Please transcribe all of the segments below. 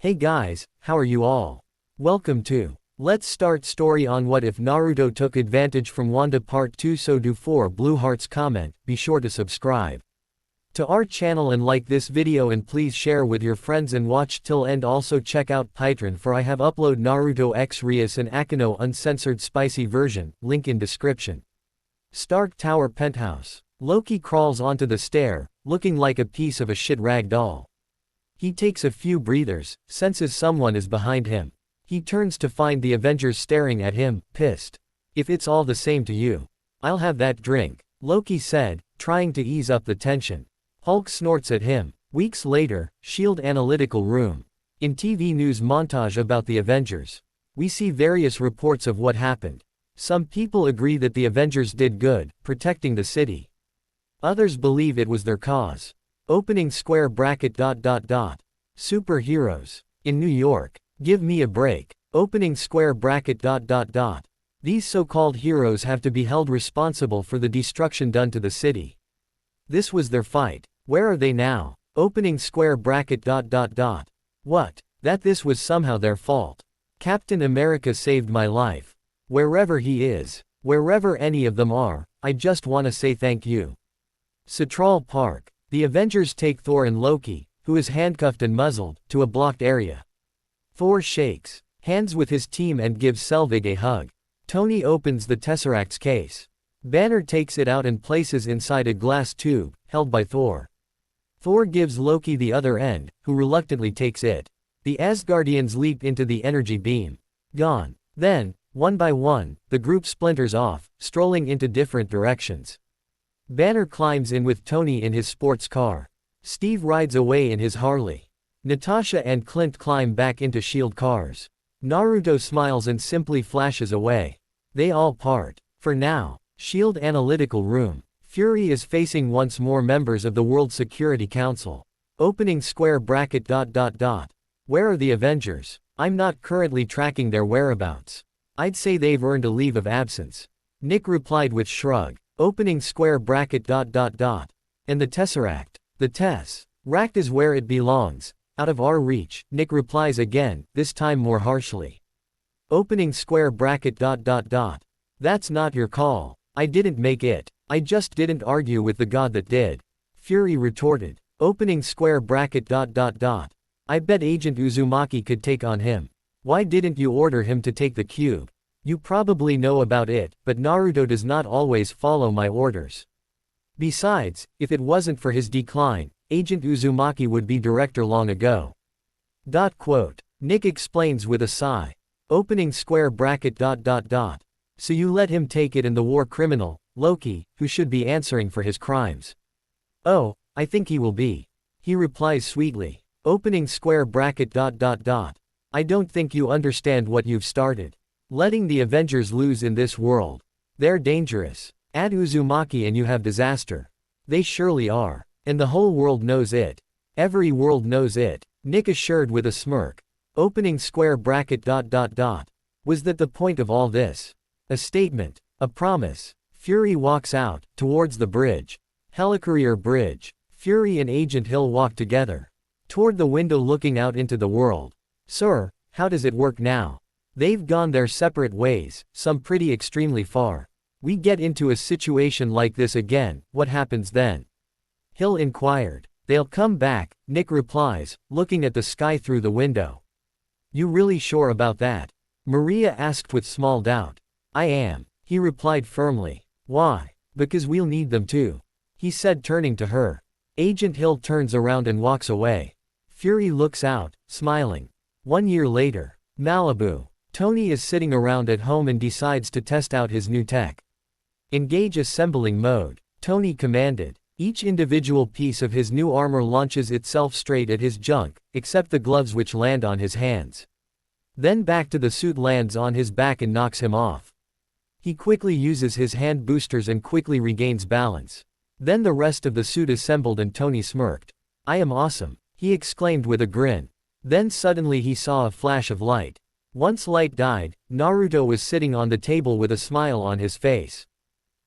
Hey guys, how are you all? Welcome to Let's Start Story on What If Naruto Took Advantage from Wanda Part 2. So do 4 blue hearts comment, be sure to subscribe to our channel and like this video and please share with your friends and watch till end. Also check out Patreon for I have upload Naruto X Rias and Akino uncensored spicy version, link in description. Stark Tower Penthouse. Loki crawls onto the stair, looking like a piece of a shit rag doll. He takes a few breathers, senses someone is behind him. He turns to find the Avengers staring at him, pissed. If it's all the same to you, I'll have that drink, Loki said, trying to ease up the tension. Hulk snorts at him. Weeks later, S.H.I.E.L.D. analytical room. In TV news montage about the Avengers, we see various reports of what happened. Some people agree that the Avengers did good, protecting the city. Others believe it was their cause. Opening square bracket ... Superheroes. In New York. Give me a break. Opening square bracket ... These so-called heroes have to be held responsible for the destruction done to the city. This was their fight. Where are they now? Opening square bracket ... What? That this was somehow their fault. Captain America saved my life. Wherever he is, wherever any of them are, I just wanna say thank you. Central Park. The Avengers take Thor and Loki, who is handcuffed and muzzled, to a blocked area. Thor shakes hands with his team and gives Selvig a hug. Tony opens the Tesseract's case. Banner takes it out and places inside a glass tube, held by Thor. Thor gives Loki the other end, who reluctantly takes it. The Asgardians leap into the energy beam. Gone. Then, one by one, the group splinters off, strolling into different directions. Banner climbs in with Tony in his sports car. Steve rides away in his Harley. Natasha and Clint climb back into S.H.I.E.L.D. cars. Naruto smiles and simply flashes away. They all part. For now. S.H.I.E.L.D. analytical room. Fury is facing once more members of the World Security Council. Opening square bracket ... Where are the Avengers? I'm not currently tracking their whereabouts. I'd say they've earned a leave of absence. Nick replied with shrug. Opening square bracket ... And the Tesseract. The Tesseract is where it belongs. Out of our reach, Nick replies again, this time more harshly. Opening square bracket ... That's not your call. I didn't make it. I just didn't argue with the god that did. Fury retorted. Opening square bracket ... I bet Agent Uzumaki could take on him. Why didn't you order him to take the cube? You probably know about it, but Naruto does not always follow my orders. Besides, if it wasn't for his decline, Agent Uzumaki would be director long ago. Nick explains with a sigh. Opening square bracket ... So you let him take it and the war criminal, Loki, who should be answering for his crimes. Oh, I think he will be. He replies sweetly. Opening square bracket ... I don't think you understand what you've started. Letting the Avengers lose in this world. They're dangerous. Add Uzumaki and you have disaster. They surely are. And the whole world knows it. Every world knows it. Nick assured with a smirk. Opening square bracket ... Was that the point of all this? A statement. A promise. Fury walks out, towards the bridge. Helicarrier Bridge. Fury and Agent Hill walk together. Toward the window looking out into the world. Sir, how does it work now? They've gone their separate ways, some pretty extremely far. We get into a situation like this again, what happens then? Hill inquired. They'll come back, Nick replies, looking at the sky through the window. You really sure about that? Maria asked with small doubt. I am, he replied firmly. Why? Because we'll need them too, he said turning to her. Agent Hill turns around and walks away. Fury looks out, smiling. 1 year later. Malibu. Tony is sitting around at home and decides to test out his new tech. Engage assembling mode. Tony commanded. Each individual piece of his new armor launches itself straight at his junk, except the gloves which land on his hands. Then back to the suit lands on his back and knocks him off. He quickly uses his hand boosters and quickly regains balance. Then the rest of the suit assembled and Tony smirked. I am awesome, he exclaimed with a grin. Then suddenly he saw a flash of light. Once light died, Naruto was sitting on the table with a smile on his face.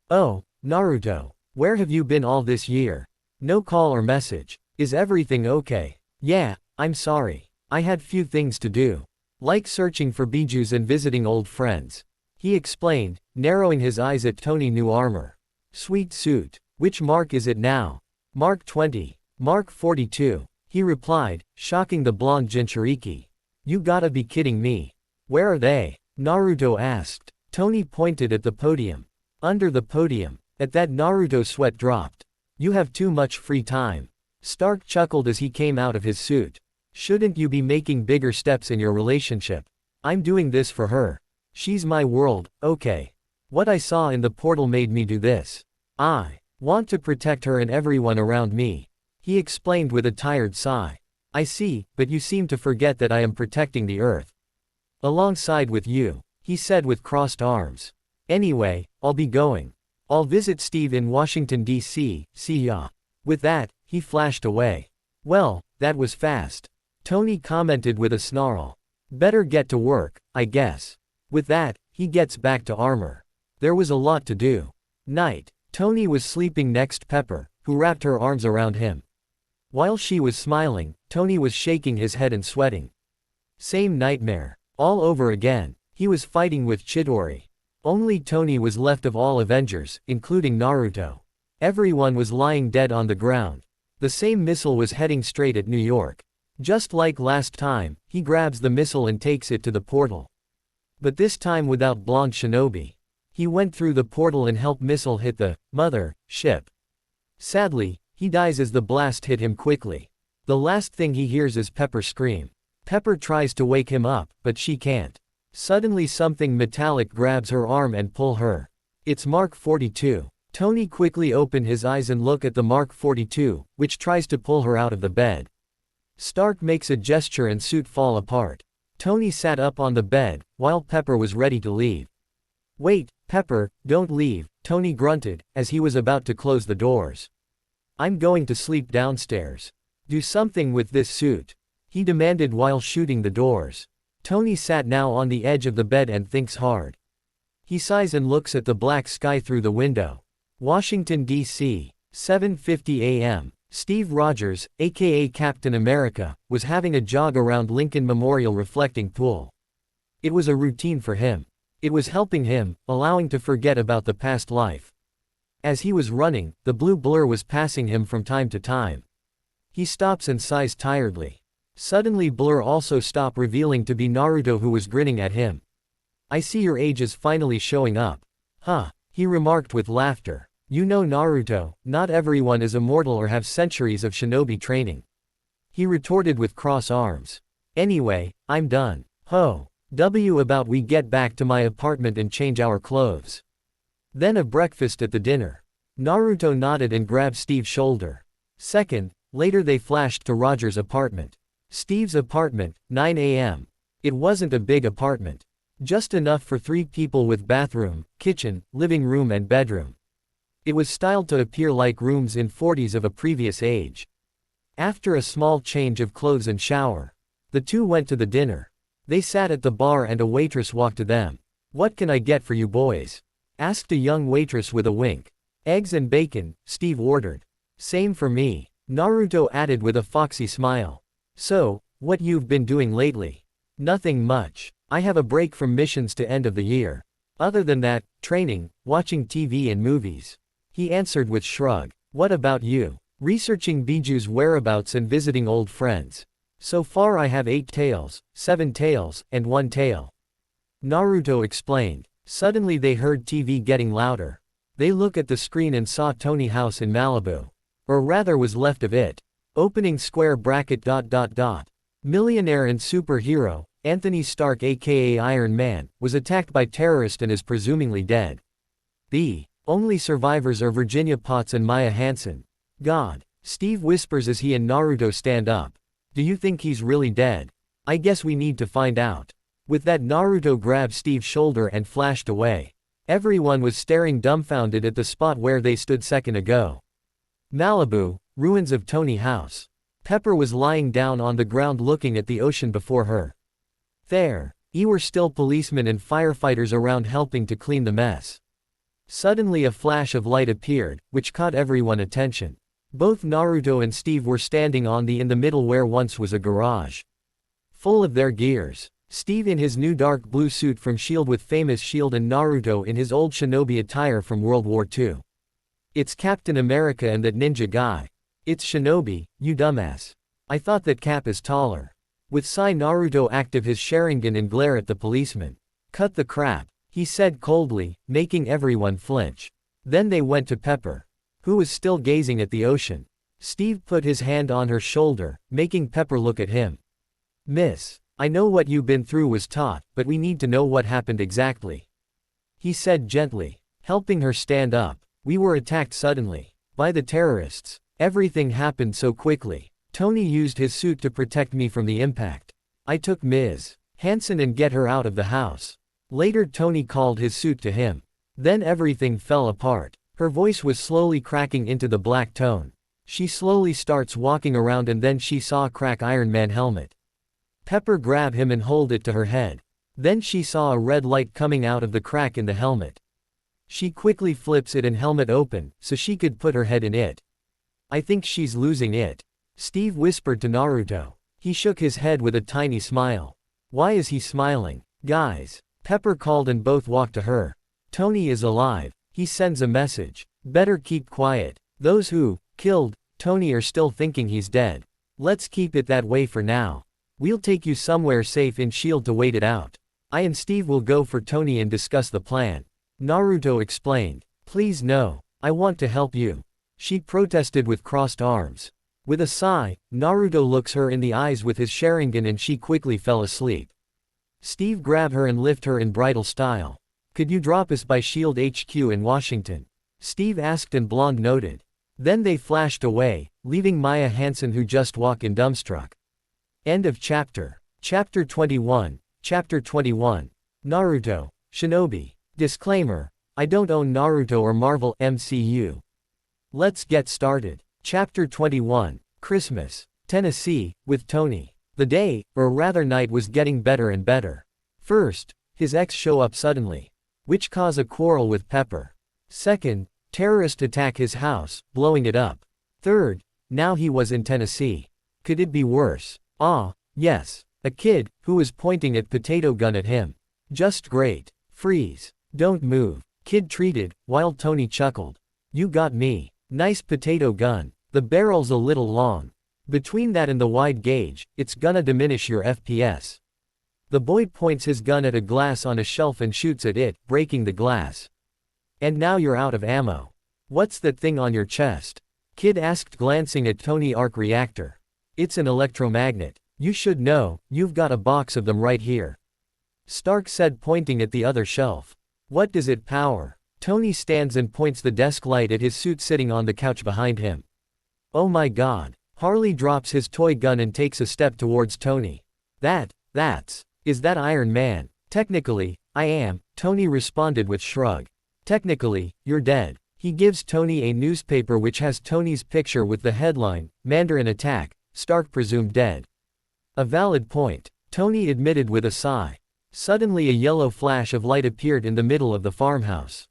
Oh, Naruto. Where have you been all this year? No call or message. Is everything okay? Yeah, I'm sorry. I had few things to do. Like searching for bijus and visiting old friends. He explained, narrowing his eyes at Tony's new armor. Sweet suit. Which mark is it now? Mark 20. Mark 42. He replied, shocking the blonde Jinchuriki. You gotta be kidding me. Where are they? Naruto asked. Tony pointed at the podium. Under the podium. At that Naruto sweat dropped. You have too much free time. Stark chuckled as he came out of his suit. Shouldn't you be making bigger steps in your relationship? I'm doing this for her. She's my world, okay. What I saw in the portal made me do this. I want to protect her and everyone around me. He explained with a tired sigh. I see, but you seem to forget that I am protecting the earth. Alongside with you, he said with crossed arms. Anyway, I'll be going. I'll visit Steve in Washington, D.C., see ya. With that, he flashed away. Well, that was fast. Tony commented with a snarl. Better get to work, I guess. With that, he gets back to armor. There was a lot to do. Night. Tony was sleeping next Pepper, who wrapped her arms around him. While she was smiling, Tony was shaking his head and sweating. Same nightmare. All over again. He was fighting with Chidori. Only Tony was left of all Avengers, including Naruto. Everyone was lying dead on the ground. The same missile was heading straight at New York. Just like last time, he grabs the missile and takes it to the portal. But this time without blonde shinobi. He went through the portal and helped missile hit the mother ship. Sadly, he dies as the blast hit him quickly. The last thing he hears is Pepper scream. Pepper tries to wake him up, but she can't. Suddenly something metallic grabs her arm and pull her. It's Mark 42. Tony quickly opened his eyes and looked at the Mark 42, which tries to pull her out of the bed. Stark makes a gesture and suit fall apart. Tony sat up on the bed, while Pepper was ready to leave. Wait, Pepper, don't leave, Tony grunted, as he was about to close the doors. I'm going to sleep downstairs. Do something with this suit, he demanded while shooting the doors. Tony sat now on the edge of the bed and thinks hard. He sighs and looks at the black sky through the window. Washington, D.C., 7:50 a.m. Steve Rogers, aka Captain America, was having a jog around Lincoln Memorial reflecting pool. It was a routine for him. It was helping him, allowing to forget about the past life. As he was running, the blue blur was passing him from time to time. He stops and sighs tiredly. Suddenly Blur also stopped, revealing to be Naruto, who was grinning at him. I see your age is finally showing up. Huh, he remarked with laughter. You know Naruto, not everyone is immortal or have centuries of shinobi training. He retorted with cross arms. Anyway, I'm done. Ho. About we get back to my apartment and change our clothes. Then a breakfast at the dinner. Naruto nodded and grabbed Steve's shoulder. Second, later they flashed to Roger's apartment. Steve's apartment, 9 a.m. It wasn't a big apartment. Just enough for 3 people with bathroom, kitchen, living room and bedroom. It was styled to appear like rooms in 40s of a previous age. After a small change of clothes and shower, the two went to the dinner. They sat at the bar and a waitress walked to them. What can I get for you boys? Asked a young waitress with a wink. Eggs and bacon, Steve ordered. Same for me, Naruto added with a foxy smile. So, what you've been doing lately? Nothing much. I have a break from missions to end of the year. Other than that, training, watching TV and movies. He answered with shrug. What about you? Researching Biju's whereabouts and visiting old friends. So far I have 8 tails, 7 tails, and 1 tail. Naruto explained. Suddenly they heard TV getting louder. They looked at the screen and saw Tony's house in Malibu. Or rather was left of it. Opening square bracket ... Millionaire and superhero, Anthony Stark aka Iron Man, was attacked by terrorists and is presumably dead. The only survivors are Virginia Potts and Maya Hansen. God, Steve whispers as he and Naruto stand up. Do you think he's really dead? I guess we need to find out. With that Naruto grabbed Steve's shoulder and flashed away. Everyone was staring dumbfounded at the spot where they stood second ago. Malibu, ruins of Tony's house. Pepper was lying down on the ground looking at the ocean before her. There were still policemen and firefighters around helping to clean the mess. Suddenly a flash of light appeared, which caught everyone's attention. Both Naruto and Steve were standing in the middle where once was a garage. full of their gears. Steve in his new dark blue suit from S.H.I.E.L.D. with famous S.H.I.E.L.D. and Naruto in his old shinobi attire from World War II. It's Captain America and that ninja guy. It's Shinobi, you dumbass. I thought that Cap is taller. With sigh Naruto active his Sharingan and glare at the policeman. Cut the crap, he said coldly, making everyone flinch. Then they went to Pepper, who was still gazing at the ocean. Steve put his hand on her shoulder, making Pepper look at him. Miss, I know what you've been through was taught, but we need to know what happened exactly. He said gently, helping her stand up. We were attacked suddenly. By the terrorists. Everything happened so quickly. Tony used his suit to protect me from the impact. I took Ms. Hansen and get her out of the house. Later Tony called his suit to him. Then everything fell apart. Her voice was slowly cracking into the black tone. She slowly starts walking around and then she saw a crack Iron Man helmet. Pepper grab him and hold it to her head. Then she saw a red light coming out of the crack in the helmet. She quickly flips it and helmet open, so she could put her head in it. I think she's losing it. Steve whispered to Naruto. He shook his head with a tiny smile. Why is he smiling? Guys. Pepper called and both walked to her. Tony is alive. He sends a message. Better keep quiet. Those who killed Tony are still thinking he's dead. Let's keep it that way for now. We'll take you somewhere safe in S.H.I.E.L.D. to wait it out. I and Steve will go for Tony and discuss the plan. Naruto explained. Please no. I want to help you. She protested with crossed arms. With a sigh, Naruto looks her in the eyes with his Sharingan and she quickly fell asleep. Steve grabbed her and lift her in bridal style. Could you drop us by S.H.I.E.L.D. HQ in Washington? Steve asked and Blonde noted. Then they flashed away, leaving Maya Hansen who just walked in dumbstruck. End of chapter. Chapter 21. Chapter 21. Naruto. Shinobi. Disclaimer. I don't own Naruto or Marvel MCU. Let's get started. Chapter 21. Christmas. Tennessee, with Tony. The day, or rather night was getting better and better. First, his ex show up suddenly, which caused a quarrel with Pepper. Second, terrorist attack his house, blowing it up. Third, now he was in Tennessee. Could it be worse? Ah, yes. A kid, who was pointing a potato gun at him. Just great. Freeze. Don't move. Kid treated, while Tony chuckled. You got me. Nice potato gun. The barrel's a little long. Between that and the wide gauge, it's gonna diminish your FPS. The boy points his gun at a glass on a shelf and shoots at it, breaking the glass. And now you're out of ammo. What's that thing on your chest? Kid asked glancing at Tony arc reactor. It's an electromagnet. You should know, you've got a box of them right here. Stark said pointing at the other shelf. What does it power? Tony stands and points the desk light at his suit sitting on the couch behind him. Oh my god. Harley drops his toy gun and takes a step towards Tony. Is that Iron Man? Technically, I am, Tony responded with shrug. Technically, you're dead. He gives Tony a newspaper which has Tony's picture with the headline, Mandarin attack, Stark presumed dead. A valid point, Tony admitted with a sigh. Suddenly a yellow flash of light appeared in the middle of the farmhouse.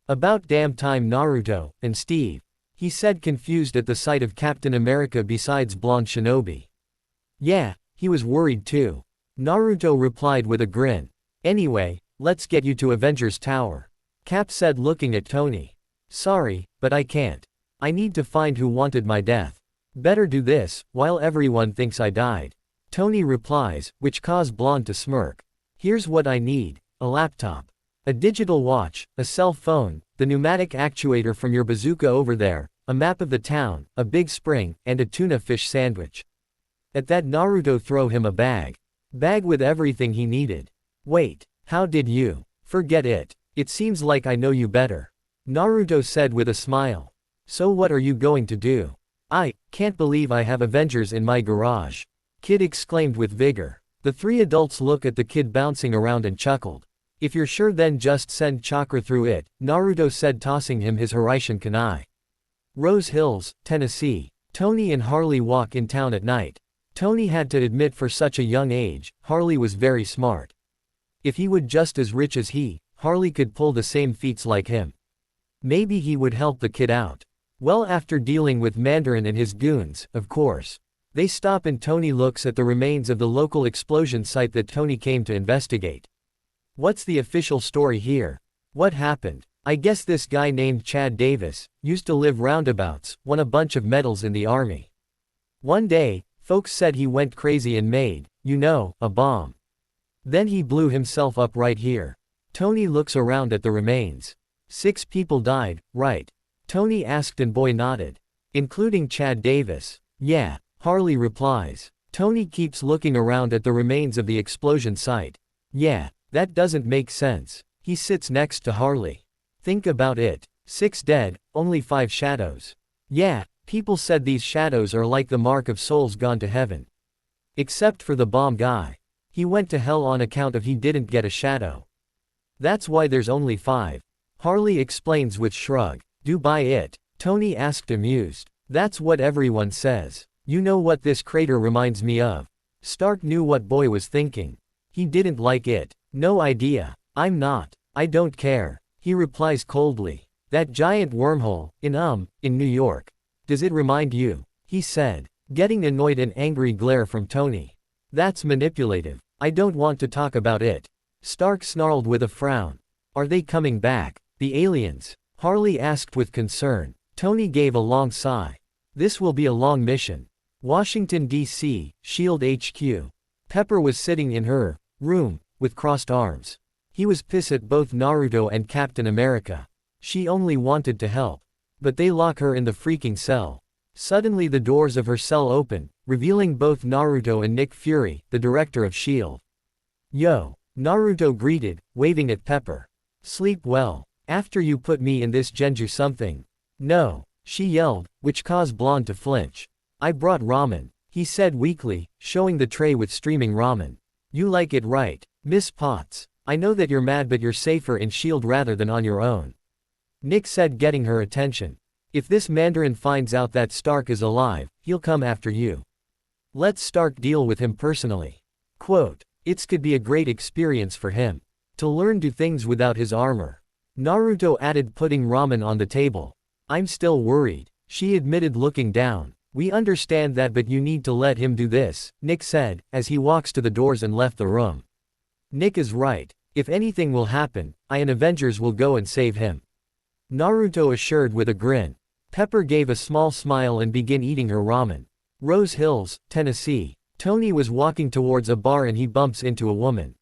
About damn time Naruto, and Steve, he said confused at the sight of Captain America besides blonde Shinobi. Yeah, he was worried too. Naruto replied with a grin. Anyway, let's get you to Avengers Tower. Cap said looking at Tony. Sorry, but I can't. I need to find who wanted my death. Better do this, while everyone thinks I died. Tony replies, which caused Blonde to smirk. Here's what I need, a laptop. A digital watch, a cell phone, the pneumatic actuator from your bazooka over there, a map of the town, a big spring, and a tuna fish sandwich. At that Naruto throw him a bag. Bag with everything he needed. Wait, how did you? Forget it. It seems like I know you better. Naruto said with a smile. So what are you going to do? I can't believe I have Avengers in my garage. Kid exclaimed with vigor. The three adults looked at the kid bouncing around and chuckled. If you're sure then just send chakra through it, Naruto said tossing him his Horaishin Kunai. Rose Hills, Tennessee. Tony and Harley walk in town at night. Tony had to admit for such a young age, Harley was very smart. If he would just as rich as he, Harley could pull the same feats like him. Maybe he would help the kid out. Well, after dealing with Mandarin and his goons, of course. They stop and Tony looks at the remains of the local explosion site that Tony came to investigate. What's the official story here? What happened? I guess this guy named Chad Davis used to live roundabouts, won a bunch of medals in the army. One day, folks said he went crazy and made, a bomb. Then he blew himself up right here. Tony looks around at the remains. 6 people died, right? Tony asked and Boy nodded. Including Chad Davis. Yeah, Harley replies. Tony keeps looking around at the remains of the explosion site. Yeah, that doesn't make sense. He sits next to Harley. Think about it. 6 dead, only 5 shadows. Yeah, people said these shadows are like the mark of souls gone to heaven. Except for the bomb guy. He went to hell on account of he didn't get a shadow. That's why there's only 5. Harley explains with shrug. Do buy it? Tony asked amused. That's what everyone says. You know what this crater reminds me of? Stark knew what Boy was thinking. He didn't like it. No idea. I'm not. I don't care. He replies coldly. That giant wormhole, in New York. Does it remind you? He said, getting annoyed and angry glare from Tony. That's manipulative. I don't want to talk about it. Stark snarled with a frown. Are they coming back? The aliens? Harley asked with concern. Tony gave a long sigh. This will be a long mission. Washington, D.C., SHIELD HQ. Pepper was sitting in her room, with crossed arms. He was pissed at both Naruto and Captain America. She only wanted to help. But they lock her in the freaking cell. Suddenly the doors of her cell open, revealing both Naruto and Nick Fury, the director of SHIELD. Yo! Naruto greeted, waving at Pepper. Sleep well. After you put me in this genju something. No, she yelled, which caused Blonde to flinch. I brought ramen, he said weakly, showing the tray with streaming ramen. You like it right, Miss Potts. I know that you're mad but you're safer in SHIELD rather than on your own. Nick said, getting her attention. If this Mandarin finds out that Stark is alive, he'll come after you. Let Stark deal with him personally. Quote, it could be a great experience for him. To learn to things without his armor. Naruto added, putting ramen on the table. I'm still worried, she admitted, looking down. We understand that, but you need to let him do this, Nick said, as he walks to the doors and left the room. Nick is right. If anything will happen, I and Avengers will go and save him. Naruto assured with a grin. Pepper gave a small smile and began eating her ramen. Rose Hills, Tennessee. Tony was walking towards a bar and he bumps into a woman.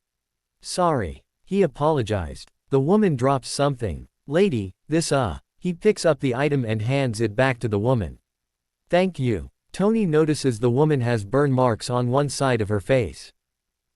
Sorry. He apologized. The woman drops something. Lady, this He picks up the item and hands it back to the woman. Thank you. Tony notices the woman has burn marks on one side of her face.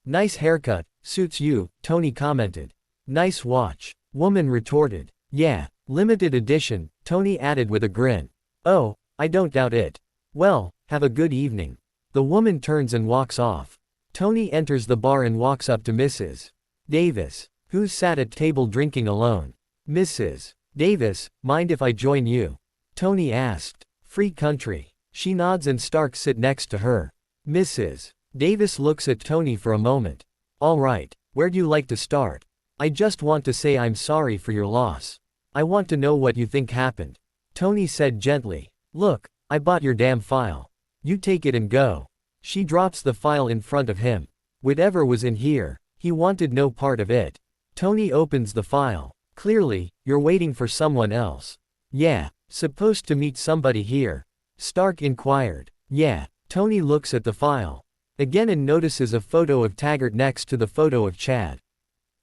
Nice haircut, suits you, Tony commented. Nice watch. Woman retorted. Yeah, limited edition, Tony added with a grin. Oh, I don't doubt it. Well, have a good evening. The woman turns and walks off. Tony enters the bar and walks up to Mrs. Davis, who sat at table drinking alone. Mrs. Davis, mind if I join you? Tony asked. Free country. She nods and Stark sit next to her. Mrs. Davis looks at Tony for a moment. All right, where'd you like to start? I just want to say I'm sorry for your loss. I want to know what you think happened. Tony said gently. Look, I bought your damn file. You take it and go. She drops the file in front of him. Whatever was in here, he wanted no part of it. Tony opens the file. Clearly, you're waiting for someone else. Yeah, supposed to meet somebody here. Stark inquired. Yeah, Tony looks at the file. Again and notices a photo of Taggart next to the photo of Chad.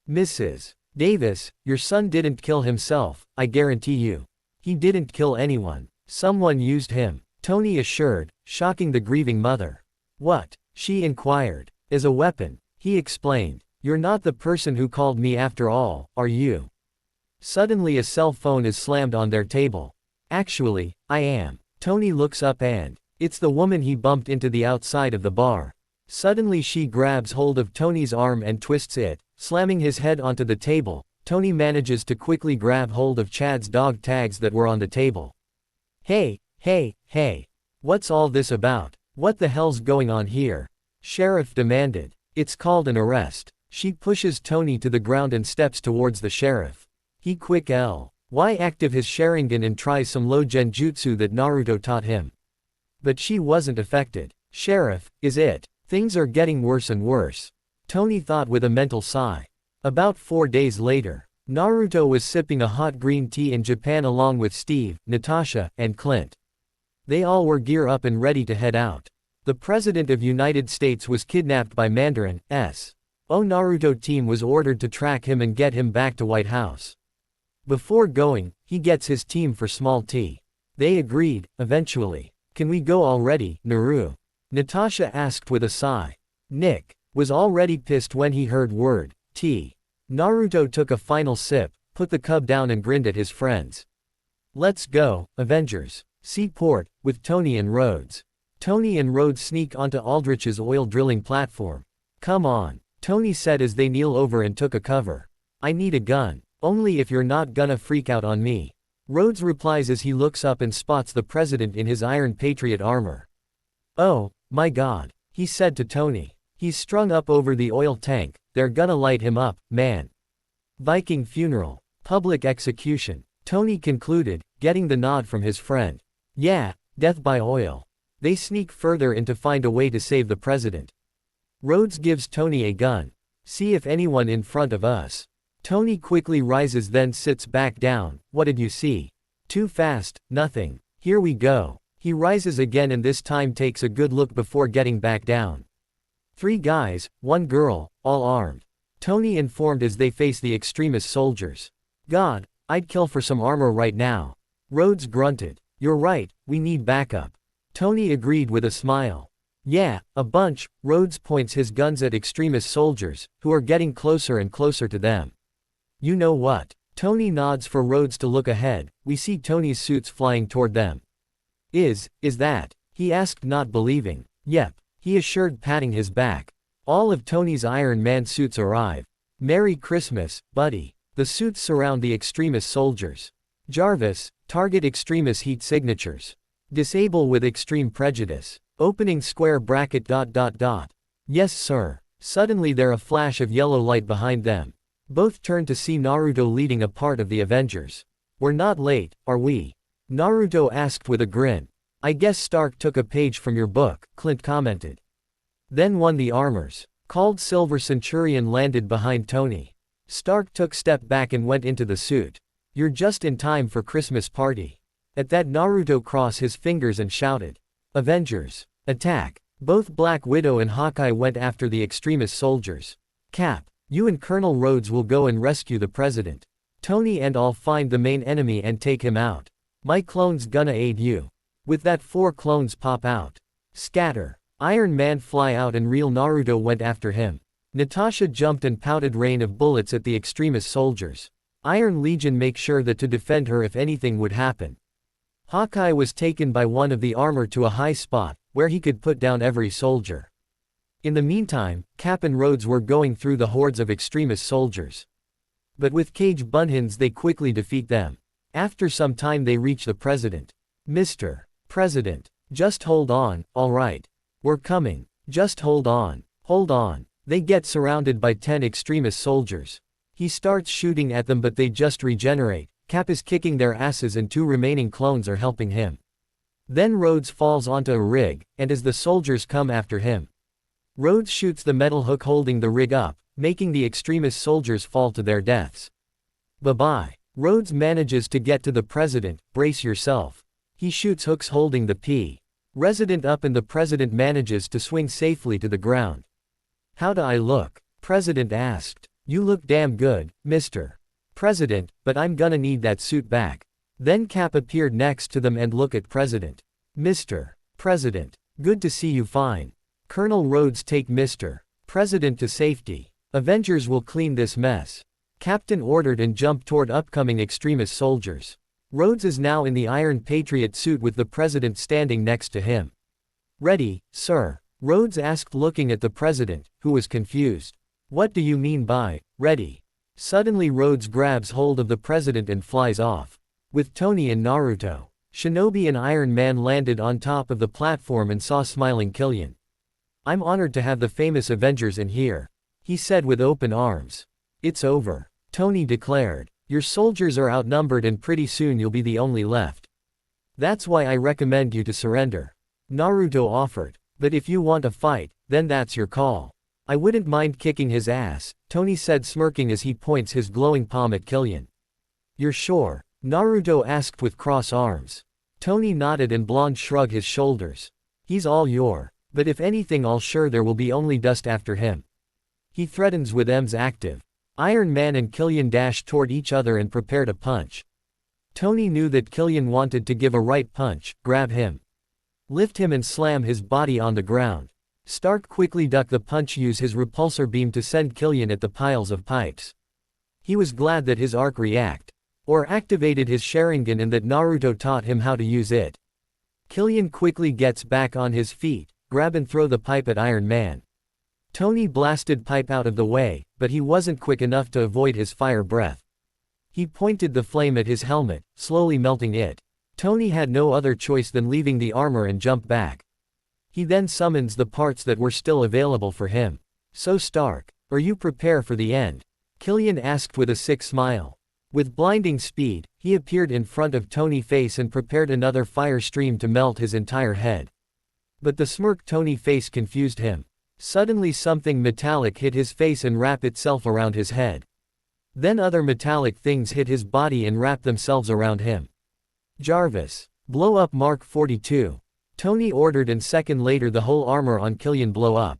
Mrs. Davis, your son didn't kill himself, I guarantee you. He didn't kill anyone. Someone used him, Tony assured, shocking the grieving mother. What? She inquired. As a weapon, he explained. You're not the person who called me after all, are you? Suddenly a cell phone is slammed on their table. Actually, I am. Tony looks up and it's the woman he bumped into the outside of the bar. Suddenly she grabs hold of Tony's arm and twists it, slamming his head onto the table. Tony manages to quickly grab hold of Chad's dog tags that were on the table. Hey, what's all this about? What the hell's going on here? Sheriff demanded. It's called an arrest. She pushes Tony to the ground and steps towards the sheriff. He quick Y active his Sharingan and tries some low genjutsu that Naruto taught him. But she wasn't affected. Sheriff, is it? Things are getting worse and worse. Tony thought with a mental sigh. About 4 days later, Naruto was sipping a hot green tea in Japan along with Steve, Natasha, and Clint. They all were gear up and ready to head out. The President of United States was kidnapped by Mandarin S. Naruto team was ordered to track him and get him back to White House. Before going, he gets his team for small tea. They agreed, eventually. Can we go already, Naru? Natasha asked with a sigh. Nick was already pissed when he heard word tea. Naruto took a final sip, put the cup down and grinned at his friends. Let's go, Avengers. Seaport, with Tony and Rhodes. Tony and Rhodes sneak onto Aldrich's oil drilling platform. Come on, Tony said as they kneel over and took a cover. I need a gun. Only if you're not gonna freak out on me. Rhodes replies as he looks up and spots the President in his Iron Patriot armor. Oh, my God, he said to Tony. He's strung up over the oil tank, they're gonna light him up, man. Viking funeral. Public execution. Tony concluded, getting the nod from his friend. Yeah, death by oil. They sneak further in to find a way to save the President. Rhodes gives Tony a gun. See if anyone in front of us. Tony quickly rises then sits back down. What did you see? Too fast, nothing. Here we go. He rises again and this time takes a good look before getting back down. 3 guys, 1 girl, all armed. Tony informed as they face the extremist soldiers. God, I'd kill for some armor right now. Rhodes grunted. You're right, we need backup. Tony agreed with a smile. Yeah, a bunch. Rhodes points his guns at extremist soldiers, who are getting closer and closer to them. You know what? Tony nods for Rhodes to look ahead. We see Tony's suits flying toward them. Is that? He asked, not believing. Yep, he assured, patting his back. All of Tony's Iron Man suits arrive. Merry Christmas, buddy. The suits surround the extremist soldiers. Jarvis, target extremist heat signatures. Disable with extreme prejudice. Opening square bracket ... Yes sir. Suddenly there a flash of yellow light behind them. Both turn to see Naruto leading a part of the Avengers. We're not late, are we? Naruto asked with a grin. I guess Stark took a page from your book, Clint commented. Then one the armors, called Silver Centurion, landed behind Tony. Stark took step back and went into the suit. You're just in time for Christmas party. At that Naruto crossed his fingers and shouted. Avengers, attack. Both Black Widow and Hawkeye went after the extremist soldiers. Cap, you and Colonel Rhodes will go and rescue the President. Tony and I'll find the main enemy and take him out. My clone's gonna aid you. With that 4 clones pop out. Scatter. Iron Man fly out and real Naruto went after him. Natasha jumped and pouted rain of bullets at the extremist soldiers. Iron Legion make sure that to defend her if anything would happen. Hawkeye was taken by one of the armor to a high spot, where he could put down every soldier. In the meantime, Cap and Rhodes were going through the hordes of extremist soldiers. But with Cage Bunhins they quickly defeat them. After some time they reach the President. Mr. President, just hold on, alright. We're coming. Just hold on. Hold on. They get surrounded by 10 extremist soldiers. He starts shooting at them but they just regenerate. Cap is kicking their asses and 2 remaining clones are helping him. Then Rhodes falls onto a rig, and as the soldiers come after him, Rhodes shoots the metal hook holding the rig up, making the extremist soldiers fall to their deaths. Bye-bye. Rhodes manages to get to the President. Brace yourself. He shoots hooks holding the President up and the President manages to swing safely to the ground. How do I look? President asked. You look damn good, Mr. President, but I'm gonna need that suit back. Then Cap appeared next to them and look at President. Mr. President, good to see you fine. Colonel Rhodes take Mr. President to safety. Avengers will clean this mess. Captain ordered and jumped toward upcoming extremist soldiers. Rhodes is now in the Iron Patriot suit with the President standing next to him. Ready, sir? Rhodes asked looking at the President, who was confused. What do you mean by, ready? Suddenly Rhodes grabs hold of the President and flies off. With Tony and Naruto, Shinobi and Iron Man landed on top of the platform and saw smiling Killian. I'm honored to have the famous Avengers in here, he said with open arms. It's over, Tony declared. Your soldiers are outnumbered and pretty soon you'll be the only left. That's why I recommend you to surrender. Naruto offered. But if you want a fight, then that's your call. I wouldn't mind kicking his ass, Tony said, smirking as he points his glowing palm at Killian. You're sure? Naruto asked with cross arms. Tony nodded and Blonde shrugged his shoulders. He's all your. But if anything, I'll sure there will be only dust after him. He threatens with M's active. Iron Man and Killian dashed toward each other and prepared a punch. Tony knew that Killian wanted to give a right punch, grab him, lift him and slam his body on the ground. Stark quickly ducked the punch, use his repulsor beam to send Killian at the piles of pipes. He was glad that his arc react, or activated his Sharingan, and that Naruto taught him how to use it. Killian quickly gets back on his feet, grab and throw the pipe at Iron Man. Tony blasted pipe out of the way, but he wasn't quick enough to avoid his fire breath. He pointed the flame at his helmet, slowly melting it. Tony had no other choice than leaving the armor and jump back. He then summons the parts that were still available for him. So Stark, are you prepared for the end? Killian asked with a sick smile. With blinding speed, he appeared in front of Tony's face and prepared another fire stream to melt his entire head. But the smirk Tony's face confused him. Suddenly something metallic hit his face and wrapped itself around his head. Then other metallic things hit his body and wrapped themselves around him. Jarvis, blow up Mark 42. Tony ordered, and second later the whole armor on Killian blow up.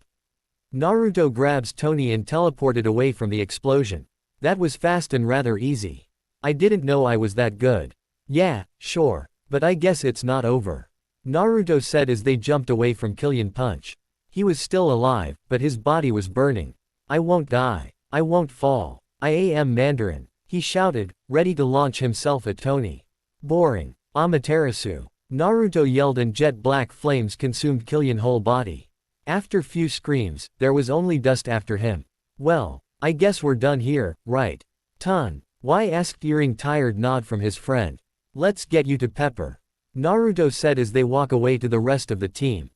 Naruto grabs Tony and teleported away from the explosion. That was fast and rather easy. I didn't know I was that good. Yeah, sure, but I guess it's not over. Naruto said as they jumped away from Killian punch. He was still alive, but his body was burning. I won't die. I won't fall. I am Mandarin, he shouted, ready to launch himself at Tony. Boring. Amaterasu. Naruto yelled and jet black flames consumed Killian's whole body. After few screams, there was only dust after him. Well, I guess we're done here, right? Ton. Why? Asked Earring, tired nod from his friend. Let's get you to Pepper, Naruto said as they walk away to the rest of the team.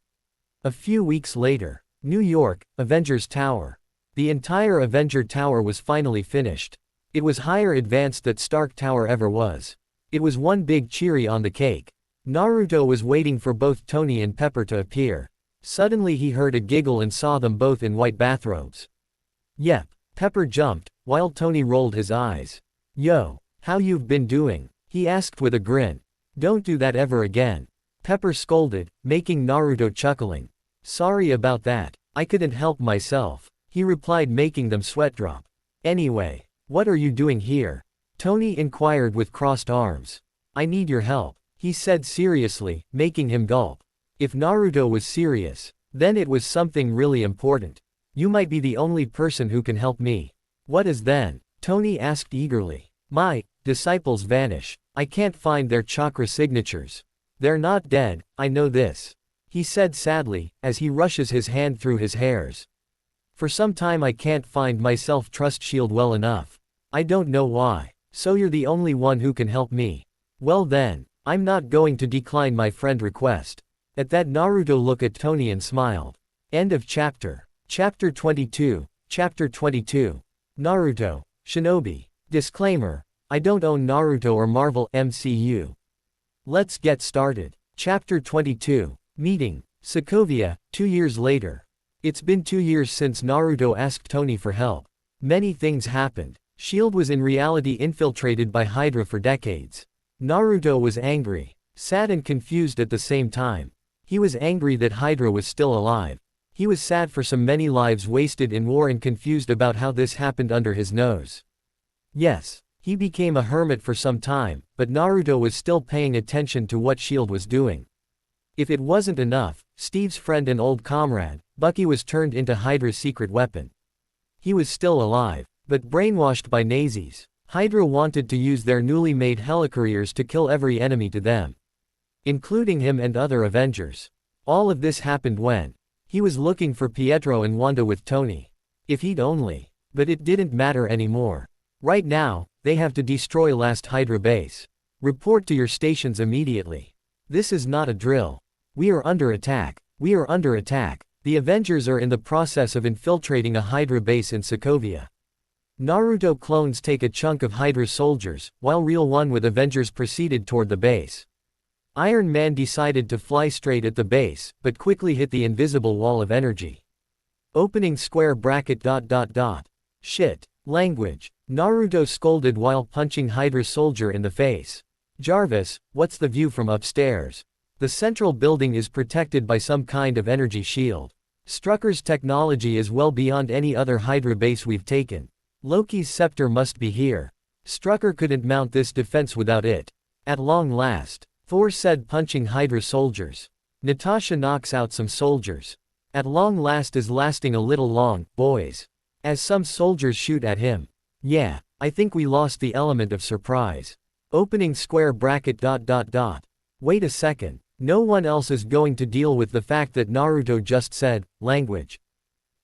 A few weeks later, New York, Avengers Tower. The entire Avenger Tower was finally finished. It was higher advanced than Stark Tower ever was. It was one big cherry on the cake. Naruto was waiting for both Tony and Pepper to appear. Suddenly he heard a giggle and saw them both in white bathrobes. Yep. Pepper jumped, while Tony rolled his eyes. Yo, how you've been doing? He asked with a grin. Don't do that ever again. Pepper scolded, making Naruto chuckling. Sorry about that. I couldn't help myself, he replied, making them sweat drop. Anyway, what are you doing here? Tony inquired with crossed arms. I need your help, he said seriously, making him gulp. If Naruto was serious, then it was something really important. You might be the only person who can help me. What is then? Tony asked eagerly. My disciples vanish. I can't find their chakra signatures. They're not dead, I know this, he said sadly, as he rushes his hand through his hairs. For some time I can't find my self-trust shield well enough. I don't know why. So you're the only one who can help me. Well then, I'm not going to decline my friend request. At that, Naruto looked at Tony and smiled. End of chapter. Chapter 22. Chapter 22. Naruto, Shinobi. Disclaimer. I don't own Naruto or Marvel MCU. Let's get started. Chapter 22. Meeting. Sokovia, 2 years later. It's been 2 years since Naruto asked Tony for help. Many things happened. SHIELD was in reality infiltrated by Hydra for decades. Naruto was angry, sad and confused at the same time. He was angry that Hydra was still alive. He was sad for so many lives wasted in war and confused about how this happened under his nose. Yes, he became a hermit for some time, but Naruto was still paying attention to what SHIELD was doing. If it wasn't enough, Steve's friend and old comrade, Bucky, was turned into Hydra's secret weapon. He was still alive, but brainwashed by Nazis. Hydra wanted to use their newly made helicarriers to kill every enemy to them, including him and other Avengers. All of this happened when he was looking for Pietro and Wanda with Tony. If he'd only. But it didn't matter anymore. Right now, they have to destroy last Hydra base. Report to your stations immediately. This is not a drill. We are under attack. We are under attack. The Avengers are in the process of infiltrating a Hydra base in Sokovia. Naruto clones take a chunk of Hydra's soldiers, while Real One with Avengers proceeded toward the base. Iron Man decided to fly straight at the base, but quickly hit the invisible wall of energy. Opening square bracket. Shit. Language. Naruto scolded while punching Hydra soldier in the face. Jarvis, what's the view from upstairs? The central building is protected by some kind of energy shield. Strucker's technology is well beyond any other Hydra base we've taken. Loki's scepter must be here. Strucker couldn't mount this defense without it. At long last. Thor said, punching Hydra soldiers. Natasha knocks out some soldiers. At long last is lasting a little long, boys. As some soldiers shoot at him. Yeah, I think we lost the element of surprise. Opening square bracket. Wait a second. No one else is going to deal with the fact that Naruto just said, language.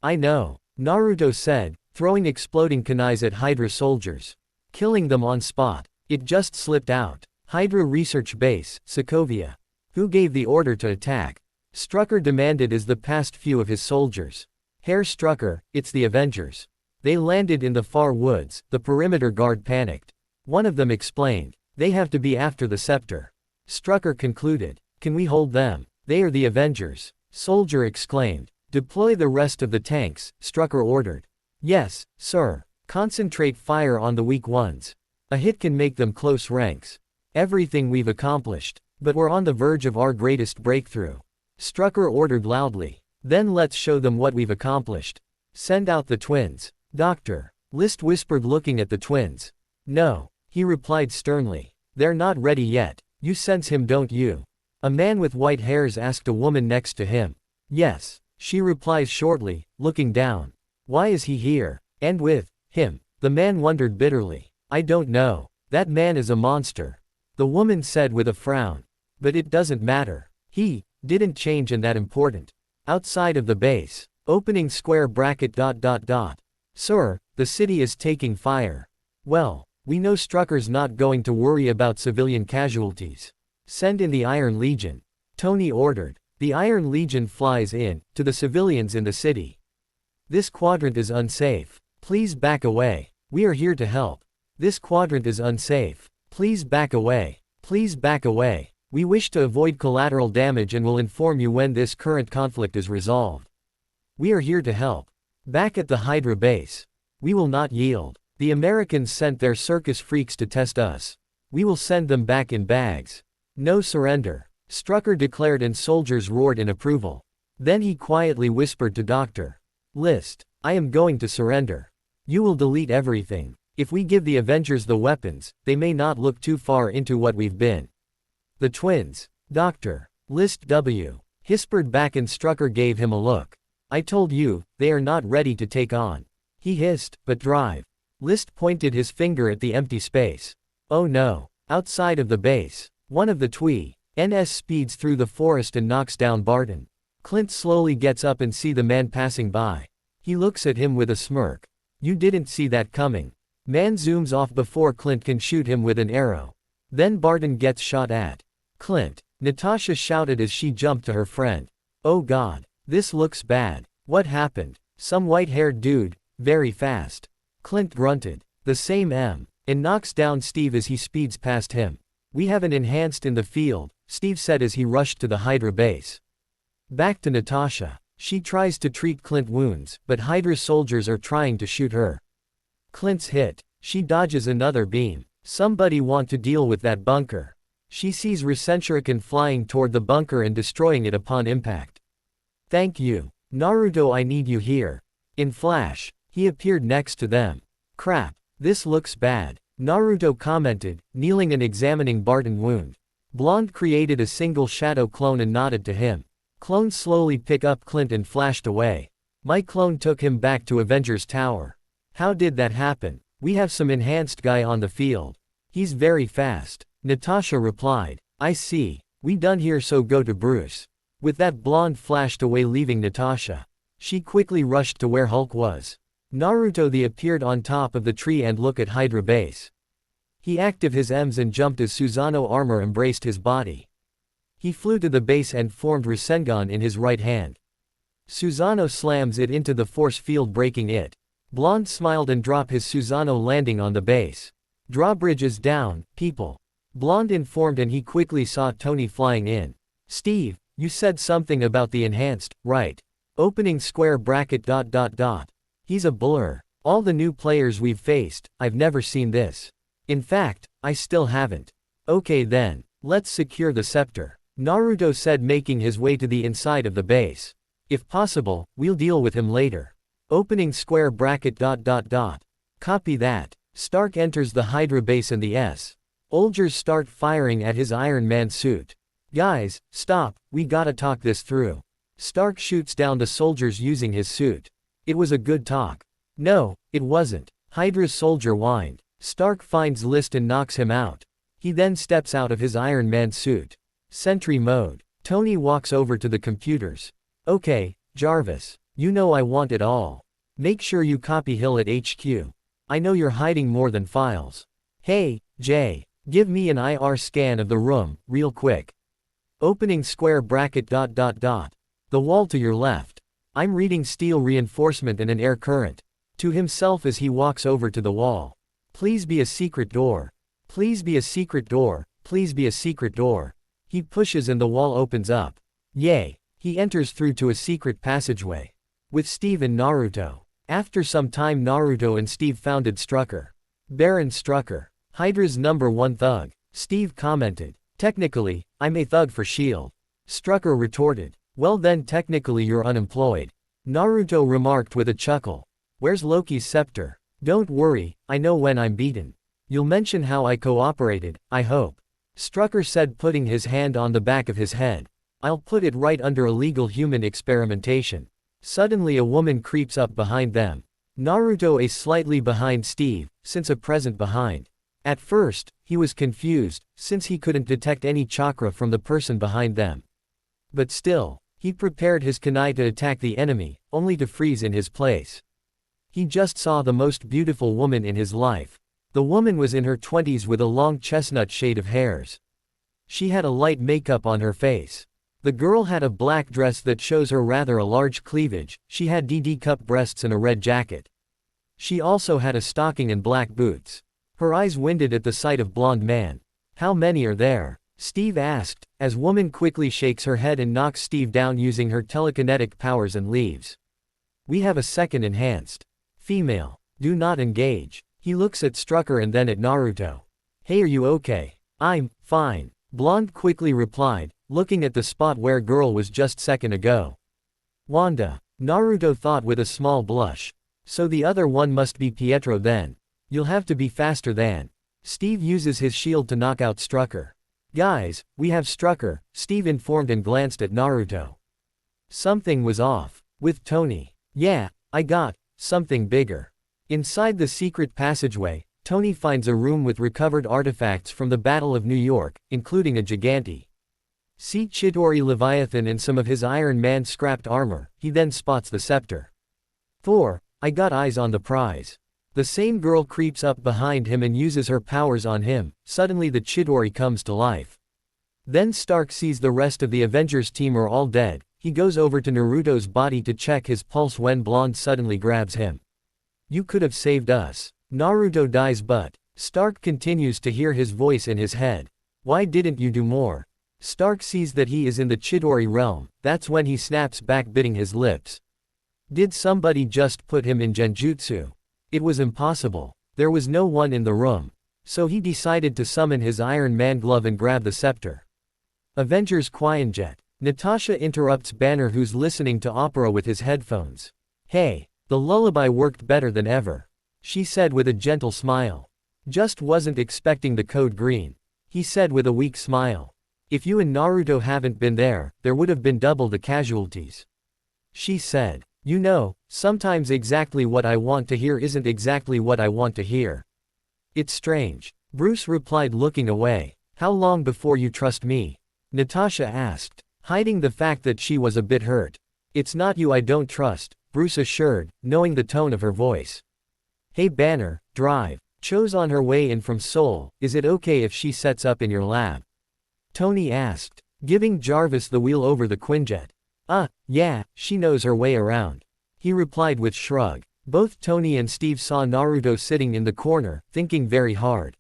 I know. Naruto said, throwing exploding kunais at Hydra soldiers. Killing them on spot. It just slipped out. Hydra Research Base, Sokovia. Who gave the order to attack? Strucker demanded as the past few of his soldiers. Herr Strucker, it's the Avengers. They landed in the far woods, the perimeter guard panicked. One of them explained, they have to be after the scepter. Strucker concluded, can we hold them? They are the Avengers. Soldier exclaimed, deploy the rest of the tanks, Strucker ordered. Yes, sir. Concentrate fire on the weak ones. A hit can make them close ranks. Everything we've accomplished, but we're on the verge of our greatest breakthrough. Strucker ordered loudly. Then let's show them what we've accomplished. Send out the twins. Doctor. List whispered looking at the twins. No. He replied sternly. They're not ready yet. You sense him, don't you? A man with white hairs asked a woman next to him. Yes. She replies shortly, looking down. Why is he here? And with him? The man wondered bitterly. I don't know. That man is a monster. The woman said with a frown. But it doesn't matter. He didn't change and that important. Outside of the base. Opening square bracket. Sir, the city is taking fire. Well, we know Strucker's not going to worry about civilian casualties. Send in the Iron Legion. Tony ordered. The Iron Legion flies in, to the civilians in the city. This quadrant is unsafe. Please back away. We are here to help. This quadrant is unsafe. Please back away. Please back away. We wish to avoid collateral damage and will inform you when this current conflict is resolved. We are here to help. Back at the Hydra base. We will not yield. The Americans sent their circus freaks to test us. We will send them back in bags. No surrender. Strucker declared and soldiers roared in approval. Then he quietly whispered to Dr. List. I am going to surrender. You will delete everything. If we give the Avengers the weapons, they may not look too far into what we've been. The twins. Dr. List W. Whispered back and Strucker gave him a look. I told you, they are not ready to take on. He hissed, but drive. List pointed his finger at the empty space. Oh no. Outside of the base. One of the NS speeds through the forest and knocks down Barton. Clint slowly gets up and see the man passing by. He looks at him with a smirk. You didn't see that coming. Man zooms off before Clint can shoot him with an arrow. Then Barton gets shot at. Clint. Natasha shouted as she jumped to her friend. Oh God. This looks bad. What happened? Some white-haired dude, very fast. Clint grunted. The same and knocks down Steve as he speeds past him. We haven't enhanced in the field, Steve said as he rushed to the Hydra base. Back to Natasha. She tries to treat Clint wounds, but Hydra soldiers are trying to shoot her. Clint's hit. She dodges another beam. Somebody want to deal with that bunker. She sees Rasenshuriken flying toward the bunker and destroying it upon impact. Thank you. Naruto, I need you here. In flash, he appeared next to them. Crap. This looks bad. Naruto commented, kneeling and examining Barton wound. Blonde created a single shadow clone and nodded to him. Clone slowly picked up Clint and flashed away. My clone took him back to Avengers Tower. How did that happen? We have some enhanced guy on the field. He's very fast. Natasha replied. I see. We done here, so go to Bruce. With that, Blonde flashed away, leaving Natasha. She quickly rushed to where Hulk was. Naruto appeared on top of the tree and looked at Hydra base. He active his M's and jumped as Susanoo armor embraced his body. He flew to the base and formed Rasengan in his right hand. Susanoo slams it into the force field, breaking it. Blonde smiled and dropped his Susanoo, landing on the base. Drawbridge is down, people. Blonde informed and he quickly saw Tony flying in. Steve, you said something about the enhanced, right? Opening square bracket. He's a blur. All the new players we've faced, I've never seen this. In fact, I still haven't. Okay then, let's secure the scepter. Naruto said, making his way to the inside of the base. If possible, we'll deal with him later. Opening square bracket. Copy that. Stark enters the Hydra base and the soldiers start firing at his Iron Man suit. Guys, stop, we gotta talk this through. Stark shoots down the soldiers using his suit. It was a good talk. No, it wasn't. Hydra's soldier whined. Stark finds List and knocks him out. He then steps out of his Iron Man suit. Sentry mode. Tony walks over to the computers. Okay, Jarvis. You know I want it all. Make sure you copy Hill at HQ. I know you're hiding more than files. Hey, Jay. Give me an IR scan of the room, real quick. Opening square bracket. The wall to your left. I'm reading steel reinforcement and an air current. To himself as he walks over to the wall. Please be a secret door. Please be a secret door. Please be a secret door. He pushes and the wall opens up. Yay. He enters through to a secret passageway. With Steve and Naruto. After some time, Naruto and Steve founded Strucker. Baron Strucker. Hydra's #1 thug. Steve commented. Technically, I'm a thug for S.H.I.E.L.D. Strucker retorted. Well then technically you're unemployed. Naruto remarked with a chuckle. Where's Loki's scepter? Don't worry, I know when I'm beaten. You'll mention how I cooperated, I hope. Strucker said, putting his hand on the back of his head. I'll put it right under illegal human experimentation. Suddenly a woman creeps up behind them. Naruto is slightly behind Steve, since a present behind. At first, he was confused, since he couldn't detect any chakra from the person behind them. But still, he prepared his kunai to attack the enemy, only to freeze in his place. He just saw the most beautiful woman in his life. The woman was in her 20s with a long chestnut shade of hairs. She had a light makeup on her face. The girl had a black dress that shows her rather a large cleavage. She had DD cup breasts and a red jacket. She also had a stocking and black boots. Her eyes winded at the sight of blonde man. How many are there? Steve asked, as woman quickly shakes her head and knocks Steve down using her telekinetic powers and leaves. We have a second enhanced. Female. Do not engage. He looks at Strucker and then at Naruto. Hey, are you okay? I'm fine. Blonde quickly replied, looking at the spot where girl was just second ago. Wanda. Naruto thought with a small blush. So the other one must be Pietro then. You'll have to be faster than. Steve uses his shield to knock out Strucker. Guys, we have Strucker, Steve informed and glanced at Naruto. Something was off. With Tony. Yeah, I got something bigger. Inside the secret passageway, Tony finds a room with recovered artifacts from the Battle of New York, including a Gigante. See Chidori Leviathan and some of his Iron Man scrapped armor. He then spots the scepter. Thor, I got eyes on the prize. The same girl creeps up behind him and uses her powers on him. Suddenly the Chidori comes to life. Then Stark sees the rest of the Avengers team are all dead. He goes over to Naruto's body to check his pulse when Blonde suddenly grabs him. You could have saved us. Naruto dies but Stark continues to hear his voice in his head. Why didn't you do more? Stark sees that he is in the Chidori realm. That's when he snaps back, biting his lips. Did somebody just put him in genjutsu? It was impossible. There was no one in the room. So he decided to summon his Iron Man glove and grab the scepter. Avengers Quinjet. Natasha interrupts Banner, who's listening to opera with his headphones. Hey, the lullaby worked better than ever. She said with a gentle smile. Just wasn't expecting the code green. He said with a weak smile. If you and Naruto haven't been there, there would have been double the casualties. She said. You know, sometimes exactly what I want to hear isn't exactly what I want to hear. It's strange. Bruce replied, looking away. How long before you trust me? Natasha asked, hiding the fact that she was a bit hurt. It's not you I don't trust, Bruce assured, knowing the tone of her voice. Hey Banner, drive. Cho's on her way in from Seoul. Is it okay if she sets up in your lab? Tony asked, giving Jarvis the wheel over the Quinjet. Yeah, she knows her way around. He replied with shrug. Both Tony and Steve saw Naruto sitting in the corner, thinking very hard.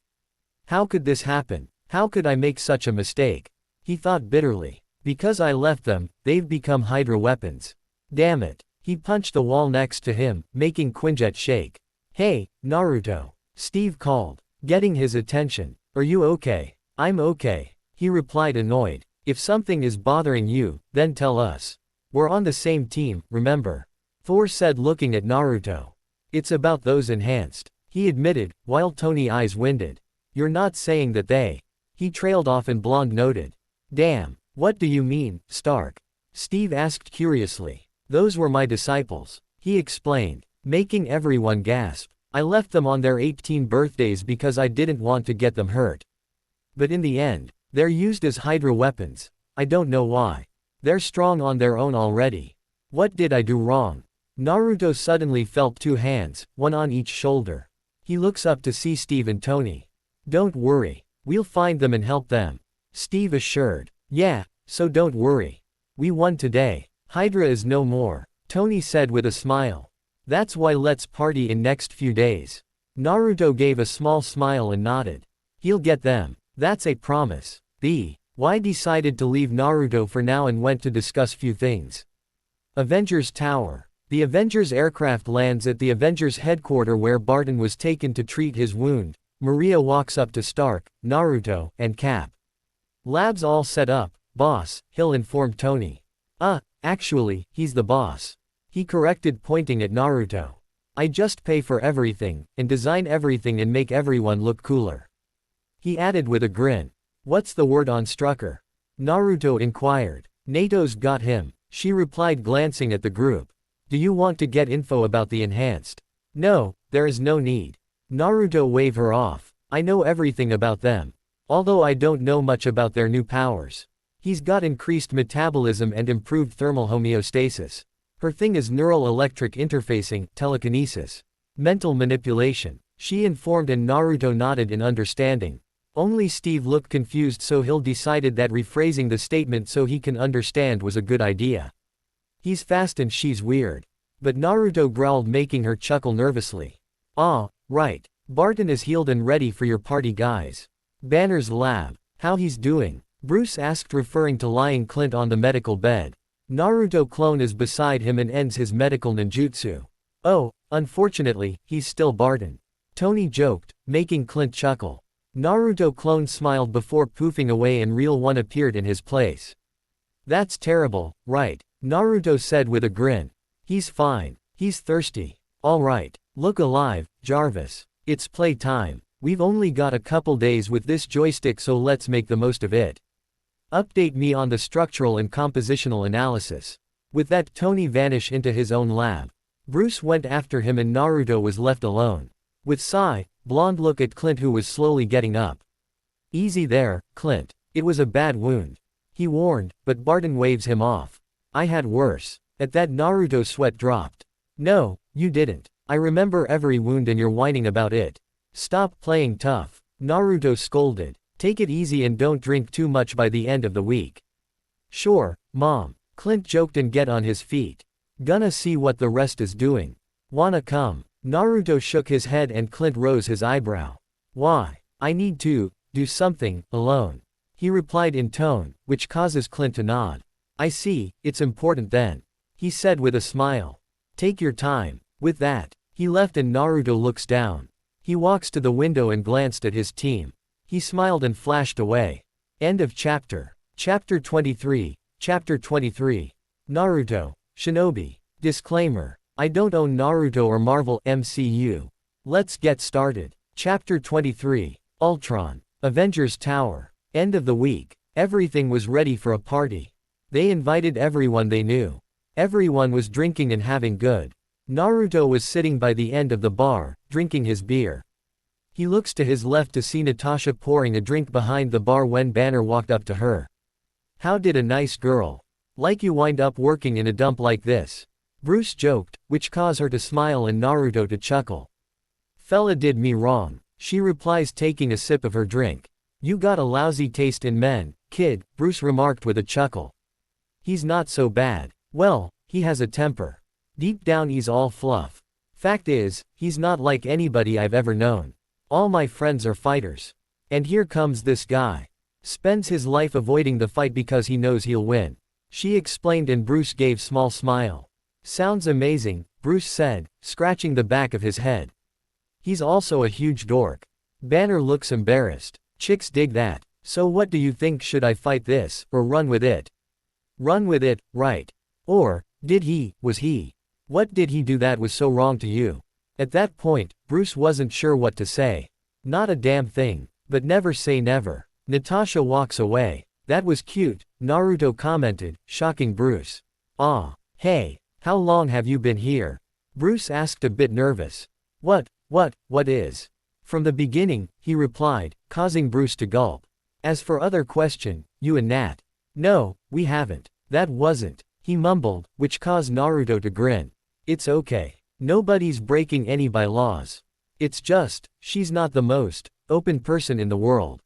How could this happen? How could I make such a mistake? He thought bitterly. Because I left them, they've become Hydra weapons. Damn it. He punched the wall next to him, making Quinjet shake. Hey, Naruto. Steve called, getting his attention. Are you okay? I'm okay. He replied annoyed. If something is bothering you, then tell us. We're on the same team, remember? Thor said looking at Naruto. It's about those enhanced. He admitted, while Tony's eyes winded. You're not saying that they. He trailed off and Blonde noted. Damn, what do you mean, Stark? Steve asked curiously. Those were my disciples. He explained, making everyone gasp. I left them on their 18 birthdays because I didn't want to get them hurt. But in the end, they're used as Hydra weapons. I don't know why. They're strong on their own already. What did I do wrong? Naruto suddenly felt two hands, one on each shoulder. He looks up to see Steve and Tony. Don't worry. We'll find them and help them. Steve assured. Yeah, so don't worry. We won today. Hydra is no more. Tony said with a smile. That's why let's party in next few days. Naruto gave a small smile and nodded. He'll get them. That's a promise. Y decided to leave Naruto for now and went to discuss few things. Avengers Tower. The Avengers aircraft lands at the Avengers headquarters where Barton was taken to treat his wound. Maria walks up to Stark, Naruto, and Cap. Labs all set up, boss, Hill informed Tony. Actually, he's the boss. He corrected pointing at Naruto. I just pay for everything, and design everything and make everyone look cooler. He added with a grin. What's the word on Strucker? Naruto inquired. NATO's got him, she replied glancing at the group. Do you want to get info about the enhanced? No, there is no need. Naruto waved her off. I know everything about them. Although I don't know much about their new powers. He's got increased metabolism and improved thermal homeostasis. Her thing is neural electric interfacing, telekinesis. Mental manipulation. She informed and Naruto nodded in understanding. Only Steve looked confused, so Hill decided that rephrasing the statement so he can understand was a good idea. He's fast and she's weird. But Naruto growled, making her chuckle nervously. Right. Barton is healed and ready for your party, guys. Banner's lab. How he's doing? Bruce asked, referring to lying Clint on the medical bed. Naruto clone is beside him and ends his medical ninjutsu. Oh, unfortunately, he's still Barton. Tony joked, making Clint chuckle. Naruto clone smiled before poofing away and Real One appeared in his place. That's terrible, right? Naruto said with a grin. He's fine. He's thirsty. Alright. Look alive, Jarvis. It's play time. We've only got a couple days with this joystick, so let's make the most of it. Update me on the structural and compositional analysis. With that, Tony vanished into his own lab. Bruce went after him and Naruto was left alone. With sigh, Blonde looked at Clint, who was slowly getting up. Easy there, Clint. It was a bad wound. He warned, but Barton waves him off. I had worse. At that, Naruto's sweat dropped. No, you didn't. I remember every wound and you're whining about it. Stop playing tough. Naruto scolded. Take it easy and don't drink too much by the end of the week. Sure, Mom. Clint joked and get on his feet. Gonna see what the rest is doing. Wanna come? Naruto shook his head and Clint rose his eyebrow. Why? I need to do something alone. He replied in tone, which causes Clint to nod. I see, it's important then. He said with a smile. Take your time. With that, he left and Naruto looks down. He walks to the window and glanced at his team. He smiled and flashed away. End of chapter. Chapter 23. Chapter 23. Naruto. Shinobi. Disclaimer. I don't own Naruto or Marvel MCU. Let's get started. Chapter 23. Ultron. Avengers Tower. End of the week. Everything was ready for a party. They invited everyone they knew. Everyone was drinking and having good. Naruto was sitting by the end of the bar, drinking his beer. He looks to his left to see Natasha pouring a drink behind the bar when Banner walked up to her. How did a nice girl like you wind up working in a dump like this? Bruce joked, which caused her to smile and Naruto to chuckle. Fella did me wrong, she replies, taking a sip of her drink. You got a lousy taste in men, kid, Bruce remarked with a chuckle. He's not so bad. Well, he has a temper. Deep down he's all fluff. Fact is, he's not like anybody I've ever known. All my friends are fighters. And here comes this guy. Spends his life avoiding the fight because he knows he'll win. She explained and Bruce gave small smile. Sounds amazing, Bruce said, scratching the back of his head. He's also a huge dork. Banner looks embarrassed. Chicks dig that. So what do you think, should I fight this, or run with it? Run with it, right. Or, was he? What did he do that was so wrong to you? At that point, Bruce wasn't sure what to say. Not a damn thing. But never say never. Natasha walks away. That was cute, Naruto commented, shocking Bruce. Ah, hey, how long have you been here? Bruce asked, a bit nervous. What is? From the beginning, he replied, causing Bruce to gulp. As for other question, you and Nat. No, we haven't. That wasn't, he mumbled, which caused Naruto to grin. It's okay. Nobody's breaking any bylaws. It's just, she's not the most open person in the world.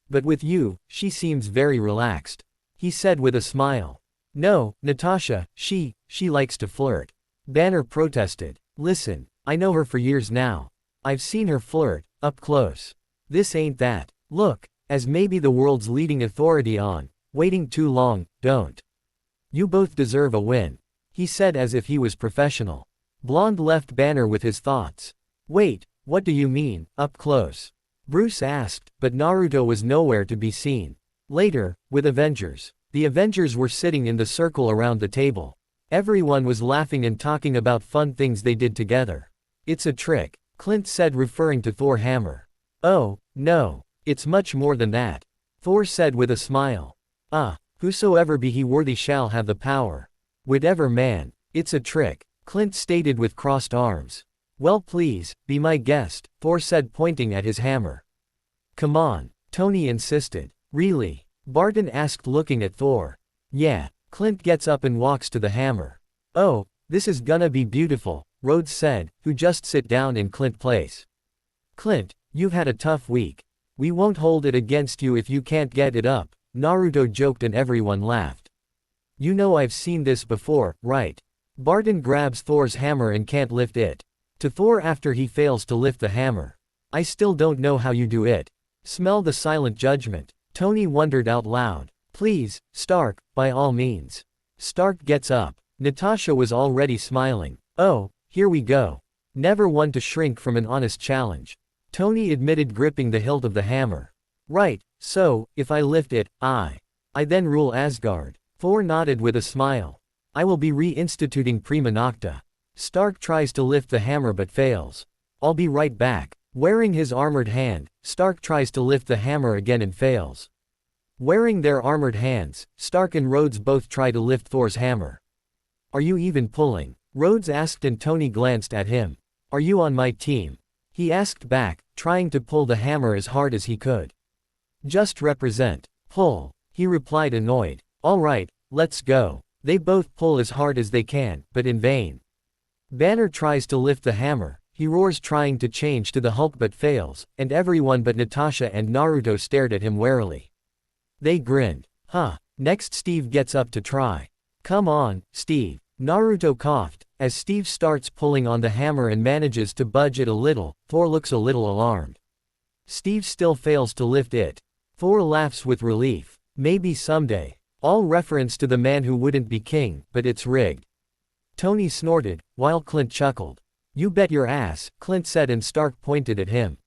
But with you, she seems very relaxed. He said with a smile. No, Natasha, she likes to flirt. Banner protested. Listen, I know her for years now. I've seen her flirt, up close. This ain't that. Look, as maybe the world's leading authority on waiting too long, don't. You both deserve a win. He said as if he was professional. Blonde left Banner with his thoughts. Wait, what do you mean, up close? Bruce asked, but Naruto was nowhere to be seen. Later, with Avengers. The Avengers were sitting in the circle around the table. Everyone was laughing and talking about fun things they did together. It's a trick, Clint said, referring to Thor hammer. Oh, no, it's much more than that. Thor said with a smile. Whosoever be he worthy shall have the power. Whatever man, it's a trick, Clint stated with crossed arms. Well, please, be my guest, Thor said, pointing at his hammer. Come on, Tony insisted. Really? Barton asked, looking at Thor. Yeah, Clint gets up and walks to the hammer. Oh, this is gonna be beautiful, Rhodes said, who just sit down in Clint's place. Clint, you've had a tough week. We won't hold it against you if you can't get it up, Naruto joked and everyone laughed. You know I've seen this before, right? Barton grabs Thor's hammer and can't lift it. To Thor after he fails to lift the hammer. I still don't know how you do it. Smell the silent judgment. Tony wondered out loud. Please, Stark, by all means. Stark gets up. Natasha was already smiling. Oh, here we go. Never one to shrink from an honest challenge. Tony admitted, gripping the hilt of the hammer. Right, so, if I lift it, I then rule Asgard. Thor nodded with a smile. I will be reinstituting Prima Nocta. Stark tries to lift the hammer but fails. I'll be right back. Wearing his armored hand, Stark tries to lift the hammer again and fails. Wearing their armored hands, Stark and Rhodes both try to lift Thor's hammer. Are you even pulling? Rhodes asked and Tony glanced at him. Are you on my team? He asked back, trying to pull the hammer as hard as he could. Just represent. Pull, he replied, annoyed. All right, let's go. They both pull as hard as they can, but in vain. Banner tries to lift the hammer, he roars trying to change to the Hulk but fails, and everyone but Natasha and Naruto stared at him warily. They grinned. Next Steve gets up to try. Come on, Steve. Naruto coughed. As Steve starts pulling on the hammer and manages to budge it a little, Thor looks a little alarmed. Steve still fails to lift it. Thor laughs with relief. Maybe someday. All reference to the man who wouldn't be king, but it's rigged. Tony snorted, while Clint chuckled. You bet your ass, Clint said, and Stark pointed at him.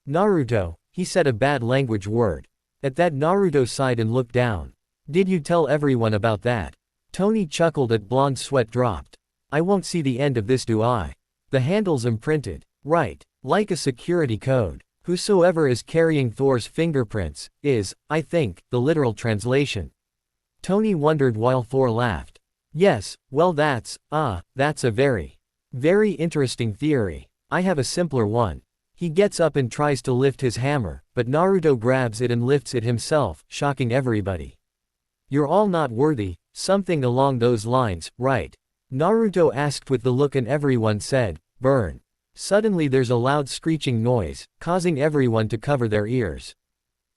Naruto, he said a bad language word. At that Naruto sighed and looked down. Did you tell everyone about that? Tony chuckled at Blonde's sweat dropped. I won't see the end of this, do I? The handle's imprinted. Right. Like a security code. Whosoever is carrying Thor's fingerprints, is, I think, the literal translation. Tony wondered while Thor laughed. Yes, well that's a very interesting theory. I have a simpler one. He gets up and tries to lift his hammer, but Naruto grabs it and lifts it himself, shocking everybody. You're all not worthy, something along those lines, right? Naruto asked with the look and everyone said, burn. Suddenly there's a loud screeching noise, causing everyone to cover their ears.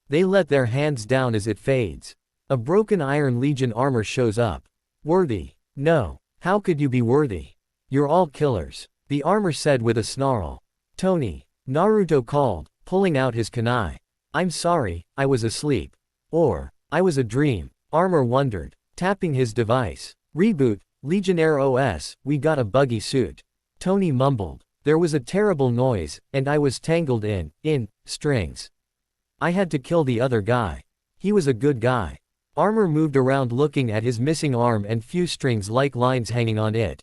They let their hands down as it fades. A broken Iron Legion armor shows up. Worthy? No. How could you be worthy? You're all killers, the armor said with a snarl. Tony, Naruto called, pulling out his kunai. I'm sorry, I was asleep. Or, I was a dream. Armor wondered, tapping his device. Reboot, Legionnaire OS, we got a buggy suit. Tony mumbled. There was a terrible noise, and I was tangled in strings. I had to kill the other guy. He was a good guy. Armor moved around looking at his missing arm and few strings-like lines hanging on it.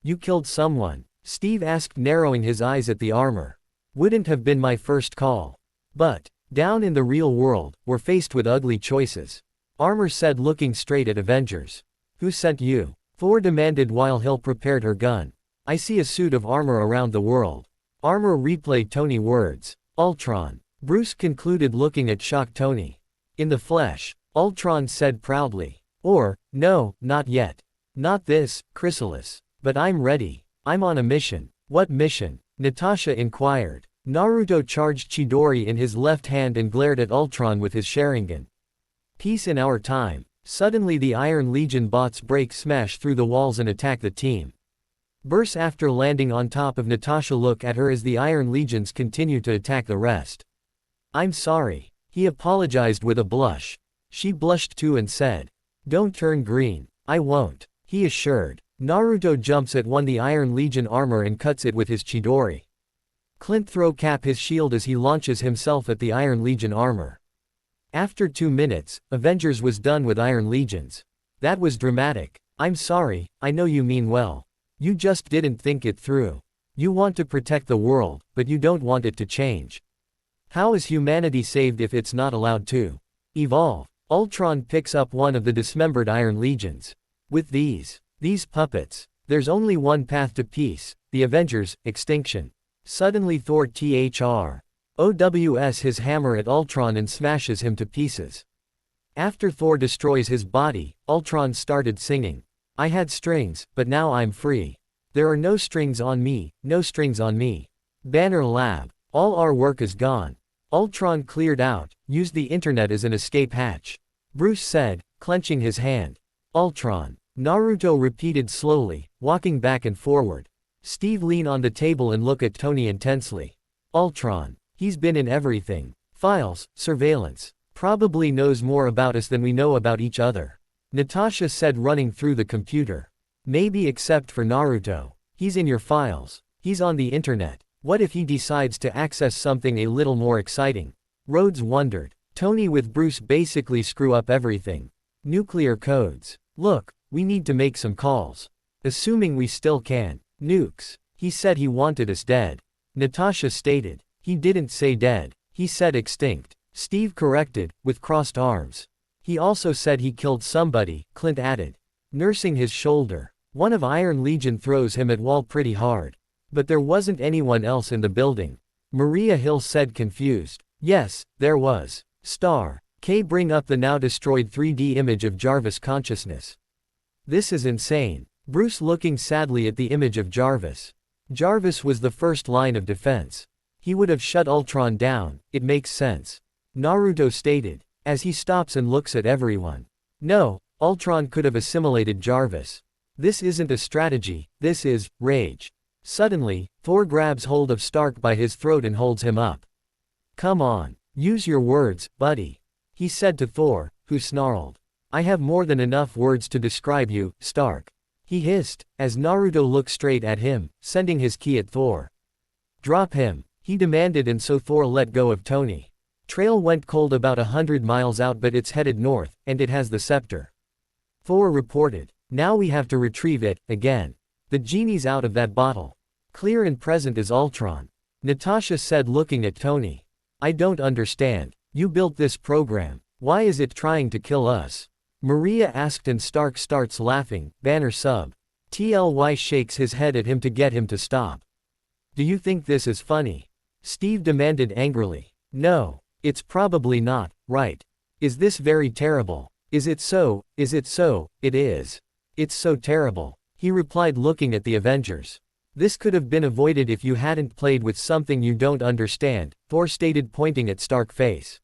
You killed someone? Steve asked, narrowing his eyes at the armor. Wouldn't have been my first call. But, down in the real world, we're faced with ugly choices. Armor said, looking straight at Avengers. Who sent you? Thor demanded while Hill prepared her gun. I see a suit of armor around the world. Armor replayed Tony's words. Ultron. Bruce concluded, looking at shocked Tony. In the flesh. Ultron said proudly. Or, no, not yet. Not this, Chrysalis. But I'm ready. I'm on a mission. What mission? Natasha inquired. Naruto charged Chidori in his left hand and glared at Ultron with his Sharingan. Peace in our time. Suddenly the Iron Legion bots break smash through the walls and attack the team. Burst after landing on top of Natasha. Look at her as the Iron Legions continue to attack the rest. I'm sorry. He apologized with a blush. She blushed too and said. Don't turn green. I won't. He assured. Naruto jumps at the Iron Legion armor and cuts it with his Chidori. Clint throw cap his shield as he launches himself at the Iron Legion armor. After 2 minutes, Avengers was done with Iron Legions. That was dramatic. I'm sorry, I know you mean well. You just didn't think it through. You want to protect the world, but you don't want it to change. How is humanity saved if it's not allowed to evolve? Ultron picks up one of the dismembered Iron Legions. With these puppets, there's only one path to peace, the Avengers' extinction. Suddenly Thor OWS his hammer at Ultron and smashes him to pieces. After Thor destroys his body, Ultron started singing. I had strings, but now I'm free. There are no strings on me, no strings on me. Banner Lab. All our work is gone. Ultron cleared out, used the internet as an escape hatch. Bruce said, clenching his hand. Ultron. Naruto repeated slowly, walking back and forward. Steve leaned on the table and looked at Tony intensely. Ultron. He's been in everything. Files, surveillance. Probably knows more about us than we know about each other. Natasha said, running through the computer. Maybe except for Naruto. He's in your files. He's on the internet. What if he decides to access something a little more exciting? Rhodes wondered. Tony with Bruce basically screw up everything. Nuclear codes. Look, we need to make some calls. Assuming we still can. Nukes. He said he wanted us dead. Natasha stated. He didn't say dead. He said extinct. Steve corrected, with crossed arms. He also said he killed somebody, Clint added. Nursing his shoulder. One of Iron Legion throws him at wall pretty hard. But there wasn't anyone else in the building. Maria Hill said, confused. Yes, there was. Star. K bring up the now destroyed 3D image of Jarvis' consciousness. This is insane. Bruce looking sadly at the image of Jarvis. Jarvis was the first line of defense. He would have shut Ultron down, it makes sense. Naruto stated, as he stops and looks at everyone. No, Ultron could have assimilated Jarvis. This isn't a strategy, this is rage. Suddenly, Thor grabs hold of Stark by his throat and holds him up. Come on, use your words, buddy. He said to Thor, who snarled. I have more than enough words to describe you, Stark. He hissed, as Naruto looked straight at him, sending his ki at Thor. Drop him, he demanded, and so Thor let go of Tony. Trail went cold about 100 miles out, but it's headed north, and it has the scepter. Thor reported. Now we have to retrieve it, again. The genie's out of that bottle. Clear and present as Ultron. Natasha said, looking at Tony. I don't understand. You built this program. Why is it trying to kill us? Maria asked, and Stark starts laughing. Banner sub. TLY shakes his head at him to get him to stop. Do you think this is funny? Steve demanded angrily. No. It's probably not, right? Is this very terrible? Is it so? Is it so? It is. It's so terrible. He replied, looking at the Avengers. This could have been avoided if you hadn't played with something you don't understand, Thor stated, pointing at Stark's face.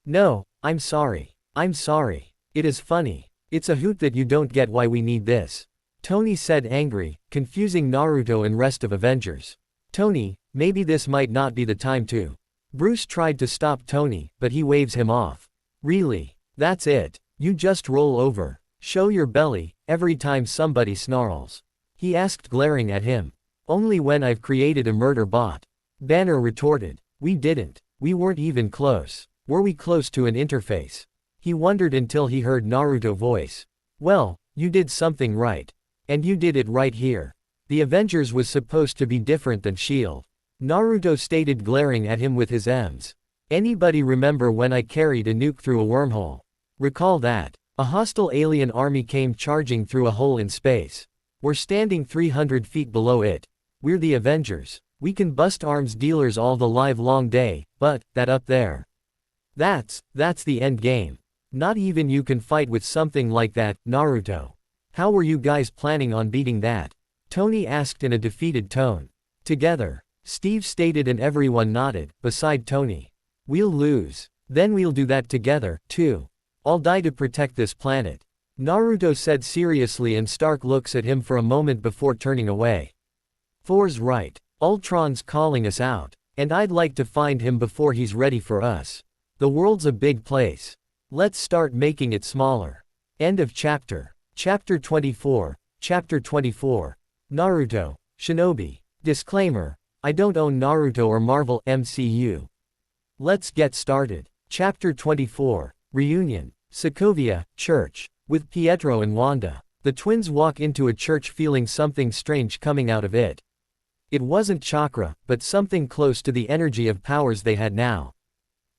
No, I'm sorry. I'm sorry. It is funny. It's a hoot that you don't get why we need this. Tony said, angry, confusing Naruto and rest of Avengers. Tony, maybe this might not be the time to Bruce tried to stop Tony, but he waves him off. Really? That's it? You just roll over. Show your belly, every time somebody snarls. He asked, glaring at him. Only when I've created a murder bot. Banner retorted. We didn't. We weren't even close. Were we close to an interface? He wondered until he heard Naruto's voice. Well, you did something right. And you did it right here. The Avengers was supposed to be different than S.H.I.E.L.D. Naruto stated, glaring at him with his M's. Anybody remember when I carried a nuke through a wormhole? Recall that. A hostile alien army came charging through a hole in space. We're standing 300 feet below it. We're the Avengers. We can bust arms dealers all the live long day, but, that up there. That's the end game. Not even you can fight with something like that, Naruto. How were you guys planning on beating that? Tony asked in a defeated tone. Together. Steve stated, and everyone nodded, beside Tony. We'll lose. Then we'll do that together, too. I'll die to protect this planet. Naruto said seriously, and Stark looks at him for a moment before turning away. Thor's right. Ultron's calling us out. And I'd like to find him before he's ready for us. The world's a big place. Let's start making it smaller. End of chapter. Chapter 24. Chapter 24. Naruto. Shinobi. Disclaimer. I don't own Naruto or Marvel MCU. Let's get started. Chapter 24. Reunion. Sokovia, church. With Pietro and Wanda. The twins walk into a church feeling something strange coming out of it. It wasn't chakra, but something close to the energy of powers they had now.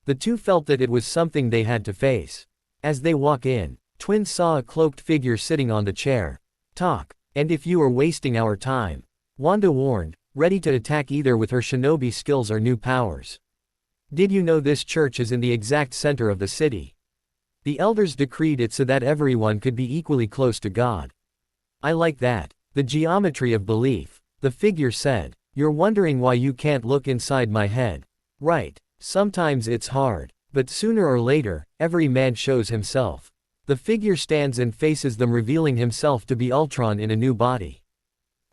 The two felt that it was something they had to face. As they walk in, twins saw a cloaked figure sitting on the chair. Talk. And if you are wasting our time. Wanda warned, ready to attack either with her shinobi skills or new powers. Did you know this church is in the exact center of the city? The elders decreed it so that everyone could be equally close to God. I like that. The geometry of belief. The figure said. You're wondering why you can't look inside my head. Right. Sometimes it's hard. But sooner or later, every man shows himself. The figure stands and faces them, revealing himself to be Ultron in a new body.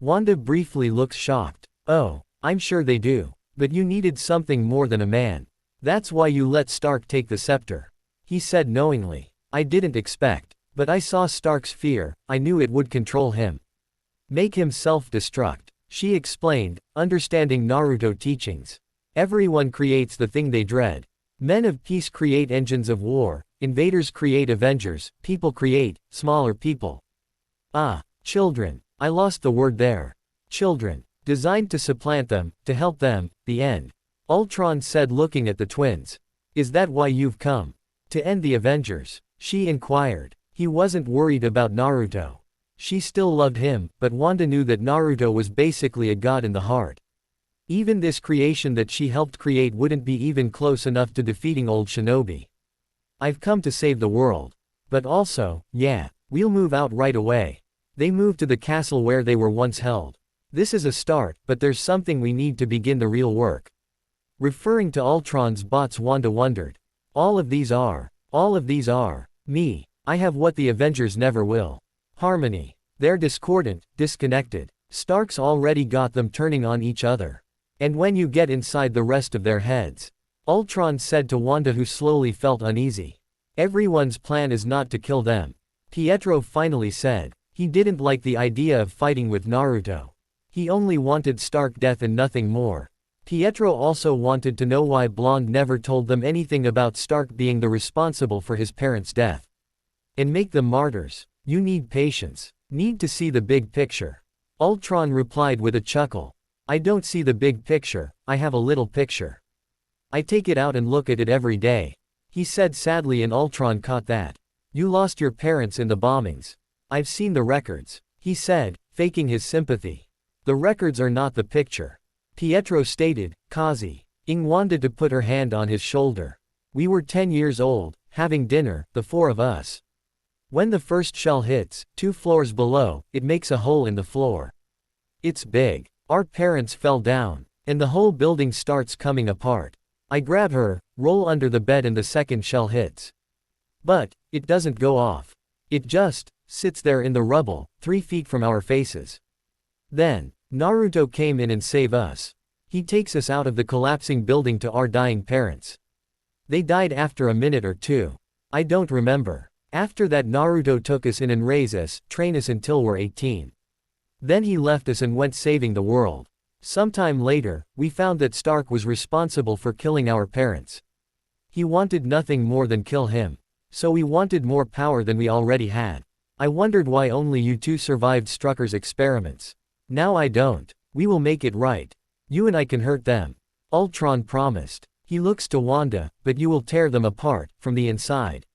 Wanda briefly looks shocked. Oh, I'm sure they do. But you needed something more than a man. That's why you let Stark take the scepter. He said knowingly. I didn't expect. But I saw Stark's fear, I knew it would control him. Make him self-destruct. She explained, understanding Naruto teachings. Everyone creates the thing they dread. Men of peace create engines of war, invaders create avengers, people create smaller people. Ah, children. I lost the word there. Children. Designed to supplant them, to help them, the end. Ultron said, looking at the twins. Is that why you've come? To end the Avengers? She inquired. He wasn't worried about Naruto. She still loved him, but Wanda knew that Naruto was basically a god in the heart. Even this creation that she helped create wouldn't be even close enough to defeating old Shinobi. I've come to save the world. But also, yeah, we'll move out right away. They moved to the castle where they were once held. This is a start, but there's something we need to begin the real work. Referring to Ultron's bots, Wanda wondered. All of these are me. I have what the Avengers never will. Harmony. They're discordant, disconnected. Stark's already got them turning on each other. And when you get inside the rest of their heads. Ultron said to Wanda, who slowly felt uneasy. Everyone's plan is not to kill them. Pietro finally said. He didn't like the idea of fighting with Naruto. He only wanted Stark death and nothing more. Pietro also wanted to know why Blonde never told them anything about Stark being the responsible for his parents' death. And make them martyrs. You need patience. Need to see the big picture. Ultron replied with a chuckle. I don't see the big picture, I have a little picture. I take it out and look at it every day. He said sadly, and Ultron caught that. You lost your parents in the bombings. I've seen the records. He said, faking his sympathy. The records are not the picture. Pietro stated, causing Wanda to put her hand on his shoulder. We were 10 years old, having dinner, the four of us. When the first shell hits, 2 floors below, it makes a hole in the floor. It's big. Our parents fell down, and the whole building starts coming apart. I grab her, roll under the bed, and the second shell hits. But it doesn't go off. It just sits there in the rubble, 3 feet from our faces. Then Naruto came in and saved us. He takes us out of the collapsing building to our dying parents. They died after a minute or two. I don't remember. After that Naruto took us in and raised us, train us until we're 18. Then he left us and went saving the world. Sometime later, we found that Stark was responsible for killing our parents. He wanted nothing more than kill him. So we wanted more power than we already had. I wondered why only you two survived Strucker's experiments. Now I don't. We will make it right. You and I can hurt them. Ultron promised. He looks to Wanda, but you will tear them apart, from the inside.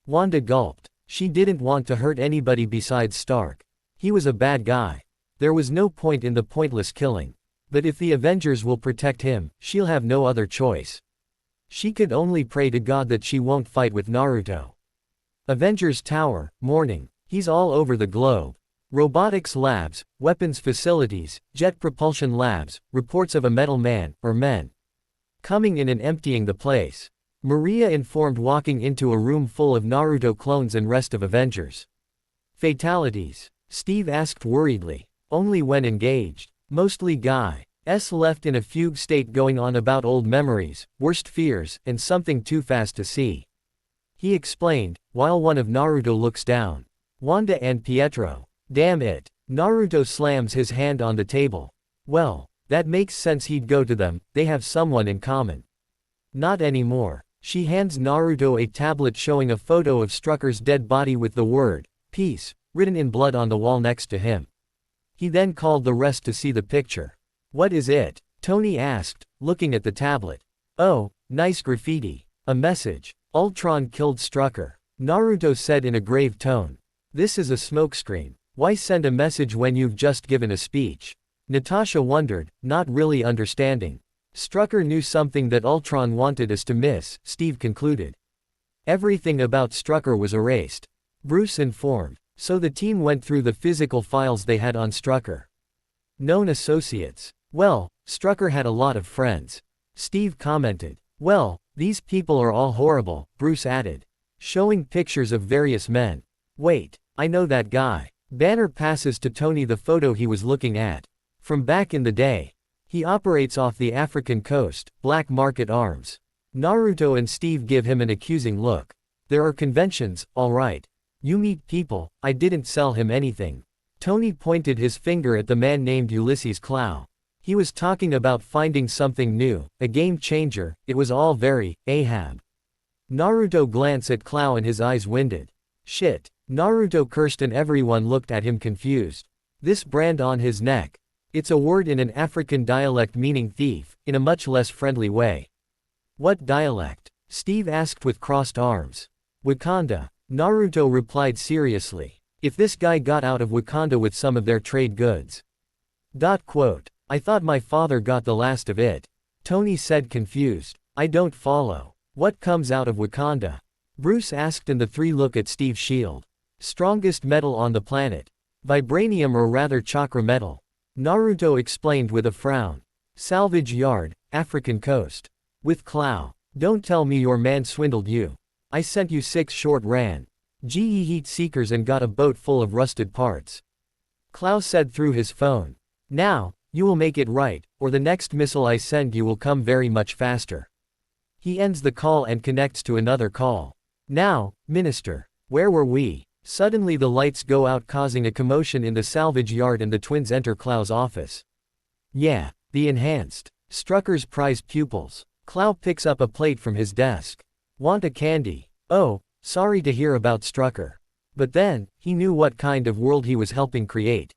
Wanda gulped. She didn't want to hurt anybody besides Stark. He was a bad guy. There was no point in the pointless killing. But if the Avengers will protect him, she'll have no other choice. She could only pray to God that she won't fight with Naruto. Avengers Tower, morning. He's all over the globe. Robotics labs, weapons facilities, jet propulsion labs, reports of a metal man, or men, coming in and emptying the place. Maria informed, walking into a room full of Naruto clones and rest of Avengers. Fatalities? Steve asked worriedly. Only when engaged. Mostly Guy's left in a fugue state, going on about old memories, worst fears, and something too fast to see. He explained, while one of Naruto looks down. Wanda and Pietro. Damn it. Naruto slams his hand on the table. Well, that makes sense, he'd go to them, they have someone in common. Not anymore. She hands Naruto a tablet showing a photo of Strucker's dead body with the word, peace, written in blood on the wall next to him. He then called the rest to see the picture. What is it? Tony asked, looking at the tablet. Oh, nice graffiti. A message. Ultron killed Strucker. Naruto said in a grave tone. This is a smokescreen. Why send a message when you've just given a speech? Natasha wondered, not really understanding. Strucker knew something that Ultron wanted us to miss, Steve concluded. Everything about Strucker was erased. Bruce informed. So the team went through the physical files they had on Strucker. Known associates. Well, Strucker had a lot of friends. Steve commented. Well, these people are all horrible, Bruce added. Showing pictures of various men. Wait, I know that guy. Banner passes to Tony the photo he was looking at. From back in the day. He operates off the African coast, Black Market Arms. Naruto and Steve give him an accusing look. There are conventions, all right. You meet people, I didn't sell him anything. Tony pointed his finger at the man named Ulysses Clow. He was talking about finding something new, a game changer, it was all very, Ahab. Naruto glanced at Clow and his eyes winded. Shit. Naruto cursed and everyone looked at him confused. This brand on his neck. It's a word in an African dialect meaning thief, in a much less friendly way. What dialect? Steve asked with crossed arms. Wakanda. Naruto replied seriously. If this guy got out of Wakanda with some of their trade goods. I thought my father got the last of it. Tony said confused. I don't follow. What comes out of Wakanda? Bruce asked and the three look at Steve's shield. Strongest metal on the planet. Vibranium or rather chakra metal. Naruto explained with a frown. Salvage yard, African coast. With Clow. Don't tell me your man swindled you. I sent you 6 short ran GE heat seekers and got a boat full of rusted parts. Clow said through his phone. Now, you will make it right, or the next missile I send you will come very much faster. He ends the call and connects to another call. Now, Minister. Where were we? Suddenly the lights go out causing a commotion in the salvage yard and the twins enter Clow's office. Yeah, the enhanced. Strucker's prize pupils. Clow picks up a plate from his desk. Want a candy? Oh, sorry to hear about Strucker. But then, he knew what kind of world he was helping create.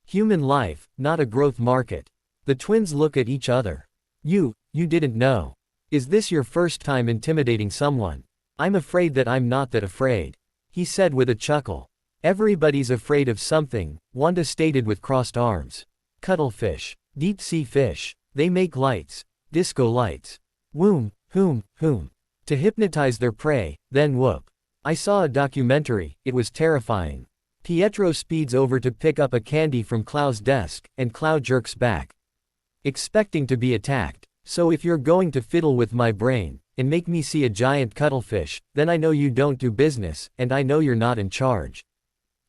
Human life, not a growth market. The twins look at each other. You didn't know. Is this your first time intimidating someone? I'm afraid that I'm not that afraid. He said with a chuckle. Everybody's afraid of something, Wanda stated with crossed arms. Cuttlefish. Deep sea fish. They make lights. Disco lights. Whoom, whoom, whoom. To hypnotize their prey, then whoop. I saw a documentary, it was terrifying. Pietro speeds over to pick up a candy from Clow's desk, and Clow jerks back. Expecting to be attacked. So if you're going to fiddle with my brain, and make me see a giant cuttlefish, then I know you don't do business, and I know you're not in charge.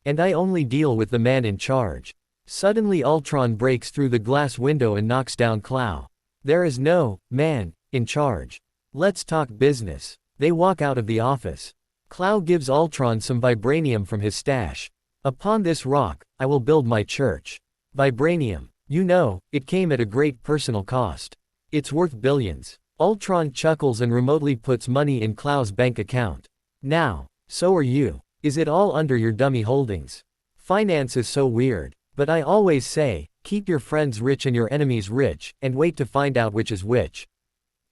And I only deal with the man in charge. Suddenly Ultron breaks through the glass window and knocks down Clow. There is no man in charge. Let's talk business. They walk out of the office. Clow gives Ultron some vibranium from his stash. Upon this rock, I will build my church. Vibranium. You know, it came at a great personal cost. It's worth billions. Ultron chuckles and remotely puts money in Clow's bank account. Now, so are you. Is it all under your dummy holdings? Finance is so weird. But I always say, keep your friends rich and your enemies rich, and wait to find out which is which.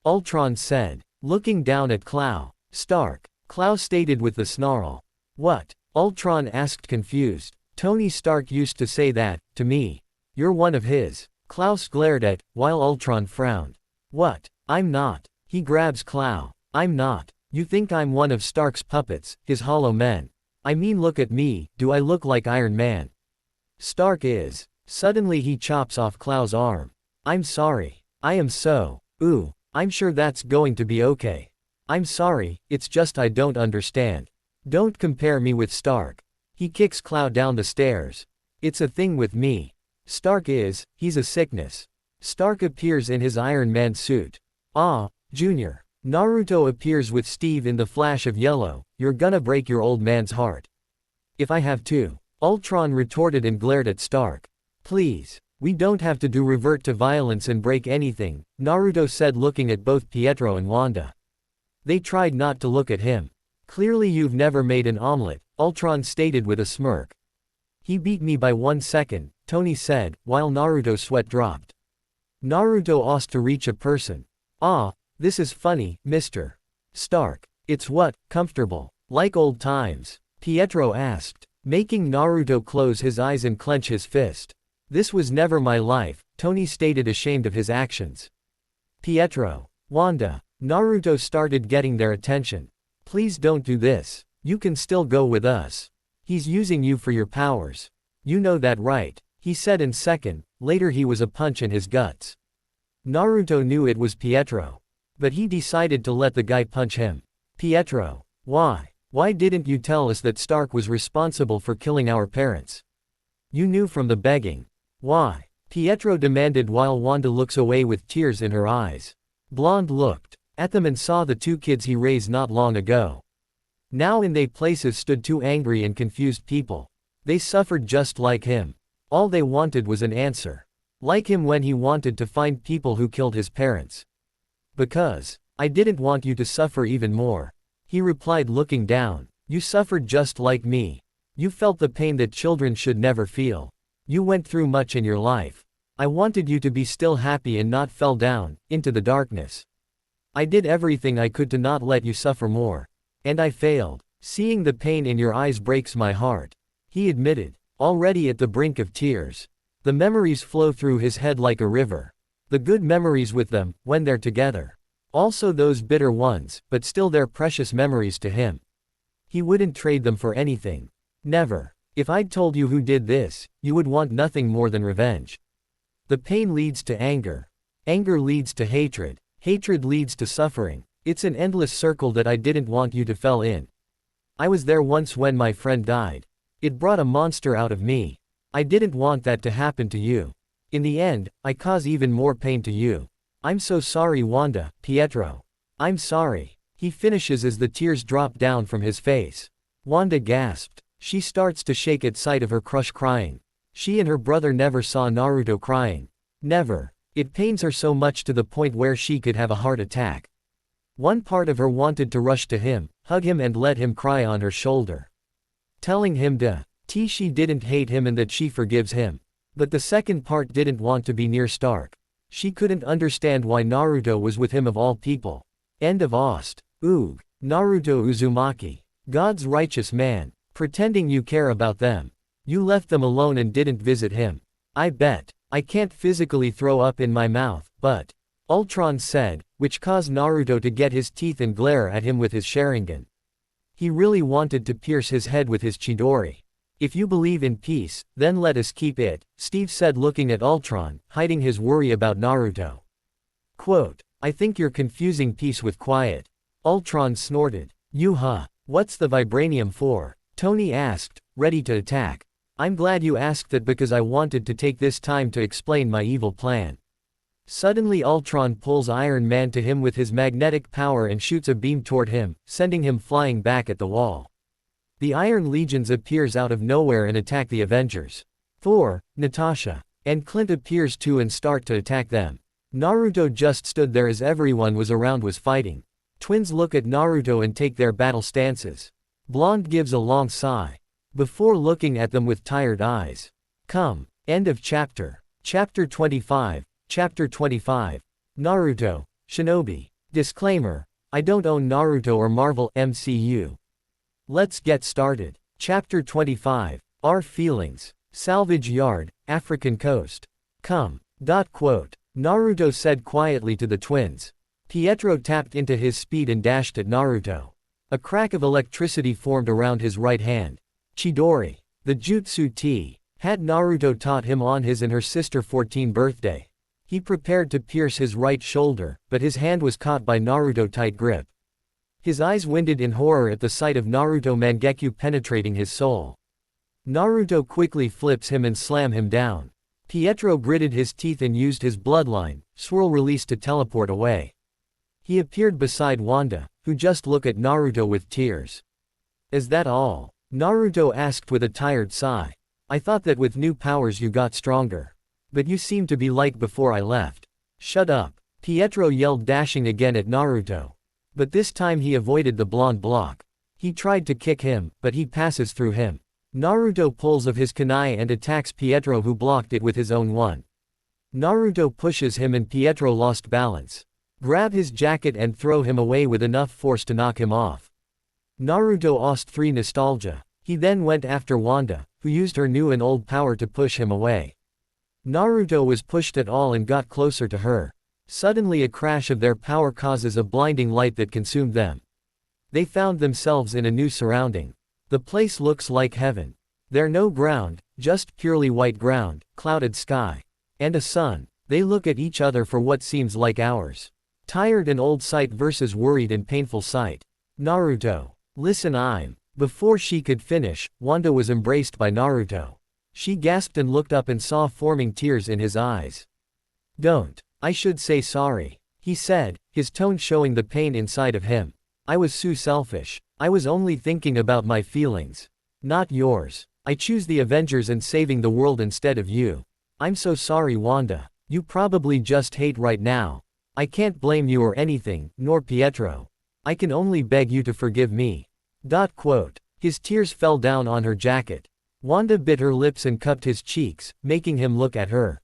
Ultron said, looking down at Clow. Stark. Clow stated with a snarl. What? Ultron asked confused. Tony Stark used to say that, to me. You're one of his. Klaus glared at, while Ultron frowned. What? I'm not. He grabs Clow. I'm not. You think I'm one of Stark's puppets, his hollow men. I mean, look at me, do I look like Iron Man? Stark is. Suddenly he chops off Clow's arm. I'm sorry. I am so. Ooh, I'm sure that's going to be okay. I'm sorry, it's just I don't understand. Don't compare me with Stark. He kicks Clow down the stairs. It's a thing with me. Stark is, he's a sickness. Stark appears in his Iron Man suit. Ah, Junior. Naruto appears with Steve in the flash of yellow. You're gonna break your old man's heart. If I have to. Ultron retorted and glared at Stark. Please. We don't have to do revert to violence and break anything, Naruto said looking at both Pietro and Wanda. They tried not to look at him. Clearly you've never made an omelet, Ultron stated with a smirk. He beat me by 1 second, Tony said, while Naruto's sweat dropped. Naruto asked to reach a person. Ah, this is funny, Mr. Stark. It's what, comfortable, like old times? Pietro asked, making Naruto close his eyes and clench his fist. This was never my life, Tony stated ashamed of his actions. Pietro. Wanda. Naruto started getting their attention. Please don't do this. You can still go with us. He's using you for your powers. You know that, right? He said, and second, later he was a punch in his guts. Naruto knew it was Pietro. But he decided to let the guy punch him. Pietro. Why? Why didn't you tell us that Stark was responsible for killing our parents? You knew from the begging. Why? Pietro demanded while Wanda looks away with tears in her eyes. Blonde looked at them and saw the 2 kids he raised not long ago. Now in their places stood 2 angry and confused people. They suffered just like him. All they wanted was an answer. Like him when he wanted to find people who killed his parents. Because I didn't want you to suffer even more. He replied looking down. You suffered just like me. You felt the pain that children should never feel. You went through much in your life. I wanted you to be still happy and not fell down into the darkness. I did everything I could to not let you suffer more. And I failed. Seeing the pain in your eyes breaks my heart. He admitted, already at the brink of tears. The memories flow through his head like a river. The good memories with them, when they're together. Also those bitter ones, but still they're precious memories to him. He wouldn't trade them for anything. Never. If I'd told you who did this, you would want nothing more than revenge. The pain leads to anger. Anger leads to hatred. Hatred leads to suffering. It's an endless circle that I didn't want you to fall in. I was there once when my friend died. It brought a monster out of me. I didn't want that to happen to you. In the end, I cause even more pain to you. I'm so sorry, Wanda, Pietro. I'm sorry. He finishes as the tears drop down from his face. Wanda gasped. She starts to shake at sight of her crush crying. She and her brother never saw Naruto crying. Never. It pains her so much to the point where she could have a heart attack. One part of her wanted to rush to him, hug him and let him cry on her shoulder. Telling him she didn't hate him and that she forgives him. But the second part didn't want to be near Stark. She couldn't understand why Naruto was with him of all people. End of Ost. Oog. Naruto Uzumaki. God's righteous man. Pretending you care about them. You left them alone and didn't visit him. I bet. I can't physically throw up in my mouth, but. Ultron said, which caused Naruto to get his teeth and glare at him with his Sharingan. He really wanted to pierce his head with his Chidori. If you believe in peace, then let us keep it, Steve said looking at Ultron, hiding his worry about Naruto. Quote, I think you're confusing peace with quiet. Ultron snorted. What's the vibranium for? Tony asked, ready to attack. I'm glad you asked that because I wanted to take this time to explain my evil plan. Suddenly Ultron pulls Iron Man to him with his magnetic power and shoots a beam toward him, sending him flying back at the wall. The Iron Legions appears out of nowhere and attack the Avengers. Thor, Natasha, and Clint appears too and start to attack them. Naruto just stood there as everyone was around was fighting. Twins look at Naruto and take their battle stances. Blonde gives a long sigh, before looking at them with tired eyes. Come. End of chapter. Chapter 25. Chapter 25. Naruto, Shinobi. Disclaimer: I don't own Naruto or Marvel MCU. Let's get started. Chapter 25. Our Feelings. Salvage Yard, African Coast. Come. Quote. Naruto said quietly to the twins. Pietro tapped into his speed and dashed at Naruto. A crack of electricity formed around his right hand. Chidori. The Jutsu Tea had Naruto taught him on his and her sister's 14th birthday. He prepared to pierce his right shoulder, but his hand was caught by Naruto's tight grip. His eyes winded in horror at the sight of Naruto Mangekyo penetrating his soul. Naruto quickly flips him and slams him down. Pietro gritted his teeth and used his bloodline, swirl release to teleport away. He appeared beside Wanda, who just looked at Naruto with tears. Is that all? Naruto asked with a tired sigh. I thought that with new powers you got stronger. But you seemed to be like before I left. Shut up. Pietro yelled, dashing again at Naruto. But this time he avoided the blonde block. He tried to kick him, but he passes through him. Naruto pulls of his kunai and attacks Pietro, who blocked it with his own one. Naruto pushes him and Pietro lost balance. Grab his jacket and throw him away with enough force to knock him off. Naruto lost 3 nostalgia. He then went after Wanda, who used her new and old power to push him away. Naruto was pushed at all and got closer to her. Suddenly a crash of their power causes a blinding light that consumed them. They found themselves in a new surrounding. The place looks like heaven. There no ground, just purely white ground, clouded sky, and a sun. They look at each other for what seems like hours. Tired and old sight versus worried and painful sight. Naruto. Listen. Before she could finish, Wanda was embraced by Naruto. She gasped and looked up and saw forming tears in his eyes. Don't. I should say sorry, he said, his tone showing the pain inside of him. I was so selfish. I was only thinking about my feelings. Not yours. I choose the Avengers and saving the world instead of you. I'm so sorry, Wanda. You probably just hate right now. I can't blame you or anything, nor Pietro. I can only beg you to forgive me. Quote. His tears fell down on her jacket. Wanda bit her lips and cupped his cheeks, making him look at her.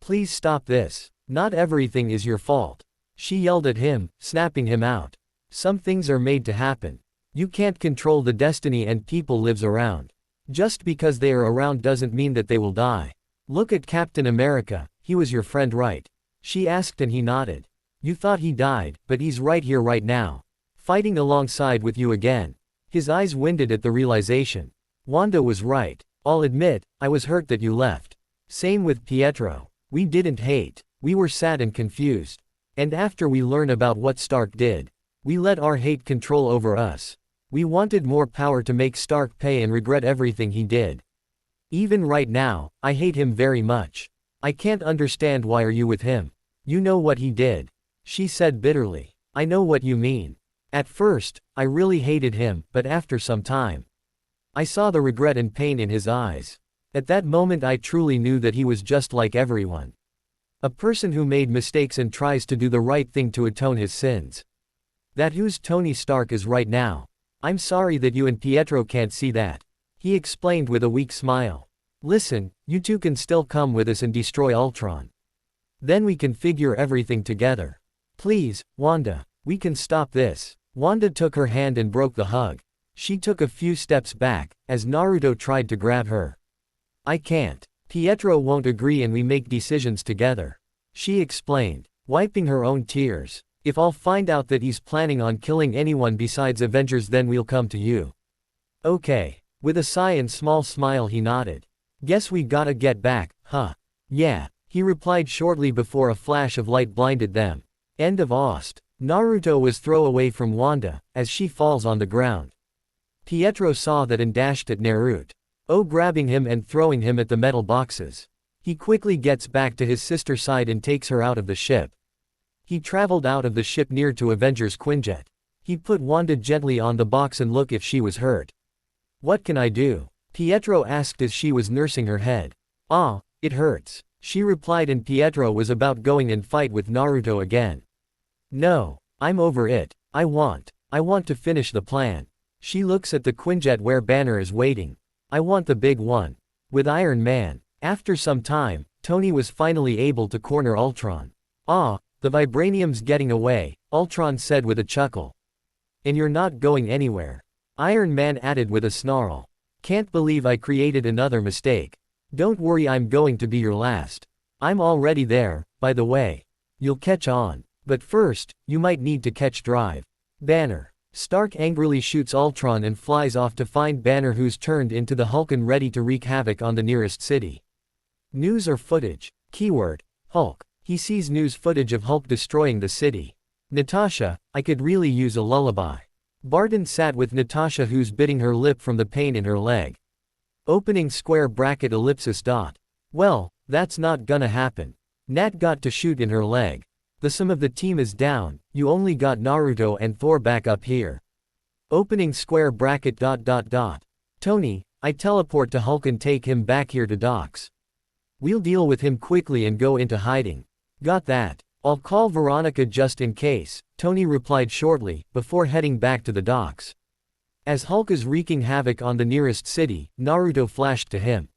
Please stop this. Not everything is your fault. She yelled at him, snapping him out. Some things are made to happen. You can't control the destiny and people lives around. Just because they are around doesn't mean that they will die. Look at Captain America, he was your friend, right? She asked and he nodded. You thought he died, but he's right here right now. Fighting alongside with you again. His eyes winded at the realization. Wanda was right. I'll admit, I was hurt that you left. Same with Pietro. We didn't hate. We were sad and confused. And after we learned about what Stark did, we let our hate control over us. We wanted more power to make Stark pay and regret everything he did. Even right now, I hate him very much. I can't understand why are you with him. You know what he did. She said bitterly. I know what you mean. At first, I really hated him, but after some time, I saw the regret and pain in his eyes. At that moment I truly knew that he was just like everyone. A person who made mistakes and tries to do the right thing to atone his sins. That who's Tony Stark is right now. I'm sorry that you and Pietro can't see that. He explained with a weak smile. Listen, you two can still come with us and destroy Ultron. Then we can figure everything together. Please, Wanda, we can stop this. Wanda took her hand and broke the hug. She took a few steps back, as Naruto tried to grab her. I can't. Pietro won't agree and we make decisions together. She explained, wiping her own tears. If I'll find out that he's planning on killing anyone besides Avengers, then we'll come to you. Okay. With a sigh and small smile he nodded. Guess we gotta get back, huh? Yeah, he replied shortly before a flash of light blinded them. End of Ost. Naruto was thrown away from Wanda, as she falls on the ground. Pietro saw that and dashed at Naruto. Oh, grabbing him and throwing him at the metal boxes. He quickly gets back to his sister's side and takes her out of the ship. He traveled out of the ship near to Avengers Quinjet. He put Wanda gently on the box and looked if she was hurt. What can I do? Pietro asked as she was nursing her head. Ah, it hurts, she replied, and Pietro was about going and fight with Naruto again. No, I'm over it. I want to finish the plan. She looks at the Quinjet where Banner is waiting. I want the big one. With Iron Man. After some time, Tony was finally able to corner Ultron. Ah, the vibranium's getting away, Ultron said with a chuckle. And you're not going anywhere. Iron Man added with a snarl. Can't believe I created another mistake. Don't worry, I'm going to be your last. I'm already there, by the way. You'll catch on. But first, you might need to catch drive. Banner. Stark angrily shoots Ultron and flies off to find Banner, who's turned into the Hulk and ready to wreak havoc on the nearest city. News or footage. Keyword. Hulk. He sees news footage of Hulk destroying the city. Natasha, I could really use a lullaby. Barton sat with Natasha, who's biting her lip from the pain in her leg. Opening square bracket ellipsis dot. Well, that's not gonna happen. Nat got to shoot in her leg. The sum of the team is down, you only got Naruto and Thor back up here. Opening square bracket dot dot dot. Tony, I teleport to Hulk and take him back here to docks. We'll deal with him quickly and go into hiding. Got that. I'll call Veronica just in case, Tony replied shortly, before heading back to the docks. As Hulk is wreaking havoc on the nearest city, Naruto flashed to him.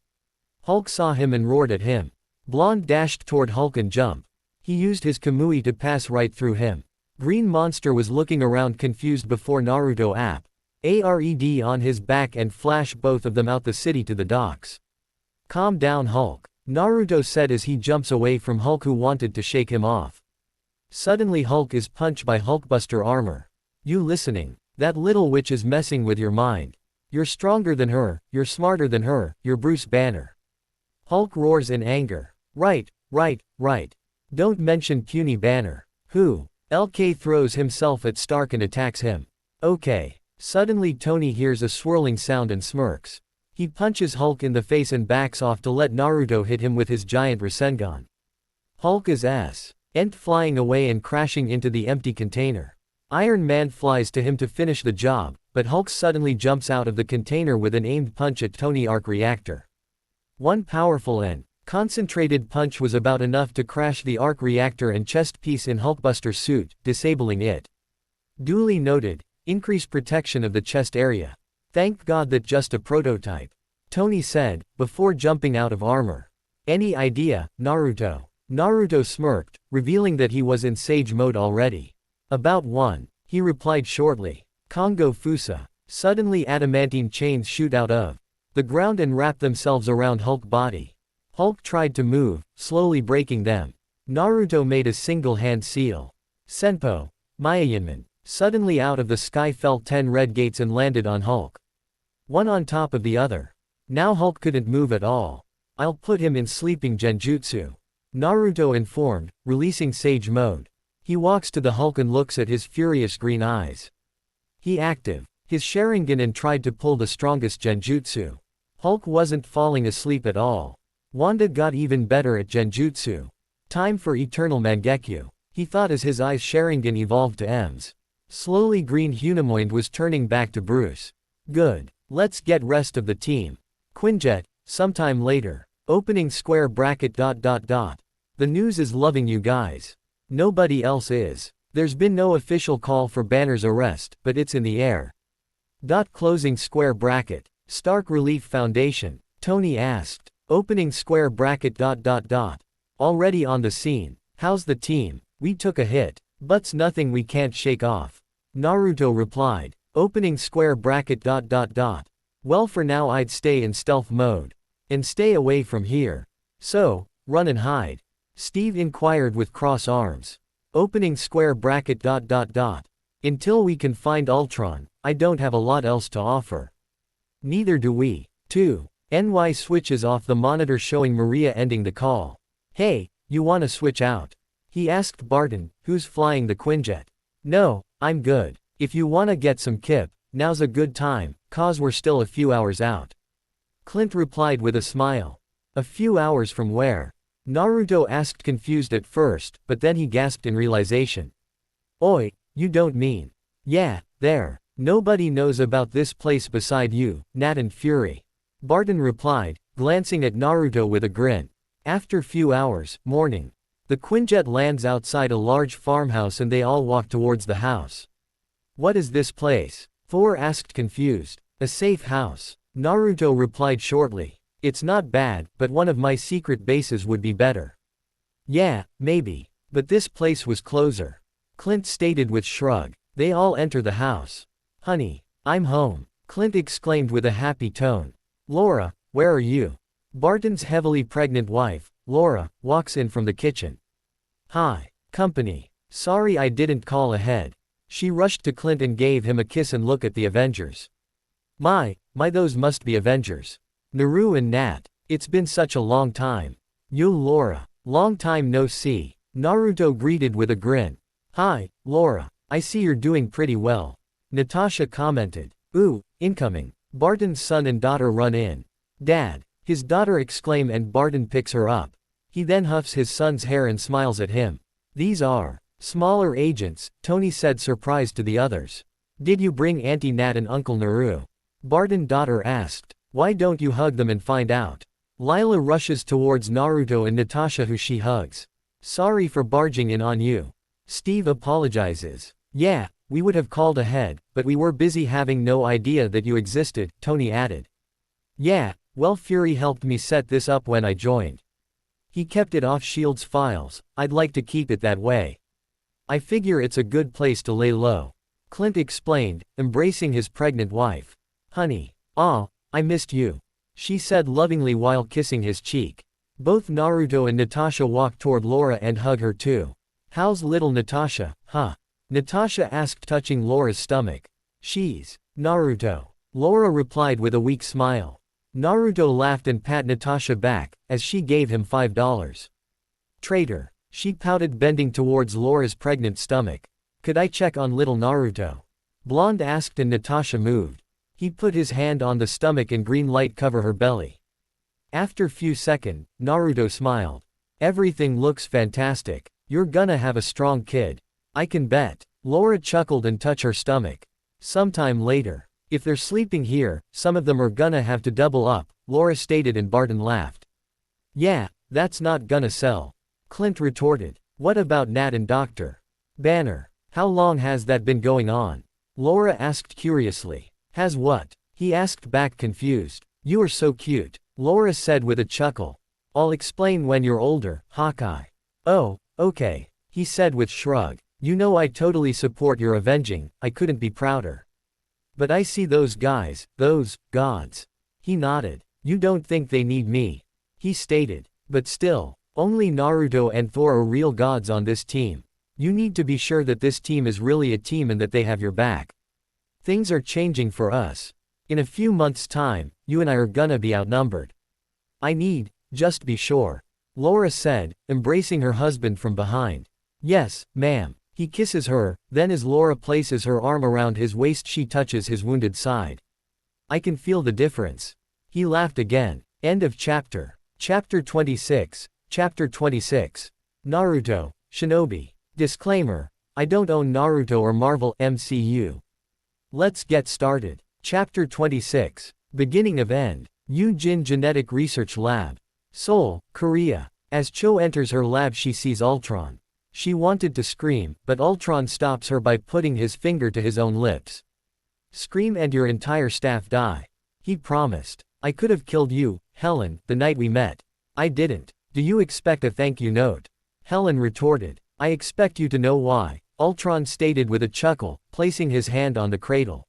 Hulk saw him and roared at him. Blonde dashed toward Hulk and jumped. He used his Kamui to pass right through him. Green Monster was looking around confused before Naruto ARED on his back and flashed both of them out the city to the docks. Calm down, Hulk, Naruto said as he jumps away from Hulk, who wanted to shake him off. Suddenly Hulk is punched by Hulkbuster armor. You listening? That little witch is messing with your mind. You're stronger than her, you're smarter than her, you're Bruce Banner. Hulk roars in anger. Right. Don't mention puny Banner. Who? LK throws himself at Stark and attacks him. Okay. Suddenly Tony hears a swirling sound and smirks. He punches Hulk in the face and backs off to let Naruto hit him with his giant Rasengan. Hulk is ent flying away and crashing into the empty container. Iron Man flies to him to finish the job, but Hulk suddenly jumps out of the container with an aimed punch at Tony arc reactor. One powerful and concentrated punch was about enough to crash the arc reactor and chest piece in Hulkbuster's suit, disabling it. Duly noted, increased protection of the chest area. Thank God that just a prototype, Tony said, before jumping out of armor. Any idea, Naruto? Naruto smirked, revealing that he was in Sage mode already. About one, he replied shortly. Kongo Fusa. Suddenly adamantine chains shoot out of the ground and wrap themselves around Hulk body. Hulk tried to move, slowly breaking them. Naruto made a single hand seal. Senpo. Mayayanman. Suddenly out of the sky fell 10 red gates and landed on Hulk. One on top of the other. Now Hulk couldn't move at all. I'll put him in sleeping genjutsu, Naruto informed, releasing Sage mode. He walks to the Hulk and looks at his furious green eyes. He active his Sharingan and tried to pull the strongest genjutsu. Hulk wasn't falling asleep at all. Wanda got even better at genjutsu. Time for Eternal Mangekyo, he thought as his eyes Sharingan evolved to M's. Slowly green humanoid was turning back to Bruce. Good. Let's get rest of the team. Quinjet, sometime later. Opening square bracket dot dot dot. The news is loving you guys. Nobody else is. There's been no official call for Banner's arrest, but it's in the air. Closing square bracket. Stark Relief Foundation, Tony asked. Opening square bracket dot dot dot. Already on the scene. How's the team? We took a hit, but's nothing we can't shake off. Naruto replied. Opening square bracket dot dot dot. Well, for now I'd stay in stealth mode. And stay away from here. So, run and hide. Steve inquired with cross arms. Opening square bracket dot dot dot. Until we can find Ultron, I don't have a lot else to offer. Neither do we. 2. NY switches off the monitor showing Maria ending the call. Hey, you wanna switch out? He asked Barton, who's flying the Quinjet. No, I'm good. If you wanna get some kip, now's a good time, cause we're still a few hours out. Clint replied with a smile. A few hours from where? Naruto asked, confused at first, but then he gasped in realization. Oi, you don't mean. Yeah, there. Nobody knows about this place beside you, Nat and Fury. Barton replied, glancing at Naruto with a grin. After few hours, morning. The Quinjet lands outside a large farmhouse and they all walk towards the house. What is this place? Thor asked, confused. A safe house. Naruto replied shortly. It's not bad, but one of my secret bases would be better. Yeah, maybe. But this place was closer. Clint stated with shrug. They all enter the house. Honey, I'm home. Clint exclaimed with a happy tone. Laura, where are you? Barton's heavily pregnant wife, Laura, walks in from the kitchen. Hi, company. Sorry I didn't call ahead. She rushed to Clint and gave him a kiss and look at the Avengers. My, those must be Avengers. Naru and Nat. It's been such a long time. You Laura. Long time no see. Naruto greeted with a grin. Hi, Laura. I see you're doing pretty well. Natasha commented. Ooh, incoming. Barton's son and daughter run in. Dad. His daughter exclaims and Barton picks her up. He then huffs his son's hair and smiles at him. These are smaller agents, Tony said, surprised to the others. Did you bring Auntie Nat and Uncle Naru? Barton's daughter asked. Why don't you hug them and find out? Lila rushes towards Naruto and Natasha, who she hugs. Sorry for barging in on you. Steve apologizes. Yeah, we would have called ahead, but we were busy having no idea that you existed, Tony added. Yeah, well, Fury helped me set this up when I joined. He kept it off S.H.I.E.L.D.'s files. I'd like to keep it that way. I figure it's a good place to lay low. Clint explained, embracing his pregnant wife. Honey. Aw, I missed you. She said lovingly while kissing his cheek. Both Naruto and Natasha walk toward Laura and hug her too. How's little Natasha, huh? Natasha asked, touching Laura's stomach. She's Naruto. Laura replied with a weak smile. Naruto laughed and pat Natasha back, as she gave him $5. Traitor. She pouted, bending towards Laura's pregnant stomach. Could I check on little Naruto? Blonde asked and Natasha moved. He put his hand on the stomach and green light cover her belly. After few seconds, Naruto smiled. Everything looks fantastic. You're gonna have a strong kid. I can bet. Laura chuckled and touched her stomach. Sometime later. If they're sleeping here, some of them are gonna have to double up, Laura stated and Barton laughed. Yeah, that's not gonna sell. Clint retorted. What about Nat and Dr. Banner? How long has that been going on? Laura asked curiously. Has what? He asked back, confused. You are so cute, Laura said with a chuckle. I'll explain when you're older, Hawkeye. Oh, okay, he said with shrug. You know I totally support your avenging, I couldn't be prouder. But I see those guys, those gods. He nodded. You don't think they need me? He stated. But still, only Naruto and Thor are real gods on this team. You need to be sure that this team is really a team and that they have your back. Things are changing for us. In a few months' time, you and I are gonna be outnumbered. I need, just be sure. Laura said, embracing her husband from behind. Yes, ma'am. He kisses her, then as Laura places her arm around his waist she touches his wounded side. I can feel the difference. He laughed again. End of chapter. Chapter 26. Chapter 26. Naruto, Shinobi. Disclaimer. I don't own Naruto or Marvel MCU. Let's get started. Chapter 26. Beginning of End. Yujin Genetic Research Lab. Seoul, Korea. As Cho enters her lab she sees Ultron. She wanted to scream, but Ultron stops her by putting his finger to his own lips. Scream and your entire staff die. He promised. I could have killed you, Helen, the night we met. I didn't. Do you expect a thank you note? Helen retorted. I expect you to know why, Ultron stated with a chuckle, placing his hand on the cradle.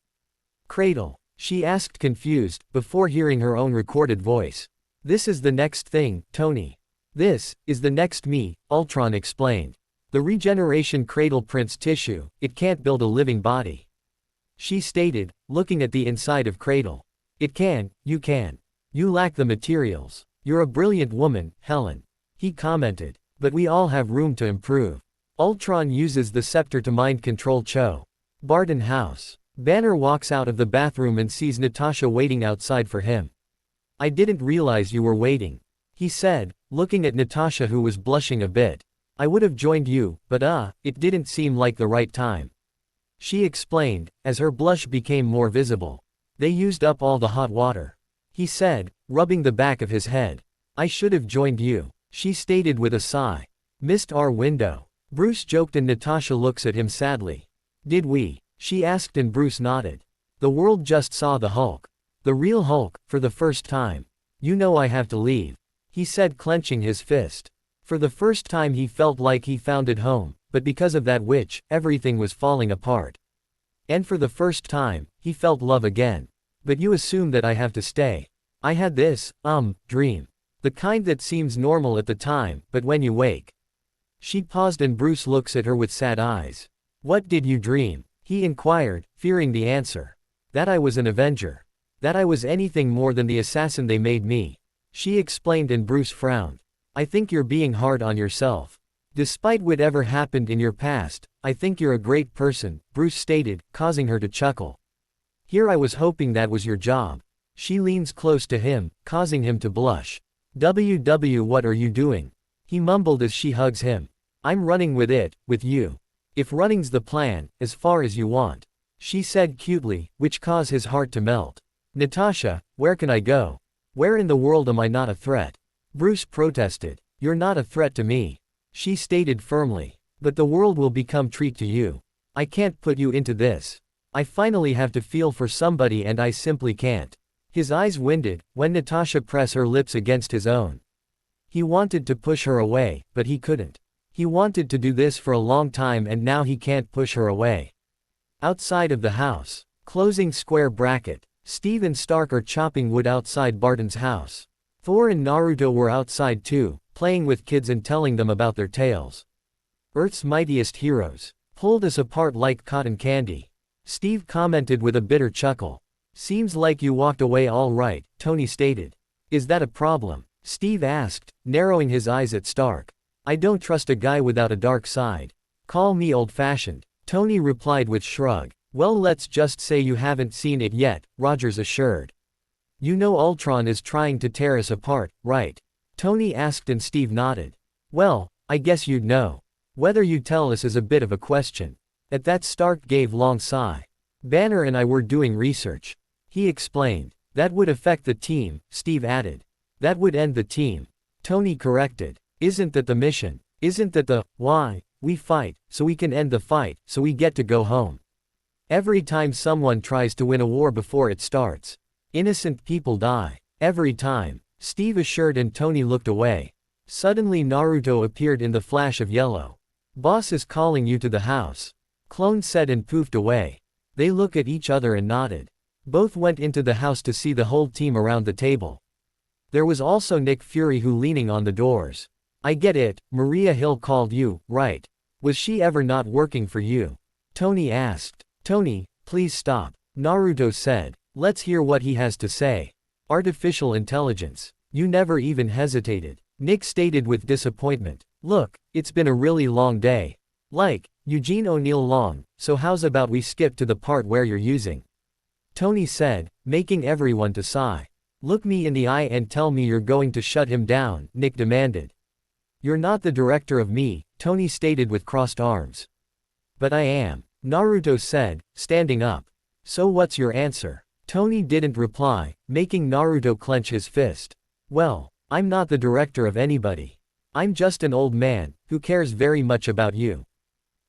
Cradle? She asked confused, before hearing her own recorded voice. This is the next thing, Tony. This is the next me, Ultron explained. The regeneration cradle prints tissue, it can't build a living body. She stated, looking at the inside of cradle. It can, you can. You lack the materials. You're a brilliant woman, Helen. He commented. But we all have room to improve. Ultron uses the scepter to mind control Cho. Barton house. Banner walks out of the bathroom and sees Natasha waiting outside for him. I didn't realize you were waiting. He said, looking at Natasha who was blushing a bit. I would have joined you, but it didn't seem like the right time. She explained, as her blush became more visible. They used up all the hot water. He said, rubbing the back of his head. I should have joined you, she stated with a sigh. Missed our window. Bruce joked and Natasha looks at him sadly. Did we? She asked and Bruce nodded. The world just saw the Hulk. The real Hulk, for the first time. You know I have to leave. He said clenching his fist. For the first time he felt like he found it home, but because of that witch, everything was falling apart. And for the first time, he felt love again. But you assume that I have to stay. I had this, dream. The kind that seems normal at the time, but when you wake. She paused and Bruce looks at her with sad eyes. What did you dream? He inquired, fearing the answer. That I was an Avenger. That I was anything more than the assassin they made me. She explained and Bruce frowned. I think you're being hard on yourself. Despite whatever happened in your past, I think you're a great person, Bruce stated, causing her to chuckle. Here I was hoping that was your job. She leans close to him, causing him to blush. What are you doing? He mumbled as she hugs him. I'm running with it, with you. If running's the plan, as far as you want. She said cutely, which caused his heart to melt. Natasha, where can I go? Where in the world am I not a threat? Bruce protested. You're not a threat to me. She stated firmly. But the world will become treat to you. I can't put you into this. I finally have to feel for somebody and I simply can't. His eyes winded, when Natasha pressed her lips against his own. He wanted to push her away, but he couldn't. He wanted to do this for a long time and now he can't push her away. Outside of the house. Closing square bracket. Steve and Stark are chopping wood outside Barton's house. Thor and Naruto were outside too, playing with kids and telling them about their tales. Earth's mightiest heroes. Pulled us apart like cotton candy. Steve commented with a bitter chuckle. Seems like you walked away all right, Tony stated. Is that a problem? Steve asked, narrowing his eyes at Stark. I don't trust a guy without a dark side. Call me old-fashioned. Tony replied with shrug. Well, let's just say you haven't seen it yet, Rogers assured. You know Ultron is trying to tear us apart, right? Tony asked and Steve nodded. Well, I guess you'd know. Whether you tell us is a bit of a question. At that Stark gave long sigh. Banner and I were doing research. He explained. That would affect the team, Steve added. That would end the team. Tony corrected. Isn't that the mission? Isn't that the, why? We fight, so we can end the fight, so we get to go home. Every time someone tries to win a war before it starts. Innocent people die. Every time. Steve assured and Tony looked away. Suddenly Naruto appeared in the flash of yellow. Boss is calling you to the house. Clone said and poofed away. They looked at each other and nodded. Both went into the house to see the whole team around the table. There was also Nick Fury who leaning on the doors. I get it, Maria Hill called you, right? Was she ever not working for you? Tony asked. Tony, please stop. Naruto said. Let's hear what he has to say. Artificial intelligence. You never even hesitated. Nick stated with disappointment. Look, it's been a really long day. Like, Eugene O'Neill long, so how's about we skip to the part where you're using? Tony said, making everyone to sigh. Look me in the eye and tell me you're going to shut him down, Nick demanded. You're not the director of me, Tony stated with crossed arms. But I am, Naruto said, standing up. So what's your answer? Tony didn't reply, making Naruto clench his fist. Well, I'm not the director of anybody. I'm just an old man, who cares very much about you.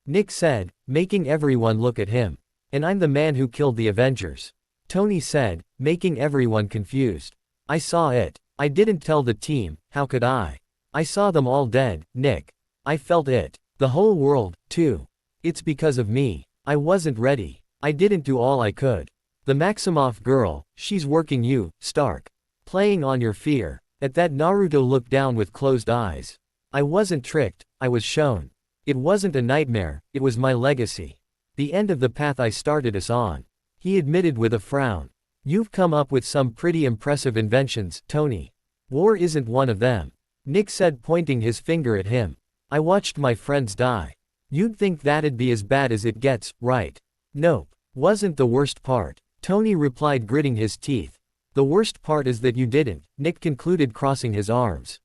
Nick said, making everyone look at him. And I'm the man who killed the Avengers. Tony said, making everyone confused. I saw it. I didn't tell the team, how could I? I saw them all dead, Nick. I felt it. The whole world, too. It's because of me. I wasn't ready. I didn't do all I could. The Maximoff girl, she's working you, Stark. Playing on your fear. At that Naruto looked down with closed eyes. I wasn't tricked, I was shown. It wasn't a nightmare, it was my legacy. The end of the path I started us on. He admitted with a frown. You've come up with some pretty impressive inventions, Tony. War isn't one of them. Nick said pointing his finger at him. I watched my friends die. You'd think that'd be as bad as it gets, right? Nope. Wasn't the worst part. Tony replied gritting his teeth. The worst part is that you didn't, Nick concluded, crossing his arms.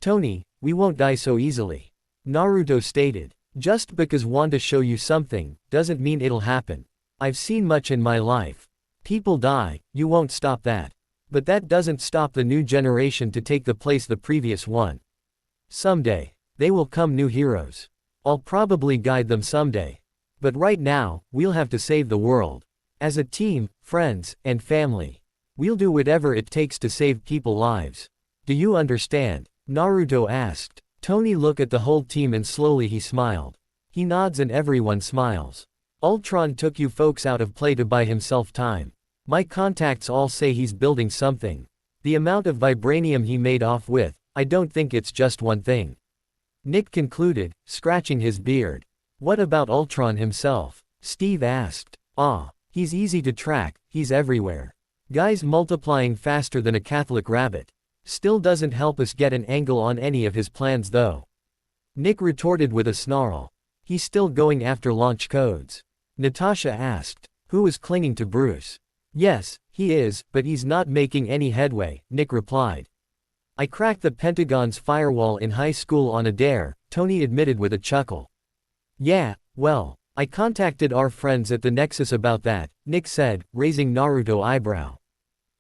Tony, we won't die so easily. Naruto stated. Just because Wanda show you something, doesn't mean it'll happen. I've seen much in my life. People die, you won't stop that. But that doesn't stop the new generation to take the place the previous one. Someday, they will come new heroes. I'll probably guide them someday. But right now, we'll have to save the world. As a team, friends, and family. We'll do whatever it takes to save people's lives. Do you understand? Naruto asked. Tony looked at the whole team and slowly he smiled. He nods and everyone smiles. Ultron took you folks out of play to buy himself time. My contacts all say he's building something. The amount of vibranium he made off with, I don't think it's just one thing. Nick concluded, scratching his beard. What about Ultron himself? Steve asked. He's easy to track, he's everywhere. Guy's multiplying faster than a Catholic rabbit. Still doesn't help us get an angle on any of his plans though. Nick retorted with a snarl. He's still going after launch codes. Natasha asked. Who is clinging to Bruce? Yes, he is, but he's not making any headway, Nick replied. I cracked the Pentagon's firewall in high school on a dare, Tony admitted with a chuckle. Yeah, well, I contacted our friends at the Nexus about that, Nick said, raising Naruto's eyebrow.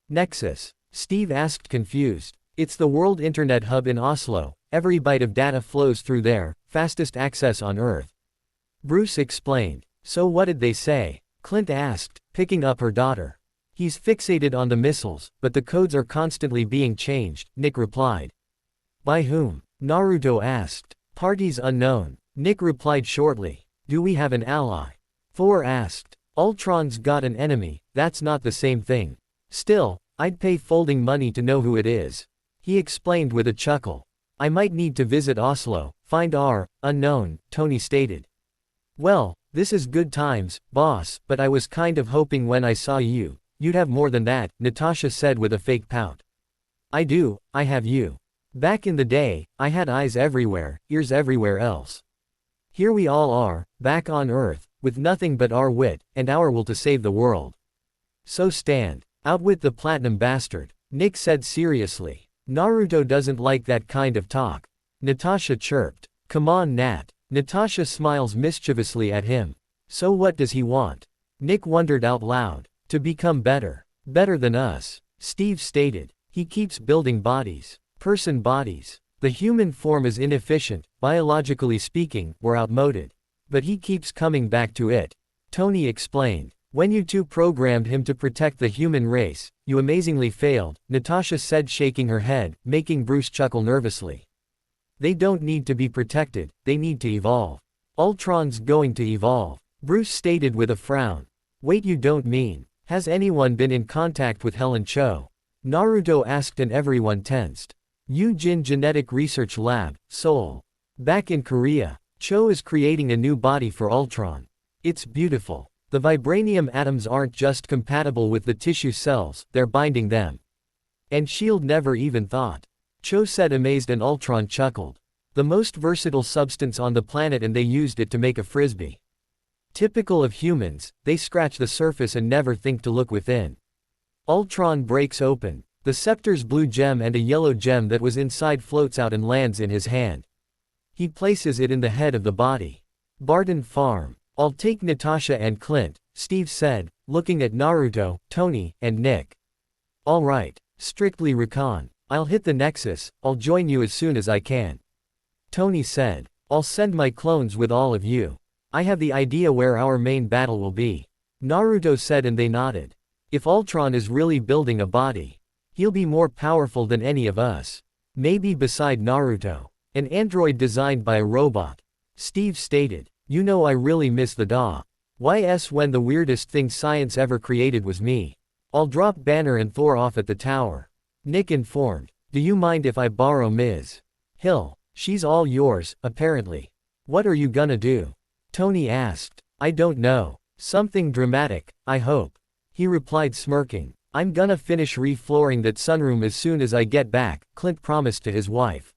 Nexus? Steve asked confused. It's the World Internet Hub in Oslo, every byte of data flows through there, fastest access on Earth. Bruce explained. So what did they say? Clint asked, picking up her daughter. He's fixated on the missiles, but the codes are constantly being changed, Nick replied. By whom? Naruto asked. Parties unknown, Nick replied shortly. Do we have an ally? Thor asked. Ultron's got an enemy, that's not the same thing. Still, I'd pay folding money to know who it is. He explained with a chuckle. I might need to visit Oslo, find our unknown, Tony stated. Well, this is good times, boss, but I was kind of hoping when I saw you, you'd have more than that, Natasha said with a fake pout. I do, I have you. Back in the day, I had eyes everywhere, ears everywhere else. Here we all are, back on Earth, with nothing but our wit, and our will to save the world. So stand. Outwit the platinum bastard, Nick said seriously. Naruto doesn't like that kind of talk. Natasha chirped. Come on Nat. Natasha smiles mischievously at him. So what does he want? Nick wondered out loud. To become better. Better than us. Steve stated. He keeps building bodies. Person bodies. The human form is inefficient, biologically speaking, we're outmoded. But he keeps coming back to it. Tony explained. When you two programmed him to protect the human race, you amazingly failed, Natasha said shaking her head, making Bruce chuckle nervously. They don't need to be protected, they need to evolve. Ultron's going to evolve, Bruce stated with a frown. Wait, you don't mean, has anyone been in contact with Helen Cho? Naruto asked and everyone tensed. Yujin Genetic Research Lab, Seoul. Back in Korea, Cho is creating a new body for Ultron. It's beautiful. The vibranium atoms aren't just compatible with the tissue cells, they're binding them. And S.H.I.E.L.D. never even thought. Cho said amazed and Ultron chuckled. The most versatile substance on the planet and they used it to make a frisbee. Typical of humans, they scratch the surface and never think to look within. Ultron breaks open. The scepter's blue gem and a yellow gem that was inside floats out and lands in his hand. He places it in the head of the body. Barton Farm. I'll take Natasha and Clint, Steve said, looking at Naruto, Tony, and Nick. All right, strictly recon. I'll hit the Nexus, I'll join you as soon as I can. Tony said. I'll send my clones with all of you. I have the idea where our main battle will be. Naruto said and they nodded. If Ultron is really building a body, he'll be more powerful than any of us. Maybe beside Naruto. An android designed by a robot. Steve stated. You know I really miss the YS when the weirdest thing science ever created was me. I'll drop Banner and Thor off at the tower. Nick informed. Do you mind if I borrow Ms. Hill? She's all yours, apparently. What are you gonna do? Tony asked. I don't know. Something dramatic, I hope. He replied smirking. I'm gonna finish reflooring that sunroom as soon as I get back, Clint promised to his wife.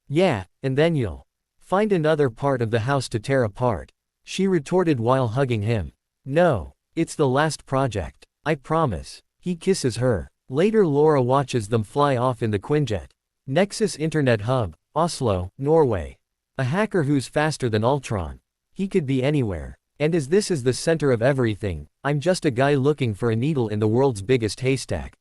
Yeah, and then you'll find another part of the house to tear apart. She retorted while hugging him. No, it's the last project. I promise. He kisses her. Later Laura watches them fly off in the Quinjet. Nexus Internet Hub, Oslo, Norway. A hacker who's faster than Ultron. He could be anywhere. And as this is the center of everything, I'm just a guy looking for a needle in the world's biggest haystack.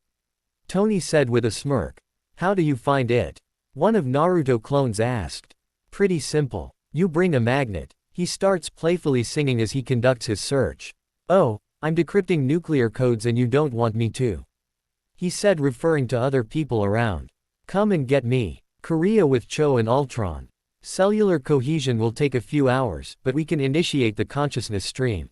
Tony said with a smirk. How do you find it? One of Naruto clones asked. Pretty simple. You bring a magnet. He starts playfully singing as he conducts his search. Oh, I'm decrypting nuclear codes and you don't want me to. He said, referring to other people around. Come and get me. Korea with Cho and Ultron. Cellular cohesion will take a few hours, but we can initiate the consciousness stream.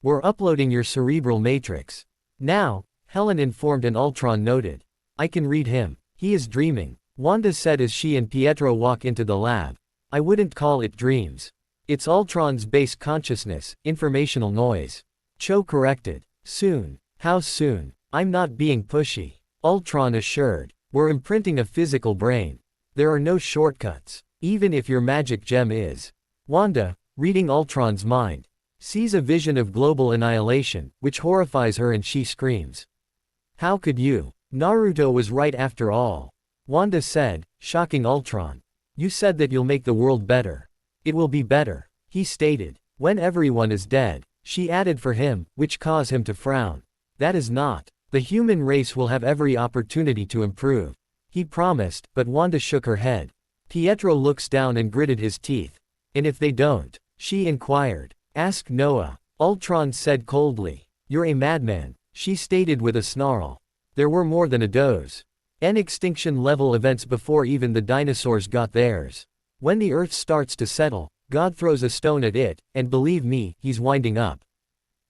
We're uploading your cerebral matrix. Now, Helen informed and Ultron noted. I can read him. He is dreaming. Wanda said as she and Pietro walk into the lab. I wouldn't call it dreams. It's Ultron's base consciousness, informational noise. Cho corrected. Soon. How soon? I'm not being pushy. Ultron assured. We're imprinting a physical brain. There are no shortcuts. Even if your magic gem is. Wanda, reading Ultron's mind, sees a vision of global annihilation, which horrifies her and she screams. How could you? Naruto was right after all. Wanda said, shocking Ultron. You said that you'll make the world better. It will be better, he stated. When everyone is dead, she added for him, which caused him to frown. That is not. The human race will have every opportunity to improve. He promised, but Wanda shook her head. Pietro looks down and gritted his teeth. And if they don't? She inquired. Ask Noah. Ultron said coldly. You're a madman, she stated with a snarl. There were more than a dose. Extinction-level events before even the dinosaurs got theirs. When the Earth starts to settle, God throws a stone at it, and believe me, he's winding up.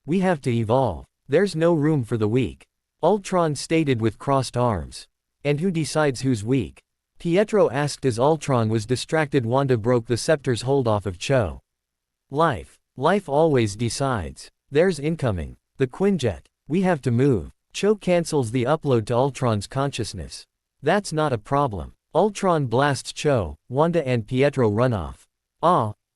We have to evolve. There's no room for the weak. Ultron stated with crossed arms. And who decides who's weak? Pietro asked as Ultron was distracted. Wanda broke the scepter's hold off of Cho. Life. Life always decides. There's incoming. The Quinjet. We have to move. Cho cancels the upload to Ultron's consciousness. That's not a problem. Ultron blasts Cho, Wanda and Pietro run off.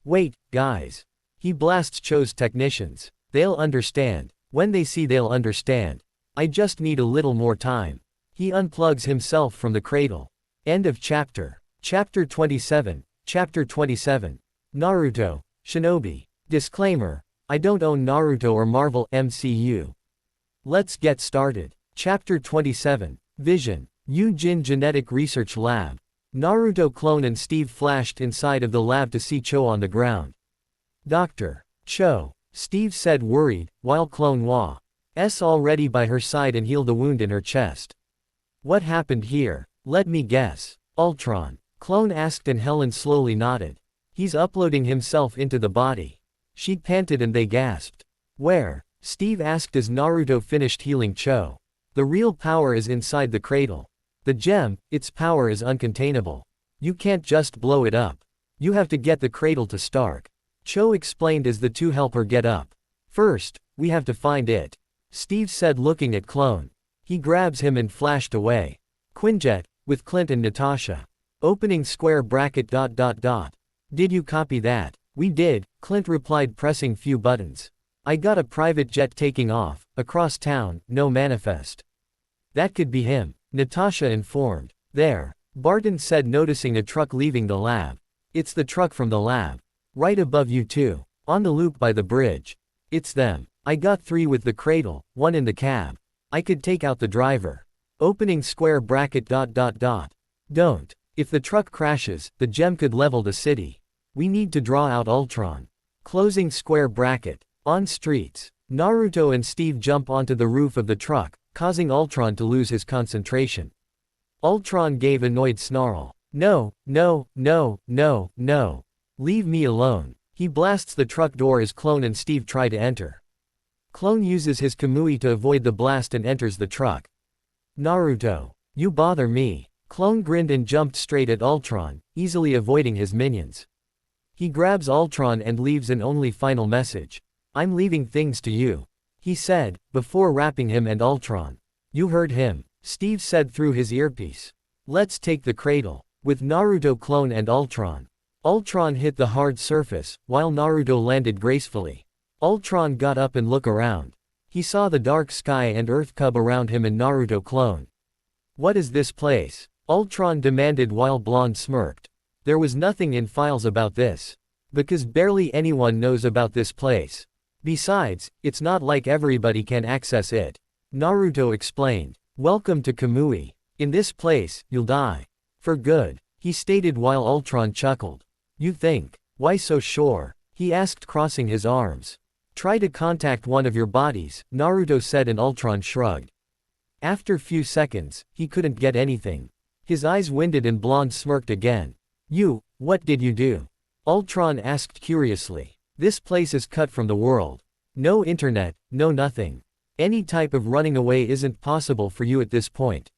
Wait, guys. He blasts Cho's technicians. They'll understand. When they see, they'll understand. I just need a little more time. He unplugs himself from the cradle. End of chapter. Chapter 27. Chapter 27. Naruto. Shinobi. Disclaimer. I don't own Naruto or Marvel MCU. Let's get started. Chapter 27. Vision. Yu-Jin Genetic Research Lab. Naruto clone and Steve flashed inside of the lab to see Cho on the ground. Dr. Cho. Steve said worried, while clone Wa's already by her side and healed the wound in her chest. What happened here? Let me guess. Ultron. Clone asked and Helen slowly nodded. He's uploading himself into the body. She panted and they gasped. Where? Steve asked as Naruto finished healing Cho. The real power is inside the cradle. The gem, its power is uncontainable. You can't just blow it up. You have to get the cradle to Stark. Cho explained as the two help her get up. First, we have to find it. Steve said looking at Clone. He grabs him and flashed away. Quinjet, with Clint and Natasha. Opening square bracket ... Did you copy that? We did, Clint replied pressing few buttons. I got a private jet taking off, across town, no manifest. That could be him, Natasha informed. There. Barton said noticing a truck leaving the lab. It's the truck from the lab. Right above you two. On the loop by the bridge. It's them. I got 3 with the cradle, 1 in the cab. I could take out the driver. Opening square bracket ... Don't. If the truck crashes, the gem could level the city. We need to draw out Ultron. Closing square bracket. On streets. Naruto and Steve jump onto the roof of the truck, causing Ultron to lose his concentration. Ultron gave annoyed snarl. No, no, no, no, no. Leave me alone. He blasts the truck door as Clone and Steve try to enter. Clone uses his Kamui to avoid the blast and enters the truck. Naruto. You bother me. Clone grinned and jumped straight at Ultron, easily avoiding his minions. He grabs Ultron and leaves an only final message. I'm leaving things to you. He said, before wrapping him and Ultron. You heard him. Steve said through his earpiece. Let's take the cradle. With Naruto, Clone and Ultron. Ultron hit the hard surface, while Naruto landed gracefully. Ultron got up and looked around. He saw the dark sky and Earth cub around him and Naruto Clone. What is this place? Ultron demanded while Blonde smirked. There was nothing in files about this. Because barely anyone knows about this place. Besides, it's not like everybody can access it. Naruto explained. Welcome to Kamui. In this place, you'll die. For good, he stated while Ultron chuckled. You think? Why so sure? He asked, crossing his arms. Try to contact one of your bodies, Naruto said, and Ultron shrugged. After few seconds, he couldn't get anything. His eyes winded and Blonde smirked again. What did you do? Ultron asked curiously. This place is cut from the world. No internet, no nothing. Any type of running away isn't possible for you at this point.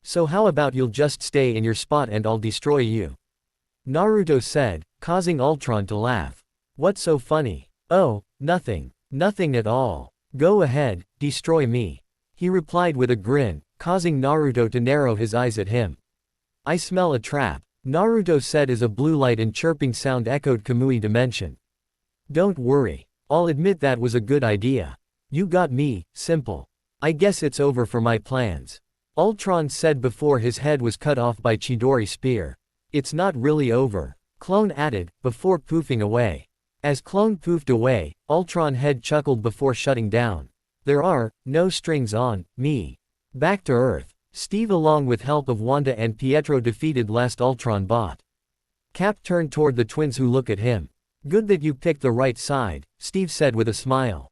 So how about you'll just stay in your spot and I'll destroy you? Naruto said, causing Ultron to laugh. What's so funny? Oh, nothing. Nothing at all. Go ahead, destroy me. He replied with a grin, causing Naruto to narrow his eyes at him. I smell a trap, Naruto said as a blue light and chirping sound echoed Kamui dimension. Don't worry. I'll admit that was a good idea. You got me, simple. I guess it's over for my plans. Ultron said before his head was cut off by Chidori's spear. It's not really over, Clone added, before poofing away. As Clone poofed away, Ultron head chuckled before shutting down. There are no strings on me. Back to Earth. Steve along with help of Wanda and Pietro defeated last Ultron bot. Cap turned toward the twins who look at him. Good that you picked the right side, Steve said with a smile.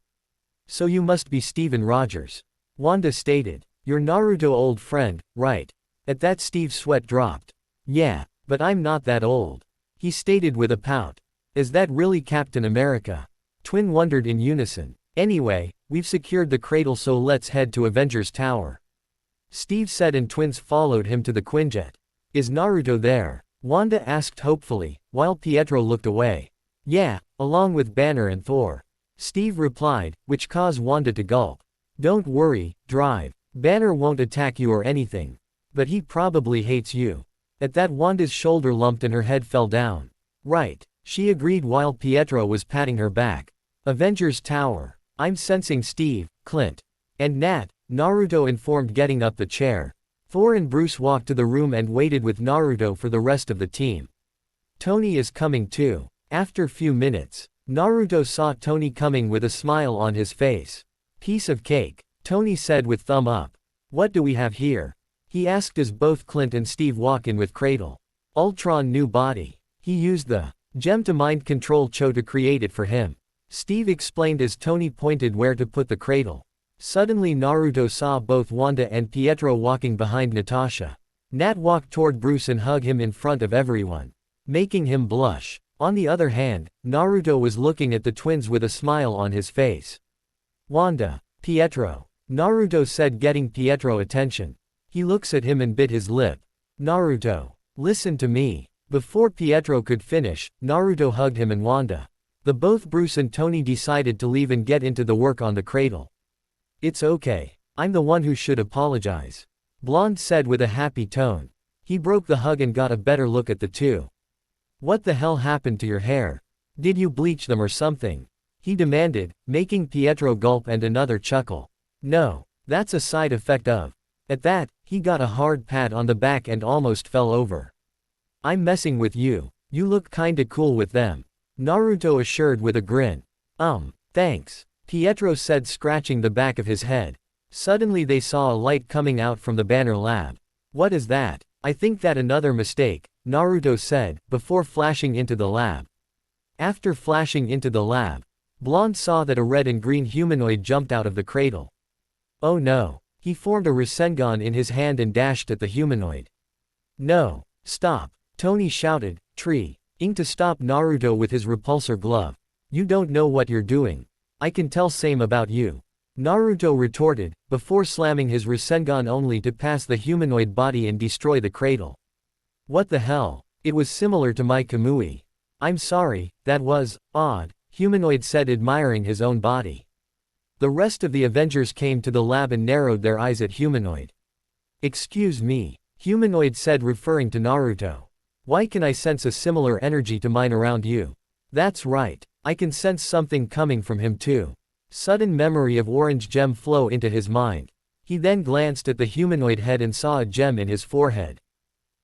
So you must be Steven Rogers. Wanda stated. You're Naruto old friend, right? At that Steve's sweat dropped. Yeah, but I'm not that old. He stated with a pout. Is that really Captain America? Twin wondered in unison. Anyway, we've secured the cradle, so let's head to Avengers Tower. Steve said and twins followed him to the Quinjet. Is Naruto there? Wanda asked hopefully, while Pietro looked away. Yeah, along with Banner and Thor. Steve replied, which caused Wanda to gulp. Don't worry, Drive. Banner won't attack you or anything. But he probably hates you. At that Wanda's shoulder lumped and her head fell down. Right, she agreed while Pietro was patting her back. Avengers Tower. I'm sensing Steve, Clint, and Nat, Naruto informed, getting up the chair. Thor and Bruce walked to the room and waited with Naruto for the rest of the team. Tony is coming too. After few minutes, Naruto saw Tony coming with a smile on his face. Piece of cake, Tony said with thumb up. What do we have here? He asked as both Clint and Steve walk in with Cradle. Ultron new body. He used the gem to mind control Cho to create it for him. Steve explained as Tony pointed where to put the cradle. Suddenly Naruto saw both Wanda and Pietro walking behind Natasha. Nat walked toward Bruce and hugged him in front of everyone, making him blush. On the other hand, Naruto was looking at the twins with a smile on his face. Wanda, Pietro, Naruto said, getting Pietro attention. He looks at him and bit his lip. Naruto, listen to me. Before Pietro could finish, Naruto hugged him and Wanda. Both Bruce and Tony decided to leave and get into the work on the cradle. It's okay. I'm the one who should apologize, Blonde said with a happy tone. He broke the hug and got a better look at the two. What the hell happened to your hair? Did you bleach them or something? He demanded, making Pietro gulp and another chuckle. No, that's a side effect of. At that, he got a hard pat on the back and almost fell over. I'm messing with you. You look kinda cool with them, Naruto assured with a grin. Thanks, Pietro said, scratching the back of his head. Suddenly they saw a light coming out from the Banner lab. What is that? I think that another mistake, Naruto said, before flashing into the lab. After flashing into the lab, Blonde saw that a red and green humanoid jumped out of the cradle. Oh no. He formed a Rasengan in his hand and dashed at the humanoid. No, stop, Tony shouted, trying to stop Naruto with his repulsor glove. You don't know what you're doing. I can tell same about you, Naruto retorted, before slamming his Rasengan only to pass the humanoid body and destroy the cradle. What the hell? It was similar to my Kamui. I'm sorry, that was odd, humanoid said, admiring his own body. The rest of the Avengers came to the lab and narrowed their eyes at humanoid. Excuse me, humanoid said, referring to Naruto. Why can I sense a similar energy to mine around you? That's right, I can sense something coming from him too. Sudden memory of orange gem flow into his mind. He then glanced at the humanoid head and saw a gem in his forehead.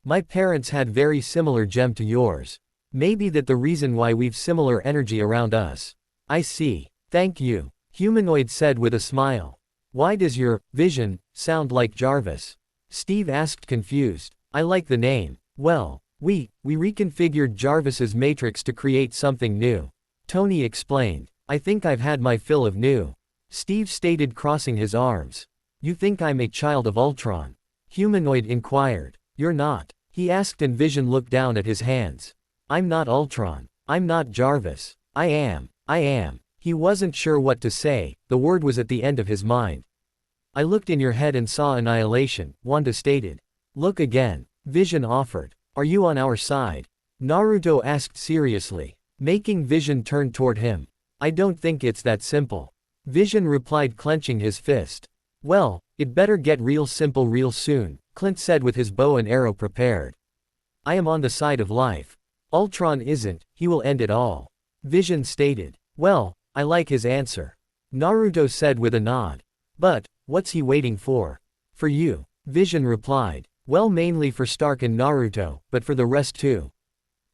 My parents had very similar gem to yours. Maybe that the reason why we've similar energy around us. I see. Thank you. Humanoid said with a smile. Why does your vision sound like Jarvis? Steve asked confused. I like the name. Well, we reconfigured Jarvis's matrix to create something new. Tony explained. I think I've had my fill of new. Steve stated, crossing his arms. You think I'm a child of Ultron? Humanoid inquired. You're not. He asked, and Vision looked down at his hands. I'm not Ultron. I'm not Jarvis. I am. He wasn't sure what to say, the word was at the end of his mind. I looked in your head and saw annihilation, Wanda stated. Look again. Vision offered. Are you on our side? Naruto asked seriously, making Vision turn toward him. I don't think it's that simple. Vision replied, clenching his fist. Well, it better get real simple real soon, Clint said with his bow and arrow prepared. I am on the side of life. Ultron isn't, he will end it all. Vision stated. Well, I like his answer. Naruto said with a nod. But, what's he waiting for? For you. Vision replied. Well, mainly for Stark and Naruto, but for the rest too.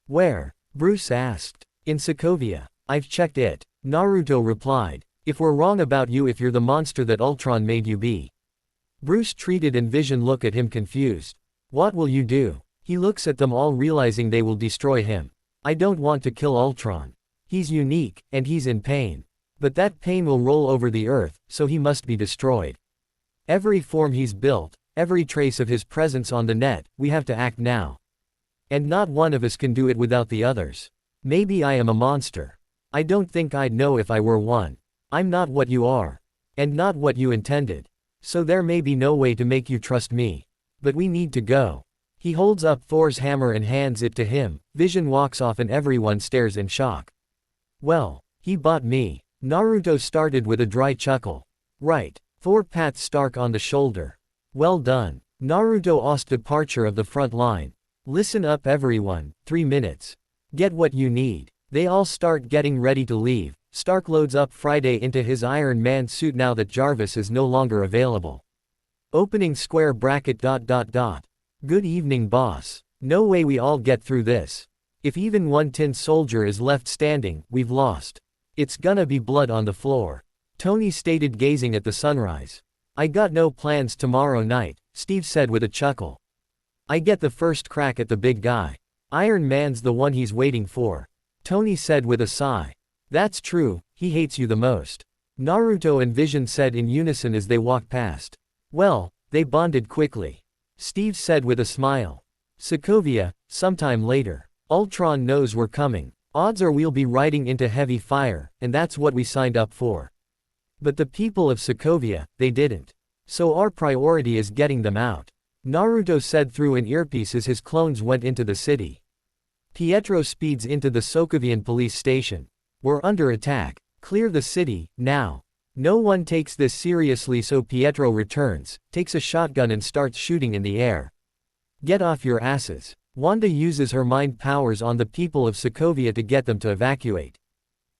Where? Bruce asked. In Sokovia. I've checked it. Naruto replied. If we're wrong about you, if you're the monster that Ultron made you be. Bruce treated, and Vision look at him confused. What will you do? He looks at them all, realizing they will destroy him. I don't want to kill Ultron. He's unique, and he's in pain. But that pain will roll over the earth, so he must be destroyed. Every form he's built, every trace of his presence on the net, we have to act now. And not one of us can do it without the others. Maybe I am a monster. I don't think I'd know if I were one. I'm not what you are. And not what you intended. So there may be no way to make you trust me. But we need to go. He holds up Thor's hammer and hands it to him. Vision walks off and everyone stares in shock. Well, he bought me. Naruto started with a dry chuckle. Right. Thor pats Stark on the shoulder. Well done. Naruto asked departure of the front line. Listen up everyone, 3 minutes. Get what you need. They all start getting ready to leave. Stark loads up Friday into his Iron Man suit now that Jarvis is no longer available. Opening square bracket ... Good evening, boss. No way we all get through this. If even one tin soldier is left standing, we've lost. It's gonna be blood on the floor. Tony stated, gazing at the sunrise. I got no plans tomorrow night, Steve said with a chuckle. I get the first crack at the big guy. Iron Man's the one he's waiting for. Tony said with a sigh. That's true, he hates you the most. Naruto and Vision said in unison as they walked past. Well, they bonded quickly. Steve said with a smile. Sokovia, sometime later. Ultron knows we're coming. Odds are we'll be riding into heavy fire, and that's what we signed up for. But the people of Sokovia, they didn't. So our priority is getting them out. Naruto said through an earpiece as his clones went into the city. Pietro speeds into the Sokovian police station. We're under attack. Clear the city, now. No one takes this seriously, so Pietro returns, takes a shotgun and starts shooting in the air. Get off your asses. Wanda uses her mind powers on the people of Sokovia to get them to evacuate.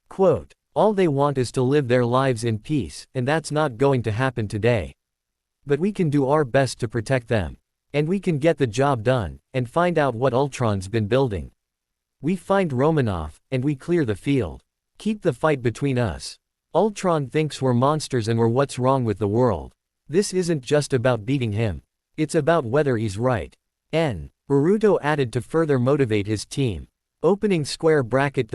Quote, all they want is to live their lives in peace, and that's not going to happen today. But we can do our best to protect them. And we can get the job done, and find out what Ultron's been building. We find Romanoff, and we clear the field. Keep the fight between us. Ultron thinks we're monsters and we're what's wrong with the world. This isn't just about beating him. It's about whether he's right. Naruto added to further motivate his team. Opening square bracket ...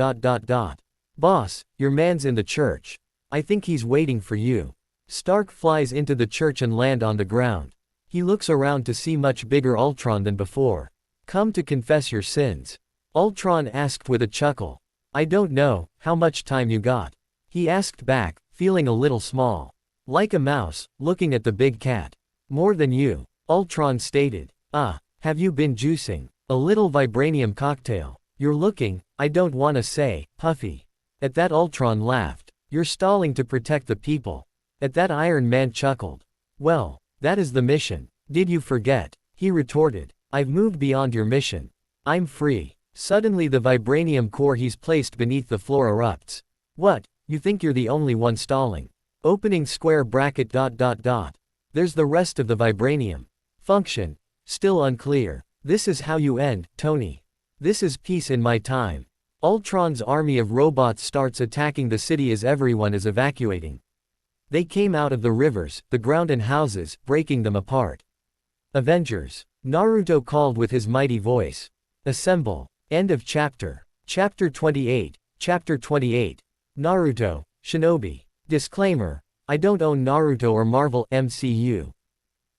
Boss, your man's in the church. I think he's waiting for you. Stark flies into the church and land on the ground. He looks around to see much bigger Ultron than before. Come to confess your sins. Ultron asked with a chuckle. I don't know, how much time you got? He asked back, feeling a little small. Like a mouse, looking at the big cat. More than you, Ultron stated. Have you been juicing? A little vibranium cocktail. You're looking, I don't wanna say, puffy. At that Ultron laughed. You're stalling to protect the people. At that Iron Man chuckled. Well, that is the mission. Did you forget? He retorted. I've moved beyond your mission. I'm free. Suddenly the vibranium core he's placed beneath the floor erupts. What, you think you're the only one stalling? Opening square bracket ... There's the rest of the vibranium. Function. Still unclear. This is how you end, Tony. This is peace in my time. Ultron's army of robots starts attacking the city as everyone is evacuating. They came out of the rivers, the ground and houses, breaking them apart. Avengers. Naruto called with his mighty voice. Assemble. End of chapter. Chapter 28. Chapter 28. Naruto, Shinobi. Disclaimer. I don't own Naruto or Marvel MCU.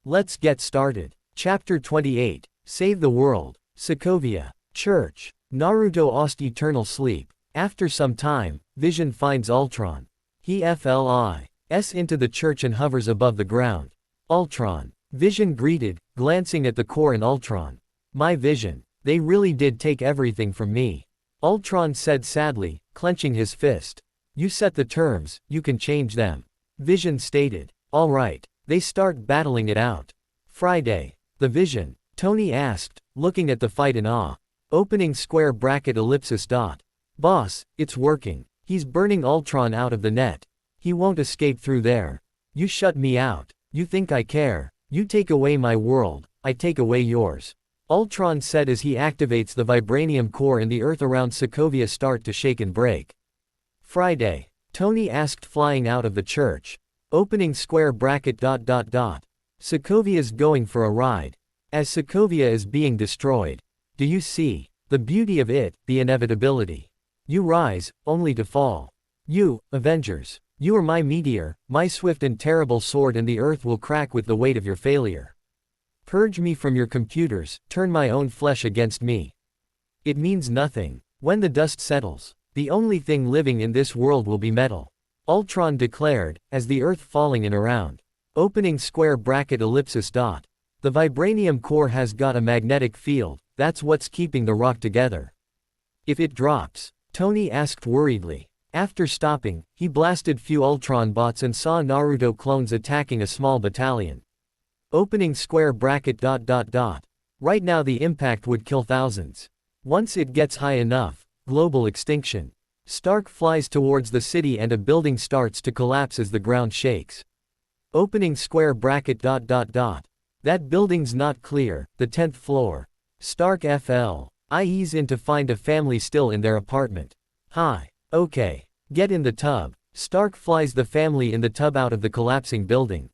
Let's get started. Chapter 28. Save the World. Sokovia. Church. Naruto lost eternal sleep. After some time, Vision finds Ultron. He flies into the church and hovers above the ground. Ultron. Vision greeted, glancing at the core and Ultron. My Vision. They really did take everything from me. Ultron said sadly, clenching his fist. You set the terms, you can change them. Vision stated. All right. They start battling it out. Friday. The Vision. Tony asked, looking at the fight in awe. Opening square bracket ellipsis dot. Boss, it's working. He's burning Ultron out of the net. He won't escape through there. You shut me out. You think I care. You take away my world, I take away yours. Ultron said as he activates the vibranium core and the earth around Sokovia start to shake and break. Friday. Tony asked, flying out of the church. Opening square bracket dot dot dot. Sokovia's going for a ride. As Sokovia is being destroyed. Do you see? The beauty of it, the inevitability. You rise, only to fall. You, Avengers. You are my meteor, my swift and terrible sword, and the earth will crack with the weight of your failure. Purge me from your computers, turn my own flesh against me. It means nothing. When the dust settles, the only thing living in this world will be metal. Ultron declared, as the earth falling in around. Opening square bracket ellipsis dot. The vibranium core has got a magnetic field, that's what's keeping the rock together. If it drops, Tony asked worriedly. After stopping, he blasted few Ultron bots and saw Naruto clones attacking a small battalion. Opening square bracket dot dot dot. Right now the impact would kill thousands. Once it gets high enough, global extinction. Stark flies towards the city and a building starts to collapse as the ground shakes. Opening square bracket dot dot dot. That building's not clear, the 10th floor. Stark flies in to find a family still in their apartment. Hi. Okay. Get in the tub. Stark flies the family in the tub out of the collapsing building.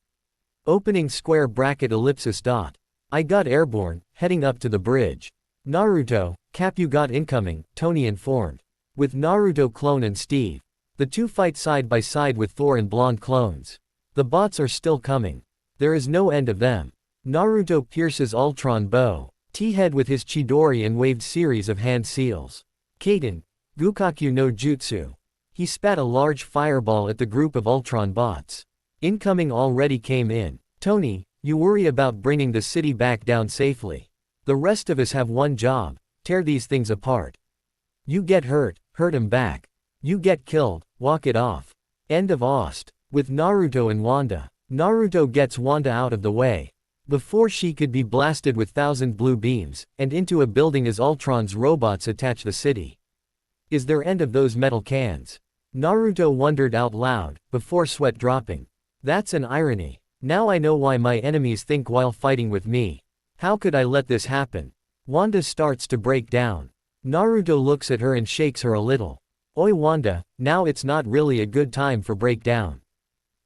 Opening square bracket ellipsis dot. I got airborne, heading up to the bridge. Naruto, Cap you got incoming, Tony informed. With Naruto clone and Steve. The two fight side by side with Thor and blonde clones. The bots are still coming. There is no end of them. Naruto pierces Ultron bow. T-head with his Chidori and waved series of hand seals. Kaden. Gukaku no Jutsu. He spat a large fireball at the group of Ultron bots. Incoming already came in. Tony, you worry about bringing the city back down safely. The rest of us have one job, tear these things apart. You get hurt, hurt him back. You get killed, walk it off. End of Ost. With Naruto and Wanda. Naruto gets Wanda out of the way. Before she could be blasted with 1,000 blue beams, and into a building as Ultron's robots attach the city. Is there end of those metal cans? Naruto wondered out loud, before sweat dropping. That's an irony. Now I know why my enemies think while fighting with me. How could I let this happen? Wanda starts to break down. Naruto looks at her and shakes her a little. Oi Wanda, now it's not really a good time for breakdown.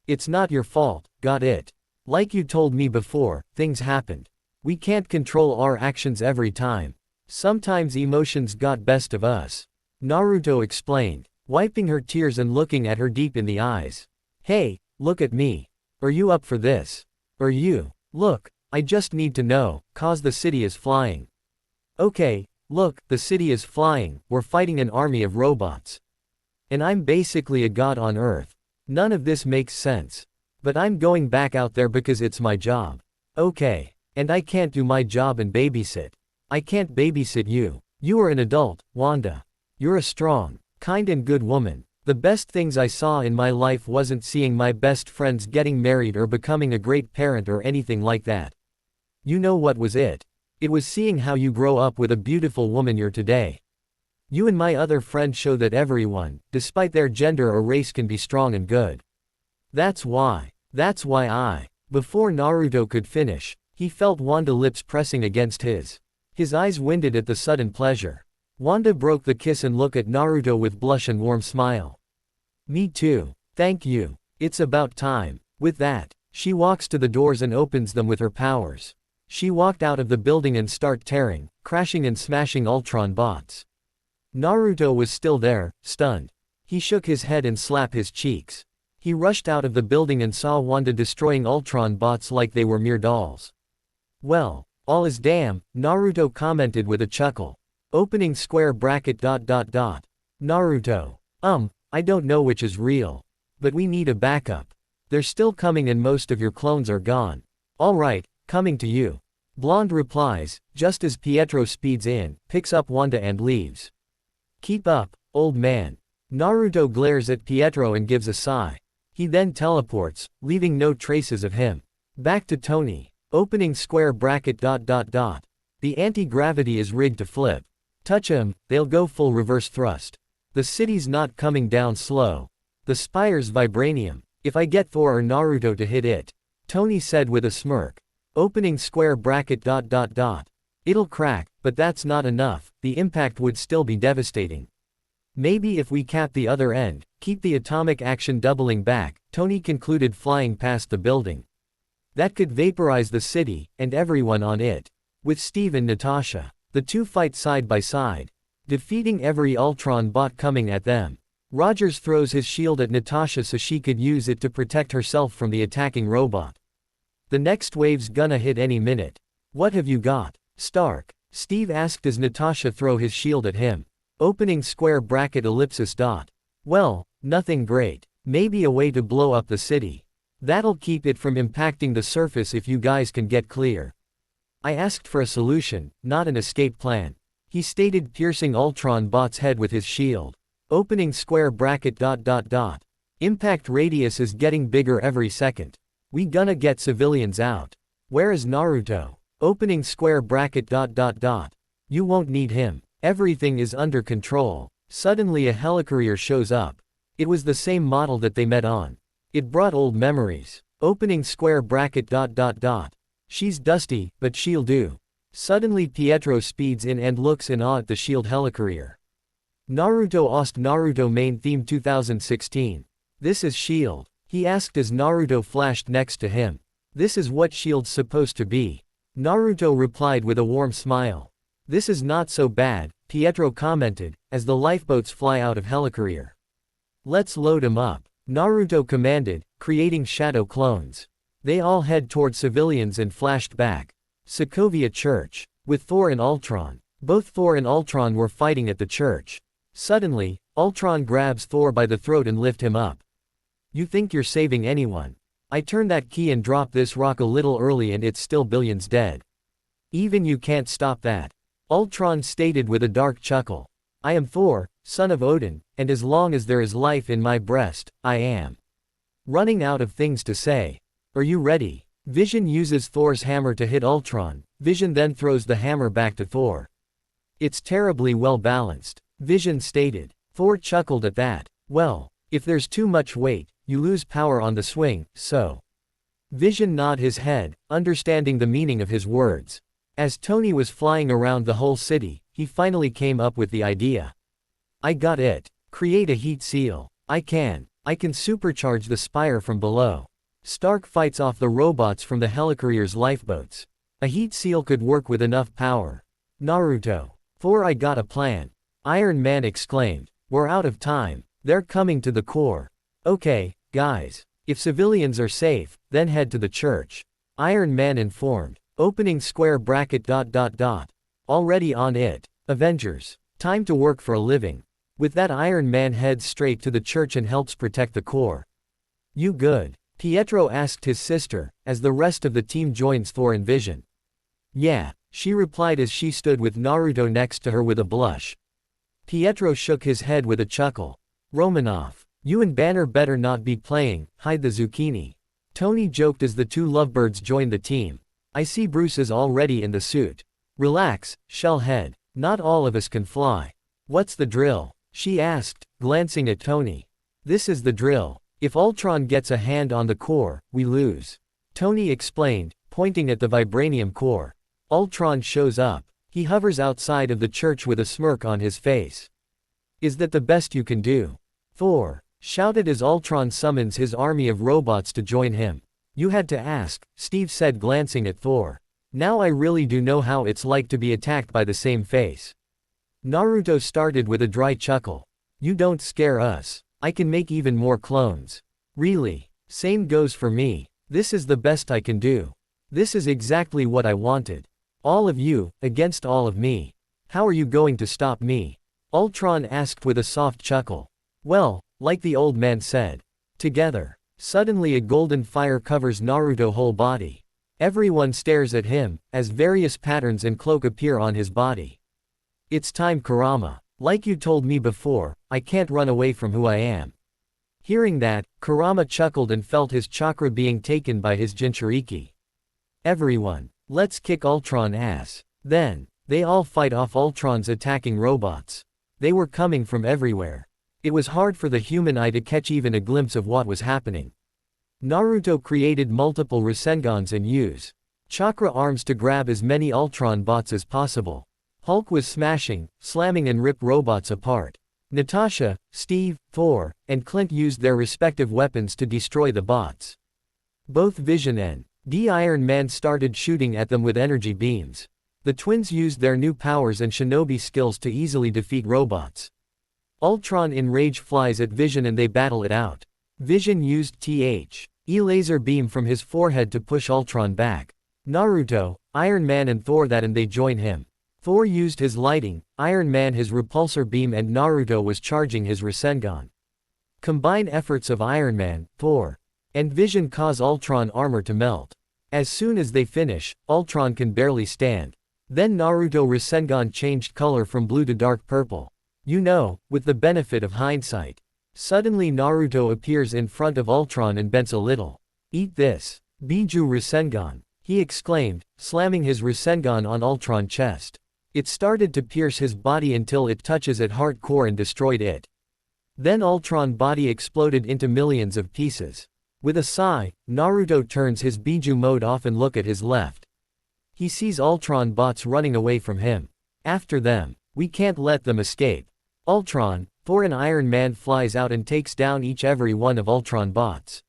It's not your fault, got it? Like you told me before, things happened. We can't control our actions every time. Sometimes emotions got best of us. Naruto explained, wiping her tears and looking at her deep in the eyes. Hey, look at me. Are you up for this? Are you? Look, I just need to know, cause the city is flying. Okay, look, the city is flying, we're fighting an army of robots. And I'm basically a god on Earth. None of this makes sense. But I'm going back out there because it's my job. Okay. And I can't do my job and babysit. I can't babysit you. You are an adult, Wanda. You're a strong, kind and good woman. The best things I saw in my life wasn't seeing my best friends getting married or becoming a great parent or anything like that. You know what was it? It was seeing how you grow up with a beautiful woman you're today. You and my other friend show that everyone, despite their gender or race, can be strong and good. That's why Before Naruto could finish, he felt Wanda's lips pressing against his. His eyes winded at the sudden pleasure. Wanda broke the kiss and looked at Naruto with blush and warm smile. Me too. Thank you. It's about time. With that, she walks to the doors and opens them with her powers. She walked out of the building and start tearing, crashing and smashing Ultron bots. Naruto was still there, stunned. He shook his head and slapped his cheeks. He rushed out of the building and saw Wanda destroying Ultron bots like they were mere dolls. Well, all is damn, Naruto commented with a chuckle. Opening square bracket ... Naruto. I don't know which is real. But we need a backup. They're still coming and most of your clones are gone. Alright, coming to you. Blonde replies, just as Pietro speeds in, picks up Wanda and leaves. Keep up, old man. Naruto glares at Pietro and gives a sigh. He then teleports, leaving no traces of him. Back to Tony. Opening square bracket ... The anti-gravity is rigged to flip. Touch him, they'll go full reverse thrust. The city's not coming down slow. The spire's vibranium. If I get Thor or Naruto to hit it. Tony said with a smirk. Opening square bracket ... It'll crack, but that's not enough, the impact would still be devastating. Maybe if we cap the other end, keep the atomic action doubling back, Tony concluded flying past the building. That could vaporize the city, and everyone on it. With Steve and Natasha. The two fight side by side. Defeating every Ultron bot coming at them. Rogers throws his shield at Natasha so she could use it to protect herself from the attacking robot. The next wave's gonna hit any minute. What have you got, Stark? Steve asked as Natasha throw his shield at him. Opening square bracket ... Well, nothing great. Maybe a way to blow up the city. That'll keep it from impacting the surface if you guys can get clear. I asked for a solution, not an escape plan. He stated, piercing Ultron bot's head with his shield. Opening square bracket ... Impact radius is getting bigger every second. We gonna get civilians out. Where is Naruto? Opening square bracket ... You won't need him. Everything is under control. Suddenly a helicarrier shows up. It was the same model that they met on. It brought old memories. Opening square bracket ... She's dusty, but she'll do. Suddenly Pietro speeds in and looks in awe at the shield helicarrier. Naruto asked Naruto main theme 2016. This is shield. He asked as Naruto flashed next to him. This is what shield's supposed to be. Naruto replied with a warm smile. This is not so bad, Pietro commented, as the lifeboats fly out of helicarrier. Let's load 'em up. Naruto commanded, creating shadow clones. They all head toward civilians and flashed back. Sokovia Church. With Thor and Ultron. Both Thor and Ultron were fighting at the church. Suddenly, Ultron grabs Thor by the throat and lifts him up. You think you're saving anyone? I turned that key and dropped this rock a little early and it's still billions dead. Even you can't stop that. Ultron stated with a dark chuckle. I am Thor, son of Odin, and as long as there is life in my breast, I am. Running out of things to say. Are you ready? Vision uses Thor's hammer to hit Ultron. Vision then throws the hammer back to Thor. It's terribly well balanced. Vision stated. Thor chuckled at that. Well, if there's too much weight, you lose power on the swing, so. Vision nodded his head, understanding the meaning of his words. As Tony was flying around the whole city, he finally came up with the idea. I got it. Create a heat seal. I can supercharge the spire from below. Stark fights off the robots from the helicarrier's lifeboats. A heat seal could work with enough power. Naruto. Thor, I got a plan. Iron Man exclaimed. We're out of time. They're coming to the core. Okay, guys. If civilians are safe, then head to the church. Iron Man informed. Opening square bracket ... Already on it. Avengers. Time to work for a living. With that, Iron Man heads straight to the church and helps protect the core. You good? Pietro asked his sister, as the rest of the team joins Thor and Vision. Yeah, she replied as she stood with Naruto next to her with a blush. Pietro shook his head with a chuckle. Romanoff. You and Banner better not be playing, hide the zucchini. Tony joked as the two lovebirds joined the team. I see Bruce is already in the suit. Relax, Shellhead. Not all of us can fly. What's the drill? She asked, glancing at Tony. This is the drill. If Ultron gets a hand on the core, we lose. Tony explained, pointing at the vibranium core. Ultron shows up. He hovers outside of the church with a smirk on his face. Is that the best you can do? Thor shouted as Ultron summons his army of robots to join him. You had to ask, Steve said glancing at Thor. Now I really do know how it's like to be attacked by the same face. Naruto started with a dry chuckle. You don't scare us. I can make even more clones. Really? Same goes for me. This is the best I can do. This is exactly what I wanted. All of you, against all of me. How are you going to stop me? Ultron asked with a soft chuckle. Well, like the old man said. Together. Suddenly a golden fire covers Naruto's whole body. Everyone stares at him, as various patterns and cloak appear on his body. It's time, Kurama. Like you told me before, I can't run away from who I am. Hearing that, Kurama chuckled and felt his chakra being taken by his Jinchuriki. Everyone, let's kick Ultron ass. Then, they all fight off Ultron's attacking robots. They were coming from everywhere. It was hard for the human eye to catch even a glimpse of what was happening. Naruto created multiple Rasengans and used chakra arms to grab as many Ultron bots as possible. Hulk was smashing, slamming and rip robots apart. Natasha, Steve, Thor, and Clint used their respective weapons to destroy the bots. Both Vision and Iron Man started shooting at them with energy beams. The twins used their new powers and shinobi skills to easily defeat robots. Ultron in rage flies at Vision and they battle it out. Vision used THE laser beam from his forehead to push Ultron back. Naruto, Iron Man and Thor that and they join him. Thor used his lighting, Iron Man his repulsor beam and Naruto was charging his Rasengan. Combined efforts of Iron Man, Thor, and Vision cause Ultron armor to melt. As soon as they finish, Ultron can barely stand. Then Naruto Rasengan changed color from blue to dark purple. You know, with the benefit of hindsight. Suddenly Naruto appears in front of Ultron and bends a little. Eat this. Biju Rasengan, he exclaimed, slamming his Rasengan on Ultron's chest. It started to pierce his body until it touches at heart core and destroyed it. Then Ultron's body exploded into millions of pieces. With a sigh, Naruto turns his Biju mode off and look at his left. He sees Ultron bots running away from him. After them. We can't let them escape. Ultron, Thor and Iron Man flies out and takes down every one of Ultron bots.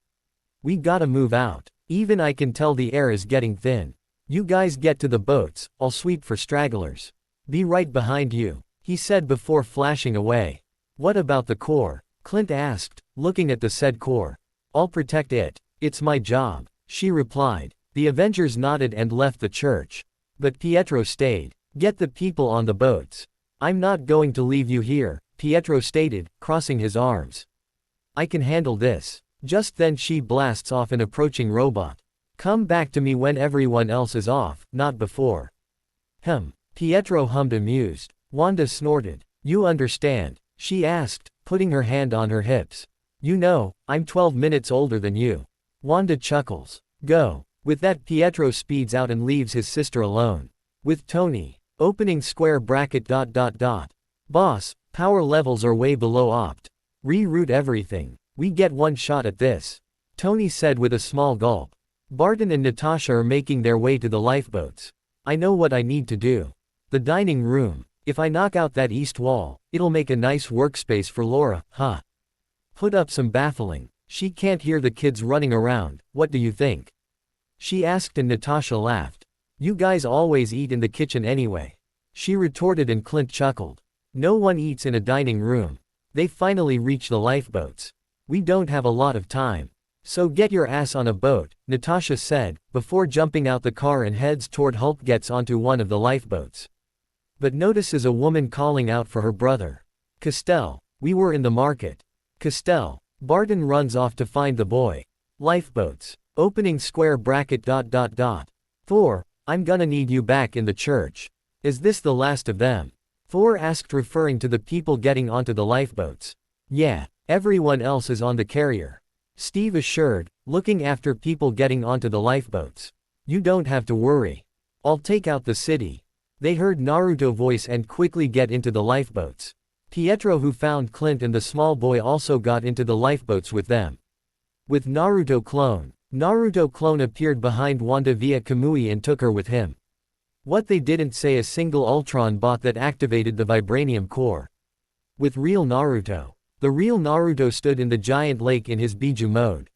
We gotta move out. Even I can tell the air is getting thin. You guys get to the boats, I'll sweep for stragglers. Be right behind you, he said before flashing away. What about the core? Clint asked, looking at the said core. I'll protect it. It's my job, she replied. The Avengers nodded and left the church. But Pietro stayed. Get the people on the boats. I'm not going to leave you here, Pietro stated, crossing his arms. I can handle this. Just then she blasts off an approaching robot. Come back to me when everyone else is off, not before. Pietro hummed amused. Wanda snorted. You understand? She asked, putting her hand on her hips. You know, I'm 12 minutes older than you. Wanda chuckles. Go. With that Pietro speeds out and leaves his sister alone. With Tony. Opening square bracket ... Boss, power levels are way below opt. Reroute everything. We get one shot at this. Tony said with a small gulp. Barton and Natasha are making their way to the lifeboats. I know what I need to do. The dining room. If I knock out that east wall, it'll make a nice workspace for Laura, huh? Put up some baffling. She can't hear the kids running around, what do you think? She asked and Natasha laughed. You guys always eat in the kitchen anyway. She retorted and Clint chuckled. No one eats in a dining room. They finally reach the lifeboats. We don't have a lot of time. So get your ass on a boat, Natasha said, before jumping out the car and heads toward Hulk gets onto one of the lifeboats. But notices a woman calling out for her brother. Castell, we were in the market. Castell. Barton runs off to find the boy. Lifeboats. Opening square bracket ... Thor, I'm gonna need you back in the church. Is this the last of them? Thor asked referring to the people getting onto the lifeboats. Yeah, everyone else is on the carrier. Steve assured, looking after people getting onto the lifeboats. You don't have to worry. I'll take out the city. They heard Naruto's voice and quickly get into the lifeboats. Pietro who found Clint and the small boy also got into the lifeboats with them. With Naruto clone, Naruto clone appeared behind Wanda via Kamui and took her with him. What they didn't say, a single Ultron bot that activated the vibranium core. With real Naruto. The real Naruto stood in the giant lake in his Biju mode.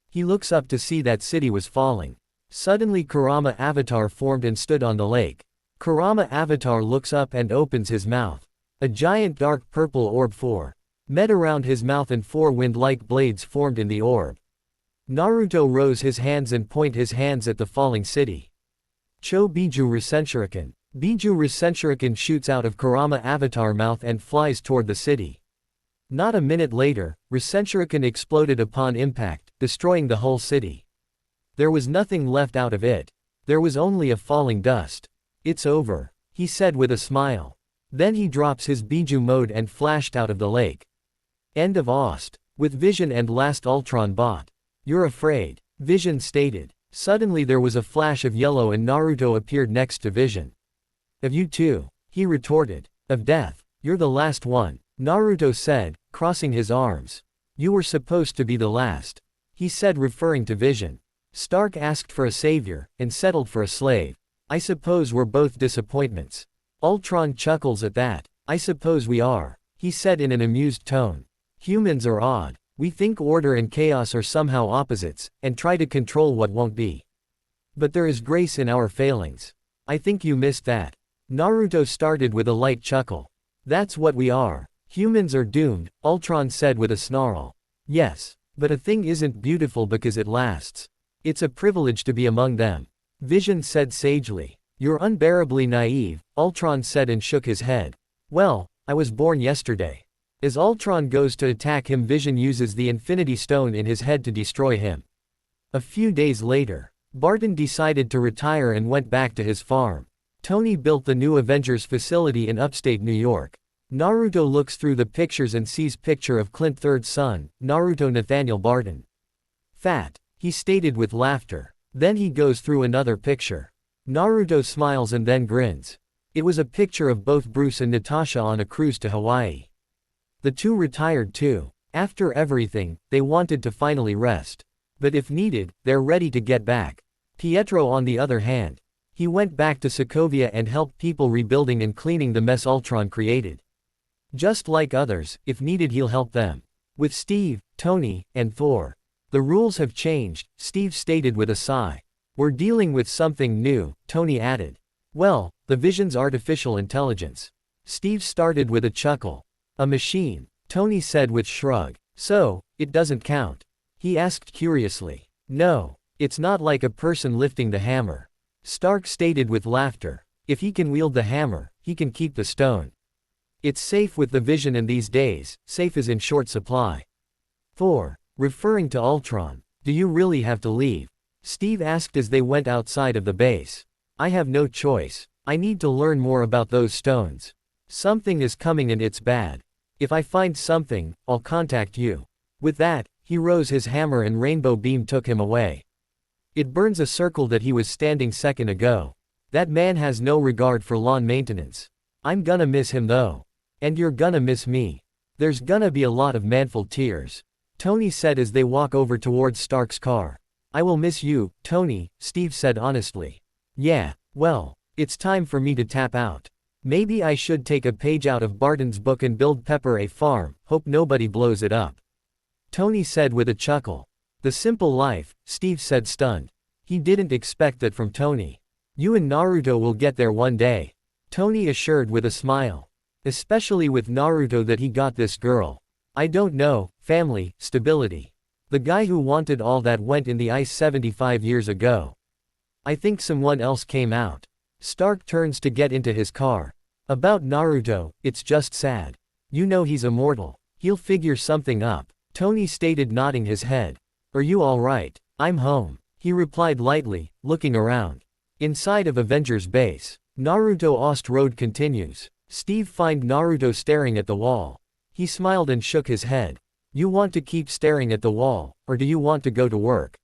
He looks up to see that city was falling. Suddenly Kurama Avatar formed and stood on the lake. Kurama Avatar looks up and opens his mouth. A giant dark purple orb met around his mouth and 4 wind-like blades formed in the orb. Naruto rose his hands and point his hands at the falling city. Cho Biju Rasenshuriken. Biju Rasenshuriken shoots out of Kurama Avatar mouth and flies toward the city. Not a minute later, Rasenshuriken exploded upon impact, destroying the whole city. There was nothing left out of it. There was only a falling dust. It's over, he said with a smile. Then he drops his Biju mode and flashed out of the lake. End of Ost. With Vision and Last Ultron bot. You're afraid, Vision stated. Suddenly there was a flash of yellow and Naruto appeared next to Vision. Of you too, he retorted. Of death, you're the last one, Naruto said, crossing his arms. You were supposed to be the last, he said, referring to Vision. Stark asked for a savior, and settled for a slave. I suppose we're both disappointments. Ultron chuckles at that. I suppose we are, he said in an amused tone. Humans are odd. We think order and chaos are somehow opposites, and try to control what won't be. But there is grace in our failings. I think you missed that. Naruto started with a light chuckle. That's what we are. Humans are doomed, Ultron said with a snarl. Yes, but a thing isn't beautiful because it lasts. It's a privilege to be among them. Vision said sagely. You're unbearably naive, Ultron said and shook his head. Well, I was born yesterday. As Ultron goes to attack him, Vision uses the Infinity Stone in his head to destroy him. A few days later, Barton decided to retire and went back to his farm. Tony built the new Avengers facility in upstate New York. Naruto looks through the pictures and sees picture of Clint's third son, Naruto Nathaniel Barton. Fat, he stated with laughter. Then he goes through another picture. Naruto smiles and then grins. It was a picture of both Bruce and Natasha on a cruise to Hawaii. The two retired too. After everything, they wanted to finally rest. But if needed, they're ready to get back. Pietro on the other hand. He went back to Sokovia and helped people rebuilding and cleaning the mess Ultron created. Just like others, if needed he'll help them. With Steve, Tony, and Thor. The rules have changed, Steve stated with a sigh. We're dealing with something new, Tony added. Well, the Vision's artificial intelligence. Steve started with a chuckle. A machine, Tony said with shrug. So, it doesn't count? He asked curiously. No, it's not like a person lifting the hammer. Stark stated with laughter. If he can wield the hammer, he can keep the stone. It's safe with the Vision, and these days, safe is in short supply. Thor, referring to Ultron. Do you really have to leave? Steve asked as they went outside of the base. I have no choice. I need to learn more about those stones. Something is coming and it's bad. If I find something, I'll contact you. With that, he rose his hammer and Rainbow Beam took him away. It burns a circle that he was standing second ago. That man has no regard for lawn maintenance. I'm gonna miss him though. And you're gonna miss me. There's gonna be a lot of manful tears. Tony said as they walk over towards Stark's car. I will miss you, Tony, Steve said honestly. Yeah, well, it's time for me to tap out. Maybe I should take a page out of Barton's book and build Pepper a farm, hope nobody blows it up. Tony said with a chuckle. The simple life, Steve said stunned. He didn't expect that from Tony. You and Naruto will get there one day. Tony assured with a smile. Especially with Naruto that he got this girl. I don't know, family, stability. The guy who wanted all that went in the ice 75 years ago. I think someone else came out. Stark turns to get into his car. About Naruto, it's just sad. You know he's immortal. He'll figure something up, Tony stated nodding his head. Are you alright? I'm home, he replied lightly, looking around. Inside of Avengers base. Naruto Ost Road continues. Steve find Naruto staring at the wall. He smiled and shook his head. You want to keep staring at the wall, or do you want to go to work?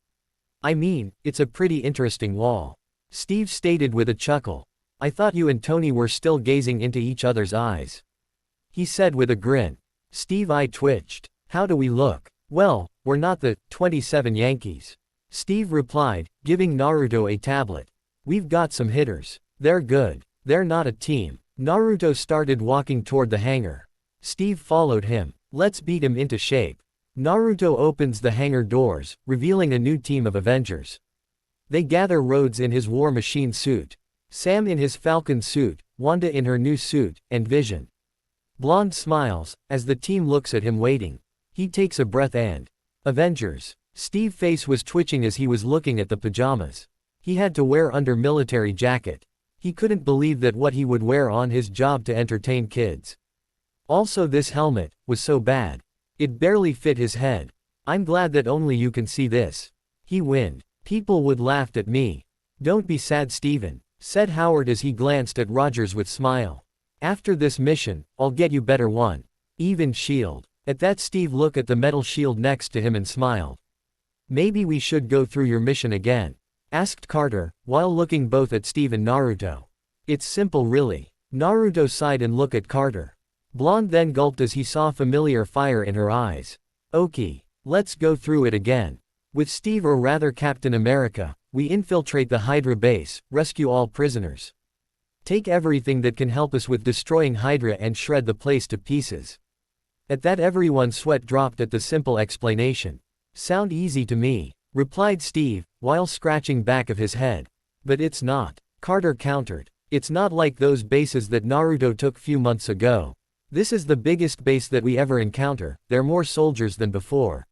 I mean, it's a pretty interesting wall. Steve stated with a chuckle. I thought you and Tony were still gazing into each other's eyes. He said with a grin. Steve's eye twitched. How do we look? Well, we're not the 27 Yankees. Steve replied, giving Naruto a tablet. We've got some hitters. They're good. They're not a team. Naruto started walking toward the hangar. Steve followed him. Let's beat him into shape. Naruto opens the hangar doors, revealing a new team of Avengers. They gather Rhodes in his War Machine suit, Sam in his Falcon suit, Wanda in her new suit, and Vision. Blonde smiles, as the team looks at him waiting. He takes a breath and, Avengers. Steve's face was twitching as he was looking at the pajamas. He had to wear under military jacket. He couldn't believe that what he would wear on his job to entertain kids. Also this helmet was so bad. It barely fit his head. I'm glad that only you can see this. He winned. People would laugh at me. Don't be sad, Steven, said Howard as he glanced at Rogers with smile. After this mission, I'll get you better one. Even shield. At that Steve looked at the metal shield next to him and smiled. Maybe we should go through your mission again, asked Carter, while looking both at Steve and Naruto. It's simple really. Naruto sighed and looked at Carter. Blonde then gulped as he saw familiar fire in her eyes. Okay, let's go through it again. With Steve, or rather Captain America, we infiltrate the Hydra base, rescue all prisoners. Take everything that can help us with destroying Hydra and shred the place to pieces. At that everyone's sweat dropped at the simple explanation. Sound easy to me, replied Steve, while scratching back of his head. But it's not, Carter countered. It's not like those bases that Naruto took few months ago. This is the biggest base that we ever encounter. There are more soldiers than before.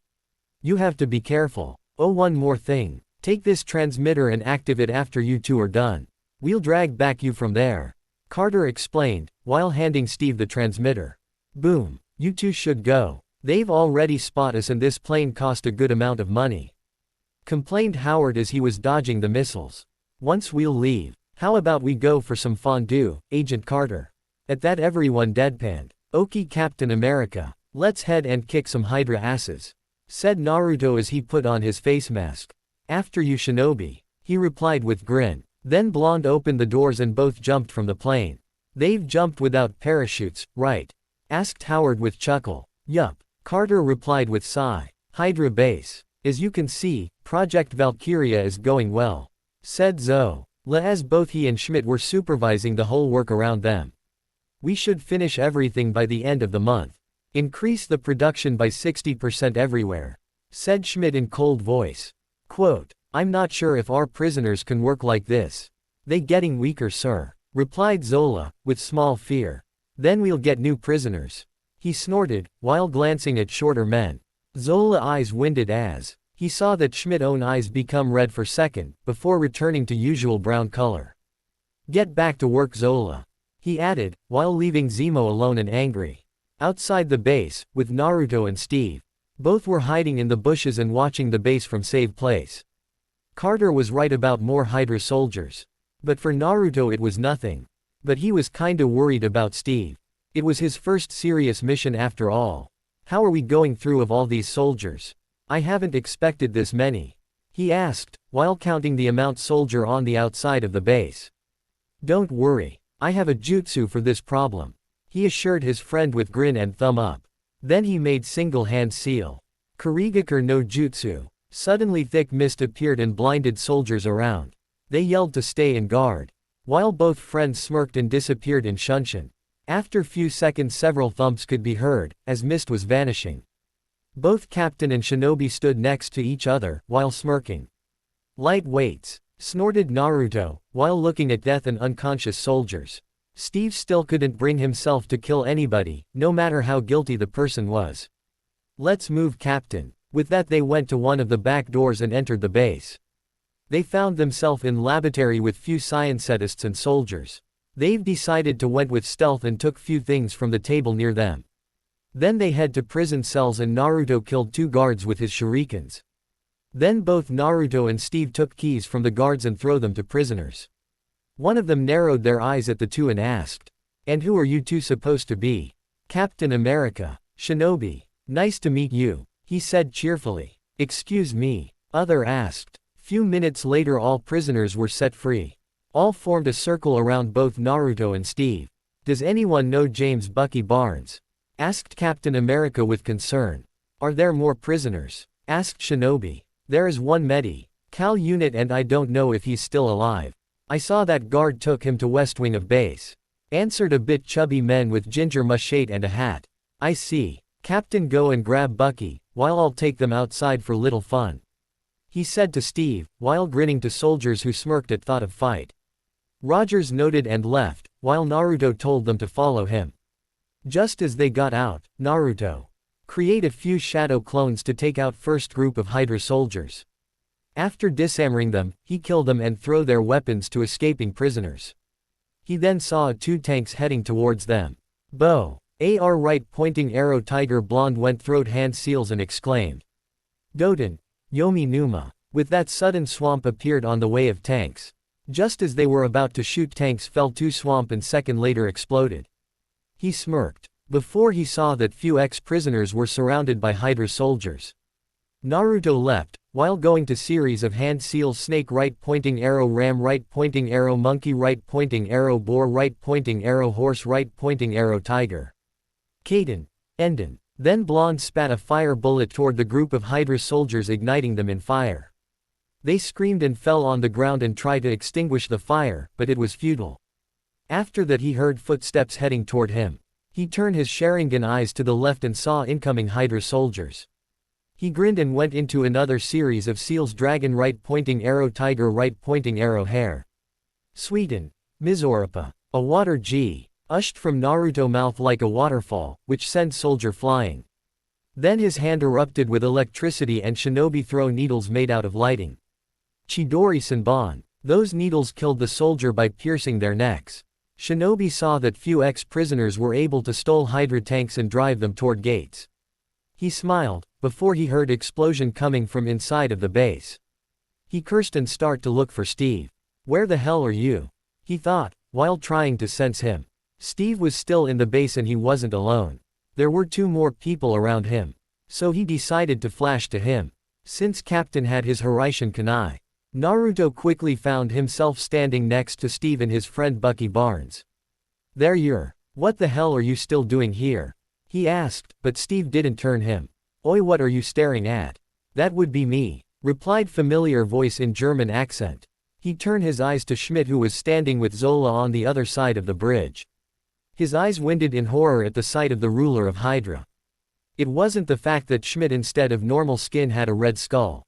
You have to be careful. Oh, one more thing. Take this transmitter and activate it after you two are done. We'll drag back you from there. Carter explained, while handing Steve the transmitter. Boom. You two should go. They've already spotted us and this plane cost a good amount of money, complained Howard as he was dodging the missiles. Once we'll leave. How about we go for some fondue, Agent Carter? At that everyone deadpanned. Okay, Captain America. Let's head and kick some Hydra asses, said Naruto as he put on his face mask. After you, Shinobi, he replied with grin. Then Blonde opened the doors and both jumped from the plane. They've jumped without parachutes, right? Asked Howard with chuckle. Yup. Carter replied with sigh. Hydra base. As you can see, Project Valkyria is going well, said Zoe, as both he and Schmidt were supervising the whole work around them. We should finish everything by the end of the month. Increase the production by 60% everywhere, said Schmidt in cold voice. Quote, I'm not sure if our prisoners can work like this. They getting weaker, sir, replied Zola, with small fear. Then we'll get new prisoners. He snorted, while glancing at shorter men. Zola's eyes winded as he saw that Schmidt's own eyes become red for a second, before returning to usual brown color. Get back to work, Zola, he added, while leaving Zemo alone and angry. Outside the base, with Naruto and Steve. Both were hiding in the bushes and watching the base from safe place. Carter was right about more Hydra soldiers. But for Naruto it was nothing. But he was kinda worried about Steve. It was his first serious mission after all. How are we going through of all these soldiers? I haven't expected this many, he asked, while counting the amount soldier on the outside of the base. Don't worry, I have a jutsu for this problem, he assured his friend with grin and thumb up. Then he made single-hand seal. Kurigakur no jutsu. Suddenly thick mist appeared and blinded soldiers around. They yelled to stay and guard, while both friends smirked and disappeared in Shunshin. After few seconds several thumps could be heard, as mist was vanishing. Both Captain and Shinobi stood next to each other, while smirking. Light weights, snorted Naruto, while looking at death and unconscious soldiers. Steve still couldn't bring himself to kill anybody, no matter how guilty the person was. Let's move, Captain. With that they went to one of the back doors and entered the base. They found themselves in laboratory with few scientists and soldiers. They've decided to went with stealth and took few things from the table near them. Then they head to prison cells and Naruto killed 2 guards with his shurikens. Then both Naruto and Steve took keys from the guards and throw them to prisoners. One of them narrowed their eyes at the two and asked, "And who are you two supposed to be?" "Captain America, Shinobi. Nice to meet you," he said cheerfully. "Excuse me," other asked. Few minutes later all prisoners were set free. All formed a circle around both Naruto and Steve. "Does anyone know James Bucky Barnes?" asked Captain America with concern. "Are there more prisoners?" asked Shinobi. There is one Medi Cal unit and I don't know if he's still alive. I saw that guard took him to west wing of base. Answered a bit chubby man with ginger mushate and a hat. I see. Captain, go and grab Bucky, while I'll take them outside for little fun. He said to Steve, while grinning to soldiers who smirked at thought of fight. Rogers nodded and left, while Naruto told them to follow him. Just as they got out, Naruto create a few shadow clones to take out first group of Hydra soldiers. After disarming them, he killed them and throw their weapons to escaping prisoners. He then saw two tanks heading towards them. Bow. AR right pointing arrow tiger blonde went throat hand seals and exclaimed. Doten. Yomi Numa. With that sudden swamp appeared on the way of tanks. Just as they were about to shoot tanks fell two swamp and second later exploded. He smirked. Before he saw that few ex-prisoners were surrounded by Hydra soldiers. Naruto leapt, while going to series of hand seals snake right pointing arrow ram right pointing arrow monkey right pointing arrow boar right pointing arrow horse right pointing arrow tiger. Kaden. Enden. Then blonde spat a fire bullet toward the group of Hydra soldiers igniting them in fire. They screamed and fell on the ground and tried to extinguish the fire, but it was futile. After that he heard footsteps heading toward him. He turned his Sharingan eyes to the left and saw incoming Hydra soldiers. He grinned and went into another series of seals dragon right pointing arrow tiger right pointing arrow hare. Sweden. Mizorapa. A water G. Ushed from Naruto mouth like a waterfall, which sent soldier flying. Then his hand erupted with electricity and shinobi throw needles made out of lighting. Chidori Senbon. Those needles killed the soldier by piercing their necks. Shinobi saw that few ex-prisoners were able to stole Hydra tanks and drive them toward gates. He smiled, before he heard explosion coming from inside of the base. He cursed and started to look for Steve. Where the hell are you? He thought, while trying to sense him. Steve was still in the base and he wasn't alone. There were two more people around him. So he decided to flash to him. Since Captain had his Hiraishin Kunai. Naruto quickly found himself standing next to Steve and his friend Bucky Barnes. There you're. What the hell are you still doing here? He asked, but Steve didn't turn him. Oi, what are you staring at? That would be me, replied familiar voice in German accent. He turned his eyes to Schmidt who was standing with Zola on the other side of the bridge. His eyes winded in horror at the sight of the ruler of Hydra. It wasn't the fact that Schmidt instead of normal skin had a red skull.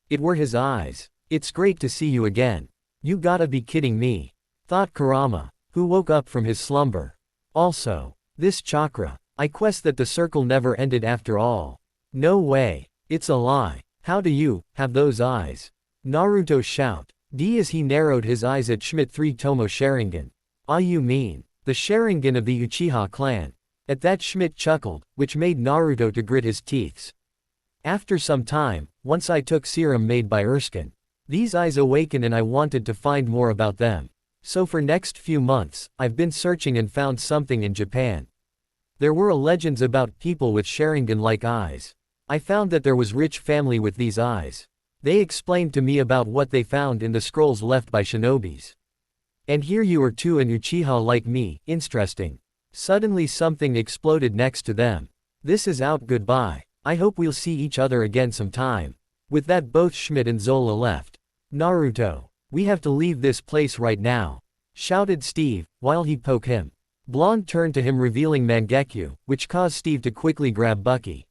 It were his eyes. It's great to see you again. You gotta be kidding me, thought Kurama, who woke up from his slumber. Also, this chakra. I quest that the circle never ended after all. No way. It's a lie. How do you have those eyes? Naruto shout. D as he narrowed his eyes at Schmidt 3 Tomo Sharingan. Ah, you mean the Sharingan of the Uchiha clan. At that Schmidt chuckled, which made Naruto to grit his teeth. After some time, once I took serum made by Erskine. These eyes awaken and I wanted to find more about them. So for next few months, I've been searching and found something in Japan. There were legends about people with Sharingan-like eyes. I found that there was rich family with these eyes. They explained to me about what they found in the scrolls left by shinobis. And here you are too, an Uchiha like me, interesting. Suddenly something exploded next to them. This is out, goodbye. I hope we'll see each other again sometime. With that both Schmidt and Zola left. Naruto, we have to leave this place right now, shouted Steve, while he poked him. Blonde turned to him revealing Mangekyo, which caused Steve to quickly grab Bucky.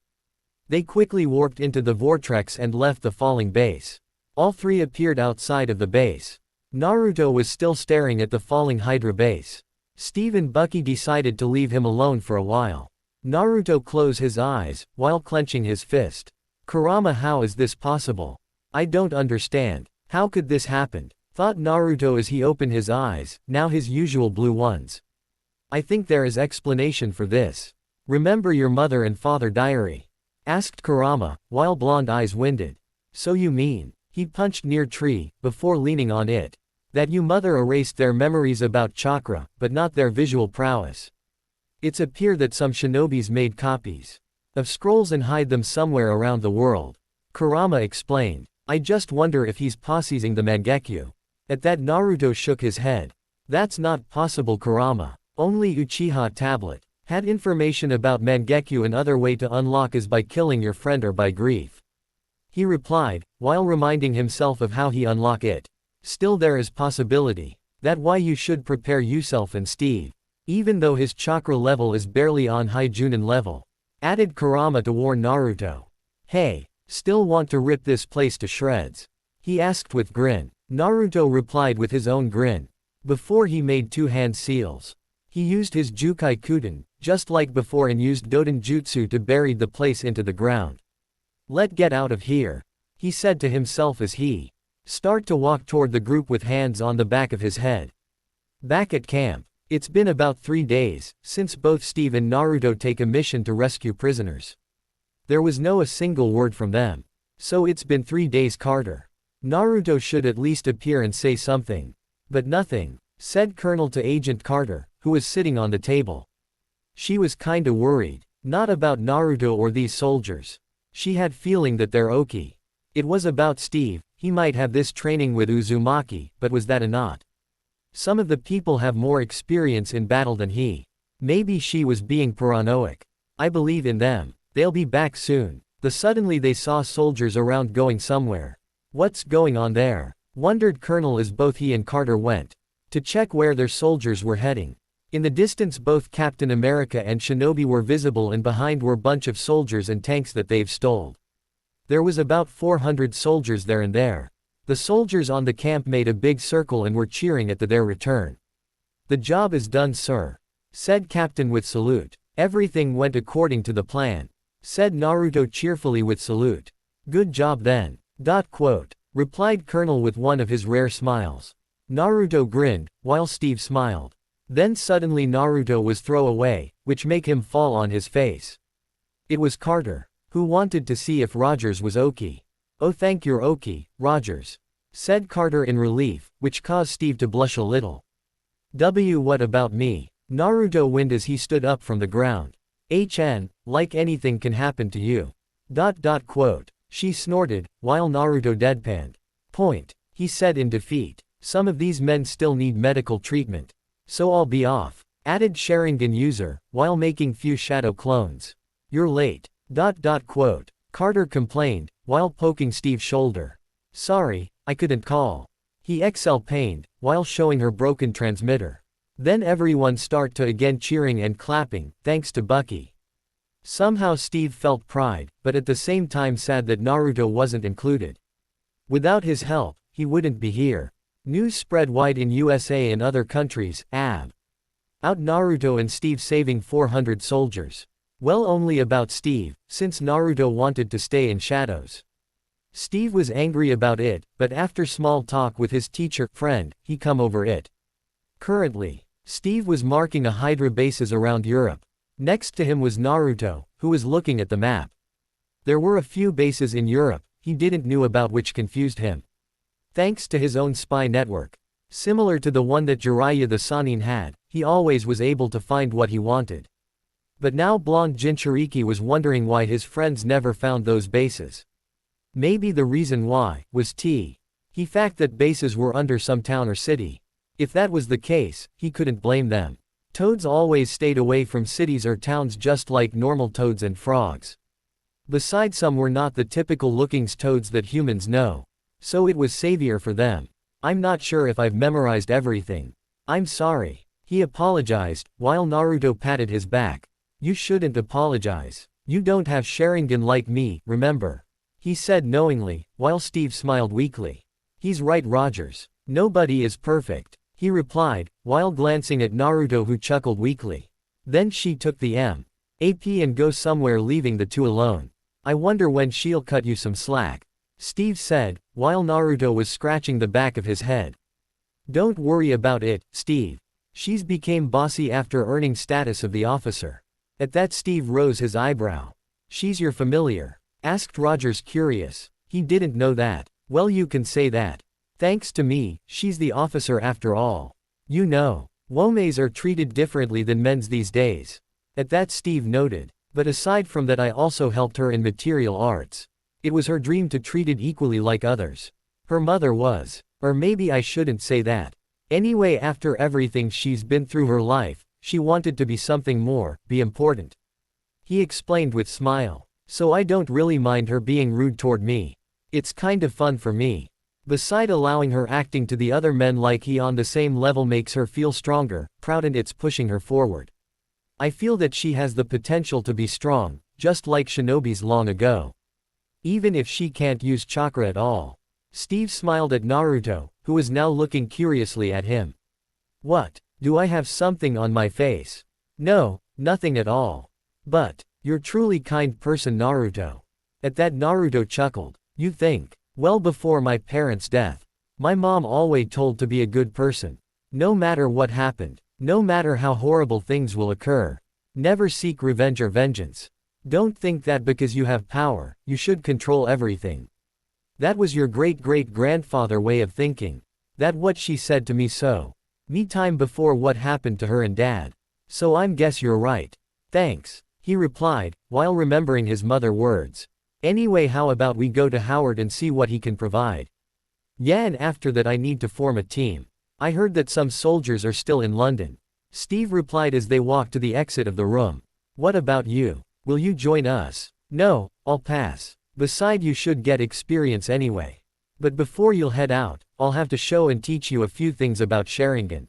They quickly warped into the vortex and left the falling base. All three appeared outside of the base. Naruto was still staring at the falling Hydra base. Steve and Bucky decided to leave him alone for a while. Naruto closed his eyes, while clenching his fist. Kurama, how is this possible? I don't understand. How could this happen? Thought Naruto as he opened his eyes, now his usual blue ones. I think there is explanation for this. Remember your mother and father diary? Asked Kurama, while blonde eyes winded. So you mean, he punched near tree, before leaning on it, that you mother erased their memories about chakra, but not their visual prowess. It's appear that some shinobis made copies of scrolls and hide them somewhere around the world. Kurama explained. I just wonder if he's possessing the Mangekyo. At that Naruto shook his head. That's not possible, Kurama. Only Uchiha tablet had information about Mangekyo. Another way to unlock is by killing your friend or by grief. he replied, while reminding himself of how he unlock it. Still there is possibility. That why you should prepare yourself and Steve. Even though his chakra level is barely on high Junin level. Added Kurama to warn Naruto. Hey, still want to rip this place to shreds? He asked with grin. Naruto replied with his own grin. Before he made two hand seals. He used his Jukai Kuten, just like before, and used Doden Jutsu to bury the place into the ground. Let get out of here, he said to himself as he start to walk toward the group with hands on the back of his head. Back at camp. It's been about 3 days since both Steve and Naruto take a mission to rescue prisoners. There was no a single word from them. So it's been 3 days, Carter. Naruto should at least appear and say something. But nothing, said Colonel to Agent Carter, who was sitting on the table. She was kinda worried, not about Naruto or these soldiers. She had feeling that they're okay. It was about Steve. He might have this training with Uzumaki, but was that a not? Some of the people have more experience in battle than he. Maybe she was being paranoid. I believe in them. They'll be back soon. Suddenly they saw soldiers around going somewhere. What's going on there? Wondered Colonel as both he and Carter went to check where their soldiers were heading. In the distance both Captain America and Shinobi were visible, and behind were bunch of soldiers and tanks that they've stole. There was about 400 soldiers there, and there. The soldiers on the camp made a big circle and were cheering at their return. The job is done, sir, said Captain with salute. Everything went according to the plan, said Naruto cheerfully with salute. Good job then. Replied Colonel with one of his rare smiles. Naruto grinned, while Steve smiled. Then suddenly Naruto was thrown away, which make him fall on his face. It was Carter, who wanted to see if Rogers was okay. Oh, thank you're okay, Rogers, said Carter in relief, which caused Steve to blush a little. What about me? Naruto whined as he stood up from the ground. Like anything can happen to you. She snorted, while Naruto deadpanned. He said in defeat. Some of these men still need medical treatment. So I'll be off, added Sharingan user, while making few shadow clones. You're late. Carter complained, while poking Steve's shoulder. Sorry, I couldn't call. He pained, while showing her broken transmitter. Then everyone start to again cheering and clapping, thanks to Bucky. Somehow Steve felt pride, but at the same time sad that Naruto wasn't included. Without his help, he wouldn't be here. News spread wide in USA and other countries, out Naruto and Steve saving 400 soldiers. Well, only about Steve, since Naruto wanted to stay in shadows. Steve was angry about it, but after small talk with his friend, he come over it. Currently, Steve was marking a Hydra bases around Europe. Next to him was Naruto, who was looking at the map. There were a few bases in Europe, he didn't knew about, which confused him. Thanks to his own spy network, similar to the one that Jiraiya the Sannin had, he always was able to find what he wanted. But now blonde Jinchuriki was wondering why his friends never found those bases. Maybe the reason why was he fact that bases were under some town or city. If that was the case, he couldn't blame them. Toads always stayed away from cities or towns, just like normal toads and frogs. Besides, some were not the typical looking toads that humans know. So it was savior for them. I'm not sure if I've memorized everything. I'm sorry. He apologized, while Naruto patted his back. You shouldn't apologize. You don't have Sharingan like me, remember? He said knowingly, while Steve smiled weakly. He's right, Rogers. Nobody is perfect, he replied, while glancing at Naruto, who chuckled weakly. Then she took the MAP and go somewhere, leaving the two alone. I wonder when she'll cut you some slack, Steve said, while Naruto was scratching the back of his head. Don't worry about it, Steve. She's became bossy after earning status of the officer. At that, Steve rose his eyebrow. She's your familiar? Asked Rogers, curious. He didn't know that. Well, you can say that. Thanks to me, she's the officer after all. You know, womes are treated differently than men's these days. At that, Steve noted. But aside from that, I also helped her in material arts. It was her dream to treat it equally like others. Her mother was. Or maybe I shouldn't say that. Anyway, after everything she's been through her life, she wanted to be something more, be important. He explained with smile. So I don't really mind her being rude toward me. It's kind of fun for me. Beside allowing her acting to the other men like he on the same level makes her feel stronger, proud, and it's pushing her forward. I feel that she has the potential to be strong, just like shinobis long ago. Even if she can't use chakra at all. Steve smiled at Naruto, who was now looking curiously at him. What? Do I have something on my face? No, nothing at all. But, you're truly kind person, Naruto. At that, Naruto chuckled. You think? Well, before my parents' death, my mom always told to be a good person. No matter what happened, no matter how horrible things will occur, never seek revenge or vengeance. Don't think that because you have power, you should control everything. That was your great-great-grandfather way of thinking. That what she said to me me time before what happened to her and dad. So I'm guess you're right. Thanks, he replied, while remembering his mother words. Anyway, how about we go to Howard and see what he can provide? Yeah, and after that I need to form a team. I heard that some soldiers are still in London. Steve replied as they walked to the exit of the room. What about you? Will you join us? No, I'll pass. Beside, you should get experience anyway. But before you'll head out, I'll have to show and teach you a few things about Sharingan.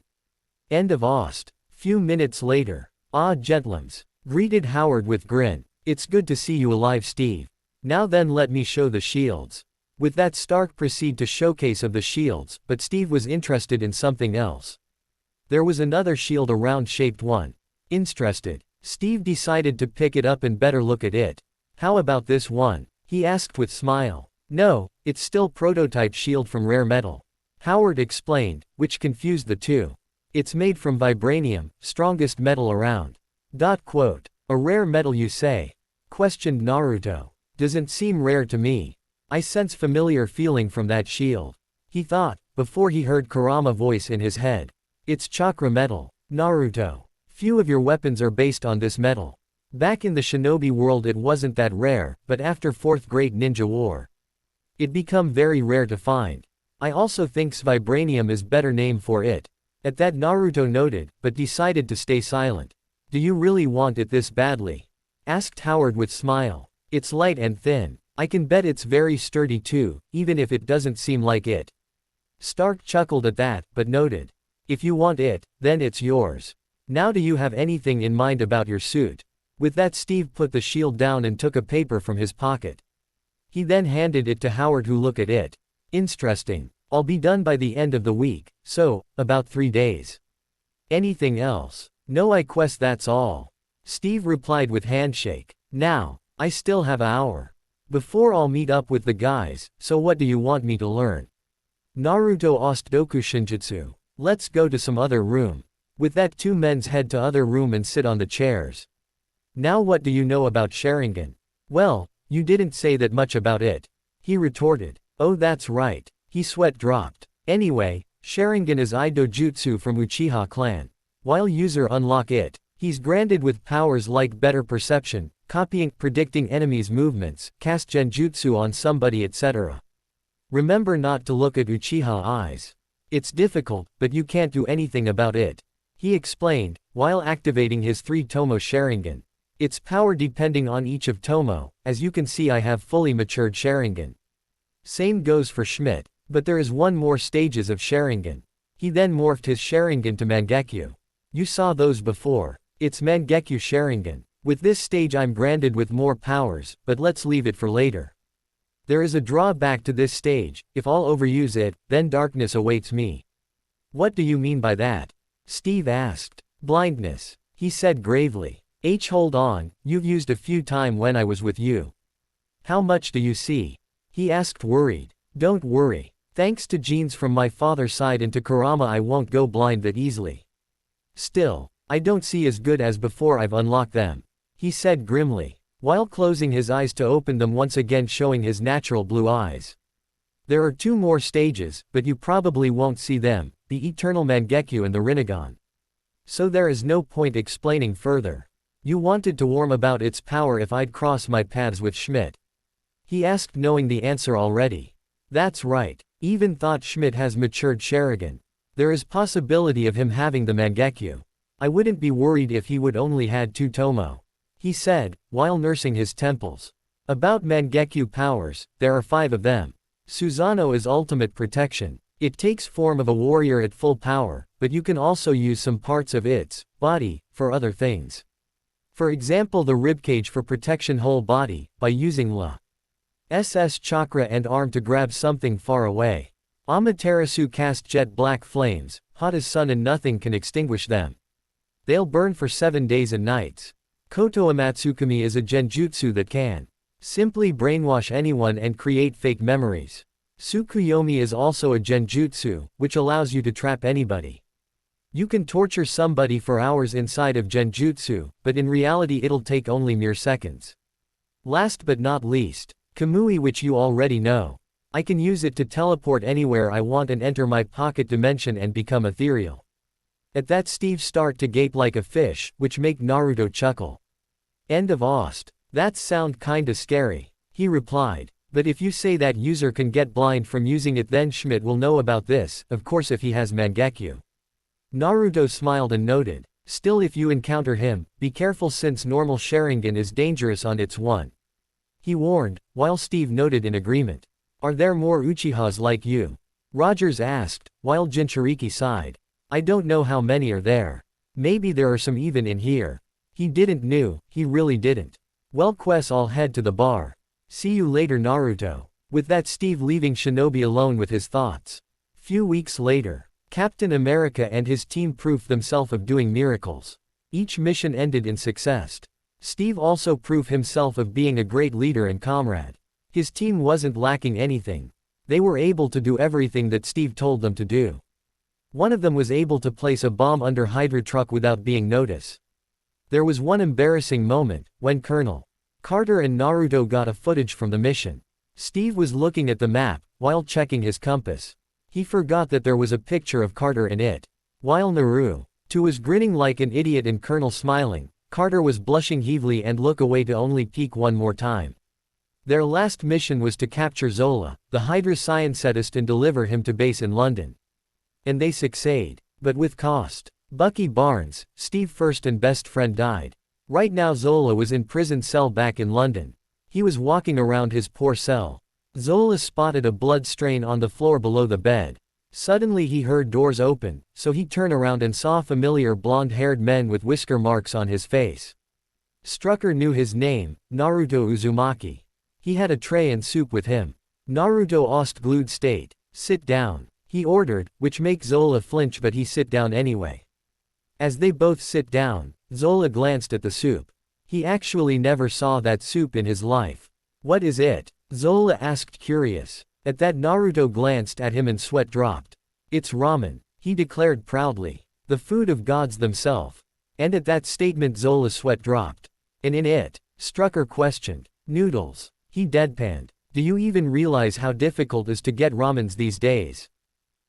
End of Ost. Few minutes later. Ah, gentlems. Greeted Howard with grin. It's good to see you alive, Steve. Now then, let me show the shields. With that, Stark proceed to showcase of the shields, but Steve was interested in something else. There was another shield, a round-shaped one. Interested, Steve decided to pick it up and better look at it. How about this one? He asked with smile. No, it's still prototype shield from rare metal. Howard explained, which confused the two. It's made from vibranium, strongest metal around. Quote, a rare metal you say? Questioned Naruto. Doesn't seem rare to me. I sense familiar feeling from that shield. He thought, before he heard Kurama voice in his head. It's chakra metal. Naruto. Few of your weapons are based on this metal. Back in the shinobi world it wasn't that rare, but after 4th Great Ninja War, it become very rare to find. I also thinks vibranium is better name for it. At that, Naruto noted, but decided to stay silent. Do you really want it this badly? Asked Howard with smile. It's light and thin. I can bet it's very sturdy too, even if it doesn't seem like it. Stark chuckled at that, but noted. If you want it, then it's yours. Now do you have anything in mind about your suit? With that, Steve put the shield down and took a paper from his pocket. He then handed it to Howard, who looked at it. Interesting. I'll be done by the end of the week, so, about 3 days. Anything else? No, I quest that's all. Steve replied with handshake. Now, I still have an hour before I'll meet up with the guys, so what do you want me to learn? Naruto asked Doku Shinjutsu. Let's go to some other room. With that, 2 men head to other room and sit on the chairs. Now what do you know about Sharingan? Well, you didn't say that much about it. He retorted. Oh, that's right. He sweat dropped. Anyway, Sharingan is Ido Jutsu from Uchiha clan. While user unlock it, he's granted with powers like better perception, copying, predicting enemies' movements, cast genjutsu on somebody, etc. Remember not to look at Uchiha eyes. It's difficult, but you can't do anything about it. He explained, while activating his 3 Tomo Sharingan. Its power depending on each of Tomo, as you can see I have fully matured Sharingan. Same goes for Schmidt, but there is one more stages of Sharingan. He then morphed his Sharingan to Mangekyo. You saw those before. It's Mangekyo Sharingan. With this stage I'm granted with more powers, but let's leave it for later. There is a drawback to this stage. If I'll overuse it, then darkness awaits me. What do you mean by that? Steve asked. Blindness. He said gravely. Hold on, you've used a few time when I was with you. How much do you see? He asked worried. Don't worry. Thanks to genes from my father's side and to Kurama I won't go blind that easily. Still, I don't see as good as before I've unlocked them. He said grimly, while closing his eyes to open them once again, showing his natural blue eyes. There are 2 more stages, but you probably won't see them, the Eternal Mangekyo and the Rinnegan. So there is no point explaining further. You wanted to warm about its power if I'd cross my paths with Schmidt? He asked, knowing the answer already. That's right. Even thought Schmidt has matured Sharingan. There is possibility of him having the Mangekyo. I wouldn't be worried if he would only had 2 Tomo. He said, while nursing his temples. About Mangekyo powers, there are 5 of them. Susanoo is ultimate protection. It takes form of a warrior at full power, but you can also use some parts of its body for other things. For example, the ribcage for protection whole body, by using La SS chakra and arm to grab something far away. Amaterasu cast jet black flames, hot as sun and nothing can extinguish them. They'll burn for 7 days and nights. Koto Amatsukami is a genjutsu that can simply brainwash anyone and create fake memories. Tsukuyomi is also a genjutsu, which allows you to trap anybody. You can torture somebody for hours inside of genjutsu, but in reality it'll take only mere seconds. Last but not least, Kamui, which you already know. I can use it to teleport anywhere I want and enter my pocket dimension and become ethereal. At that, Steve start to gape like a fish, which make Naruto chuckle. End of Ost. That sound kinda scary, he replied. But if you say that user can get blind from using it, then Schmidt will know about this, of course if he has Mangekyo. Naruto smiled and noted. Still, if you encounter him, be careful since normal Sharingan is dangerous on its one. He warned, while Steve nodded in agreement. Are there more Uchihas like you? Rogers asked, while Jinchuriki sighed. I don't know how many are there. Maybe there are some even in here. He really didn't. Well, Quest, I'll head to the bar. See you later, Naruto. With that, Steve leaving Shinobi alone with his thoughts. Few weeks later, Captain America and his team proved themselves of doing miracles. Each mission ended in success. Steve also proved himself of being a great leader and comrade. His team wasn't lacking anything. They were able to do everything that Steve told them to do. One of them was able to place a bomb under Hydra truck without being noticed. There was one embarrassing moment, when Colonel Carter and Naruto got a footage from the mission. Steve was looking at the map, while checking his compass. He forgot that there was a picture of Carter in it. While Naruto was grinning like an idiot and Colonel smiling, Carter was blushing heavily and looked away to only peek one more time. Their last mission was to capture Zola, the Hydra scientist, and deliver him to base in London. And they succeed, but with cost. Bucky Barnes, Steve's first and best friend, died. Right now Zola was in prison cell back in London. He was walking around his poor cell. Zola spotted a blood stain on the floor below the bed. Suddenly he heard doors open, so he turned around and saw a familiar blonde-haired man with whisker marks on his face. Strucker knew his name, Naruto Uzumaki. He had a tray and soup with him. Naruto asked glued state. Sit down, he ordered, which make Zola flinch, but he sit down anyway. As they both sit down, Zola glanced at the soup. He actually never saw that soup in his life. What is it? Zola asked, curious. At that, Naruto glanced at him and sweat dropped. It's ramen, he declared proudly. The food of gods themselves. And at that statement Zola's sweat dropped. And in it? Strucker questioned. Noodles. He deadpanned. Do you even realize how difficult it is to get ramens these days?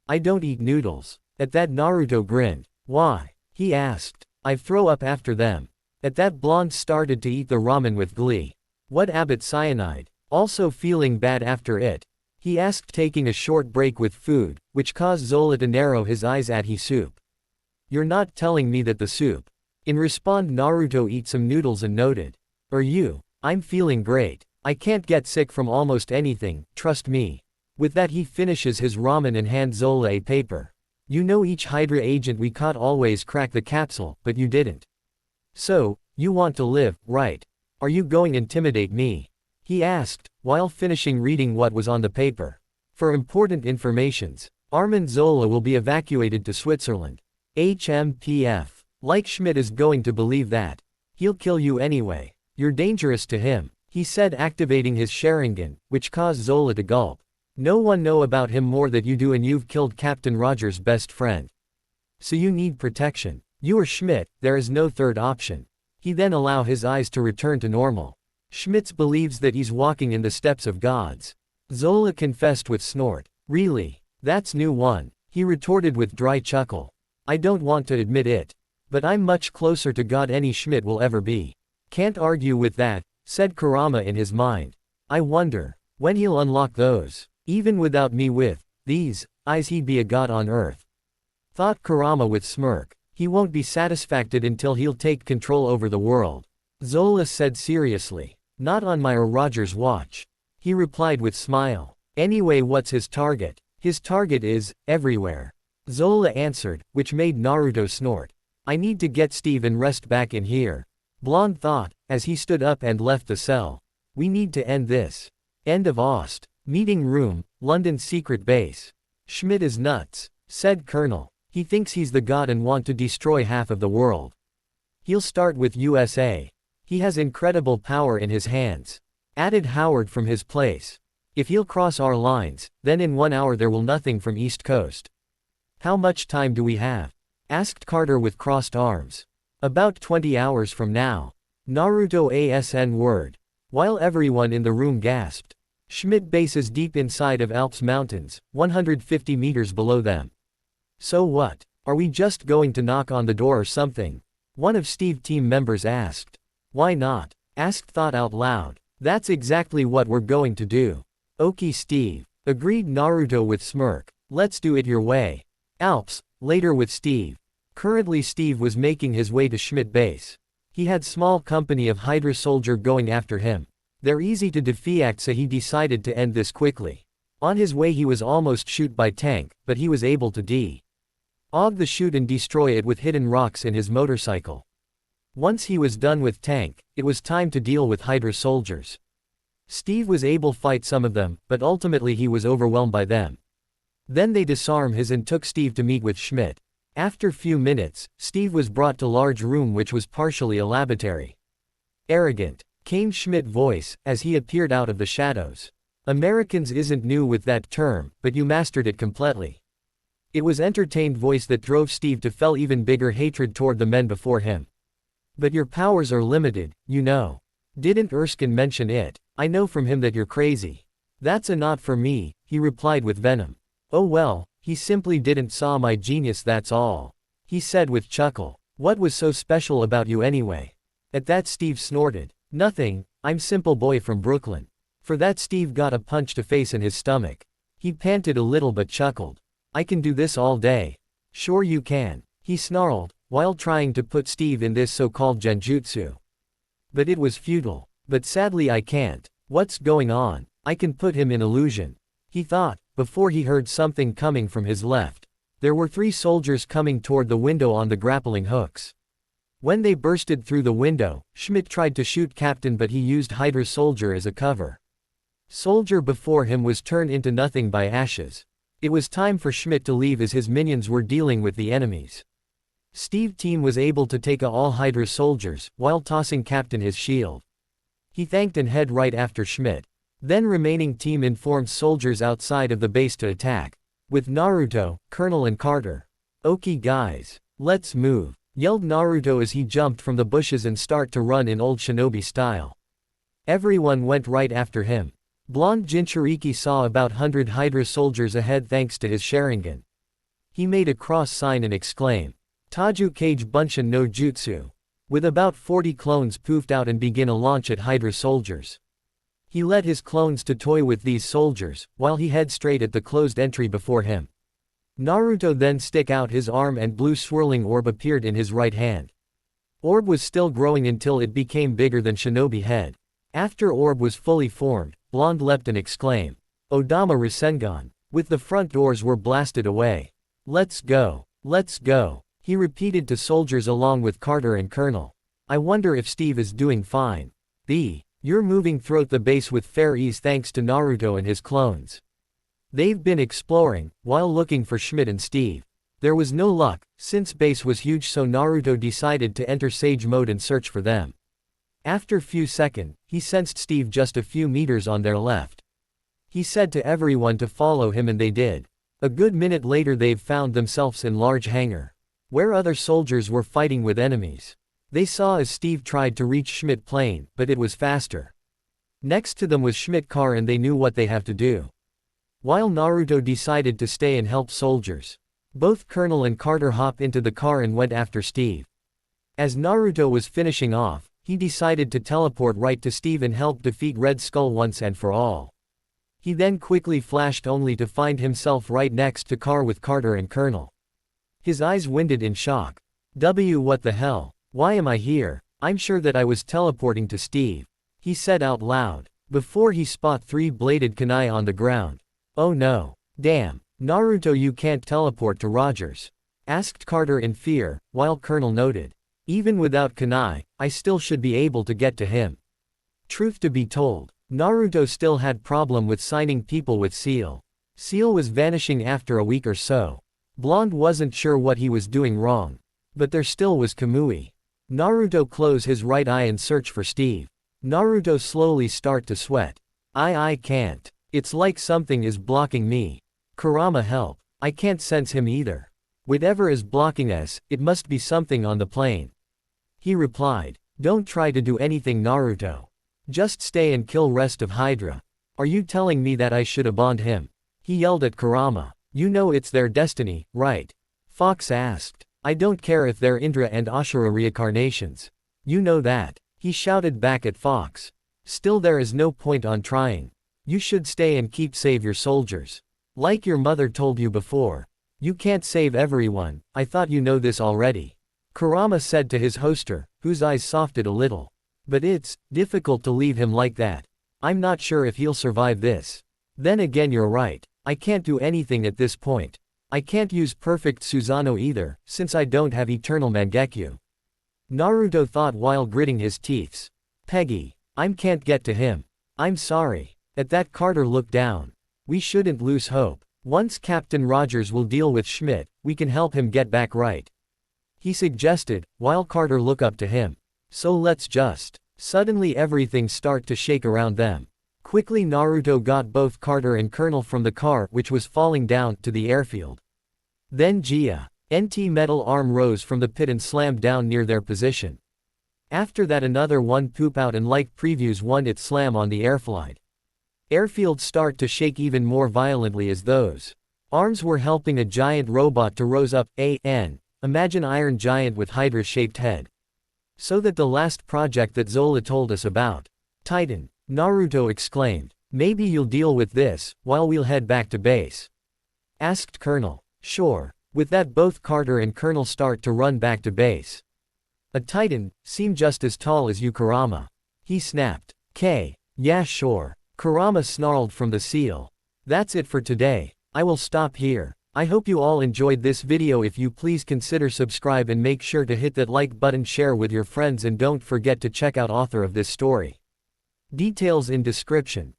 I don't eat noodles. At that, Naruto grinned. Why? He asked. I throw up after them. At that, Blonde started to eat the ramen with glee. What Abbott cyanide? Also feeling bad after it. He asked, taking a short break with food, which caused Zola to narrow his eyes at he soup. You're not telling me that the soup. In response, Naruto eat some noodles and noted. I'm feeling great. I can't get sick from almost anything, trust me. With that, he finishes his ramen and hands Zola a paper. You know, each Hydra agent we caught always cracked the capsule, but you didn't. So, you want to live, right? Are you going to intimidate me? He asked, while finishing reading what was on the paper. For important informations, Armand Zola will be evacuated to Switzerland. HMPF. Like Schmidt is going to believe that. He'll kill you anyway. You're dangerous to him, he said, activating his Sharingan, which caused Zola to gulp. No one know about him more than you do, and you've killed Captain Rogers' best friend. So you need protection. You or Schmidt, there is no third option. He then allow his eyes to return to normal. Schmitz believes that he's walking in the steps of gods. Zola confessed with snort. Really? That's new one, he retorted with dry chuckle. I don't want to admit it. But I'm much closer to God any Schmidt will ever be. Can't argue with that, said Kurama in his mind. I wonder when he'll unlock those. Even without me with these eyes, he'd be a god on earth. Thought Kurama with smirk. He won't be satisfied until he'll take control over the world. Zola said seriously. Not on my or Roger's watch. He replied with smile. Anyway, what's his target? His target is, everywhere. Zola answered, which made Naruto snort. I need to get Steve and rest back in here. Blonde thought, as he stood up and left the cell. We need to end this. End of Ost. Meeting room, London secret base. Schmidt is nuts, said Colonel. He thinks he's the god and want to destroy half of the world. He'll start with USA. He has incredible power in his hands. Added Howard from his place. If he'll cross our lines, then in 1 hour there will nothing from East Coast. How much time do we have? Asked Carter with crossed arms. About 20 hours from now. Naruto ASN word. While everyone in the room gasped. Schmidt base is deep inside of Alps Mountains, 150 meters below them. So what? Are we just going to knock on the door or something? One of Steve team members asked. Why not? Asked Thought out loud. That's exactly what we're going to do. Okie Steve. Agreed Naruto with smirk. Let's do it your way. Alps, later with Steve. Currently Steve was making his way to Schmidt base. He had small company of Hydra soldier going after him. They're easy to defeat, so he decided to end this quickly. On his way he was almost shoot by tank, but he was able to og the shoot and destroy it with hidden rocks in his motorcycle. Once he was done with tank, it was time to deal with Hydra soldiers. Steve was able to fight some of them, but ultimately he was overwhelmed by them. Then they disarmed his and took Steve to meet with Schmidt. After few minutes, Steve was brought to large room which was partially a laboratory. Arrogant, came Schmidt voice, as he appeared out of the shadows. Americans isn't new with that term, but you mastered it completely. It was entertained voice that drove Steve to feel even bigger hatred toward the men before him. But your powers are limited, you know. Didn't Erskine mention it? I know from him that you're crazy. That's a not for me, he replied with venom. Oh well, he simply didn't saw my genius, that's all. He said with chuckle. What was so special about you anyway? At that Steve snorted. Nothing, I'm simple boy from Brooklyn. For that Steve got a punch to face in his stomach. He panted a little but chuckled. I can do this all day. Sure you can. He snarled, while trying to put Steve in this so-called genjutsu. But it was futile. But sadly I can't. What's going on? I can put him in illusion. He thought, before he heard something coming from his left. There were 3 soldiers coming toward the window on the grappling hooks. When they bursted through the window, Schmidt tried to shoot Captain but he used Hydra soldier as a cover. Soldier before him was turned into nothing by ashes. It was time for Schmidt to leave as his minions were dealing with the enemies. Steve team was able to take all Hydra soldiers, while tossing Captain his shield. He thanked and head right after Schmidt. Then remaining team informed soldiers outside of the base to attack. With Naruto, Colonel and Carter. Okay guys. Let's move, yelled Naruto as he jumped from the bushes and start to run in old shinobi style. Everyone went right after him. Blonde Jinchuriki saw about 100 Hydra soldiers ahead thanks to his Sharingan. He made a cross sign and exclaimed, Taju Kage Bunshin no Jutsu. With about 40 clones poofed out and begin a launch at Hydra soldiers. He led his clones to toy with these soldiers, while he head straight at the closed entry before him. Naruto then stick out his arm and blue swirling orb appeared in his right hand. Orb was still growing until it became bigger than shinobi head. After orb was fully formed, Blonde leapt and exclaimed, Odama Rasengan. With the front doors were blasted away. Let's go. Let's go. He repeated to soldiers along with Carter and Colonel. I wonder if Steve is doing fine. You're moving throughout the base with fair ease thanks to Naruto and his clones. They've been exploring, while looking for Schmidt and Steve. There was no luck, since base was huge, so Naruto decided to enter Sage mode and search for them. After few seconds, he sensed Steve just a few meters on their left. He said to everyone to follow him and they did. A good minute later they've found themselves in large hangar, where other soldiers were fighting with enemies. They saw as Steve tried to reach Schmidt plane, but it was faster. Next to them was Schmidt car and they knew what they have to do. While Naruto decided to stay and help soldiers. Both Colonel and Carter hopped into the car and went after Steve. As Naruto was finishing off, he decided to teleport right to Steve and help defeat Red Skull once and for all. He then quickly flashed only to find himself right next to car with Carter and Colonel. His eyes winded in shock. What the hell? Why am I here? I'm sure that I was teleporting to Steve. he said out loud, before he spot three-bladed kunai on the ground. Oh no. Damn. Naruto, you can't teleport to Rogers? Asked Carter in fear, while Colonel noted. Even without kunai, I still should be able to get to him. Truth to be told, Naruto still had problem with signing people with Seal. Seal was vanishing after a week or so. Blonde wasn't sure what he was doing wrong. But there still was Kamui. Naruto close his right eye and search for Steve. Naruto slowly start to sweat. I can't. It's like something is blocking me. Kurama, help. I can't sense him either. Whatever is blocking us, it must be something on the plane. He replied. Don't try to do anything, Naruto. Just stay and kill rest of Hydra. Are you telling me that I should abandon him? He yelled at Kurama. You know it's their destiny, right? Fox asked. I don't care if they're Indra and Ashura reincarnations. You know that. He shouted back at Fox. Still, there is no point on trying. You should stay and keep save your soldiers. Like your mother told you before. You can't save everyone, I thought you know this already. Kurama said to his hoster, whose eyes softened a little. But it's difficult to leave him like that. I'm not sure if he'll survive this. Then again, you're right. I can't do anything at this point. I can't use perfect Susanoo either, since I don't have eternal Mangekyo. Naruto thought while gritting his teeth. Peggy. I can't get to him. I'm sorry. At that, Carter looked down. We shouldn't lose hope. Once Captain Rogers will deal with Schmidt, we can help him get back right. He suggested, while Carter looked up to him. So let's just. Suddenly everything start to shake around them. Quickly Naruto got both Carter and Colonel from the car which was falling down to the airfield. Then Gia. NT metal arm rose from the pit and slammed down near their position. After that, another one poop out, and like previews one, it slam on the airfield. Airfield start to shake even more violently as those arms were helping a giant robot to rose up. Imagine Iron Giant with Hydra-shaped head. So that the last project that Zola told us about. Titan. Naruto exclaimed. Maybe you'll deal with this, while we'll head back to base. Asked Colonel. Sure. With that, both Carter and Colonel start to run back to base. A Titan, seem just as tall as you, Kurama. He snapped. Yeah, sure. Kurama snarled from the seal. That's it for today. I will stop here. I hope you all enjoyed this video. If you please consider subscribe and make sure to hit that like button, share with your friends, and don't forget to check out author of this story. Details in description.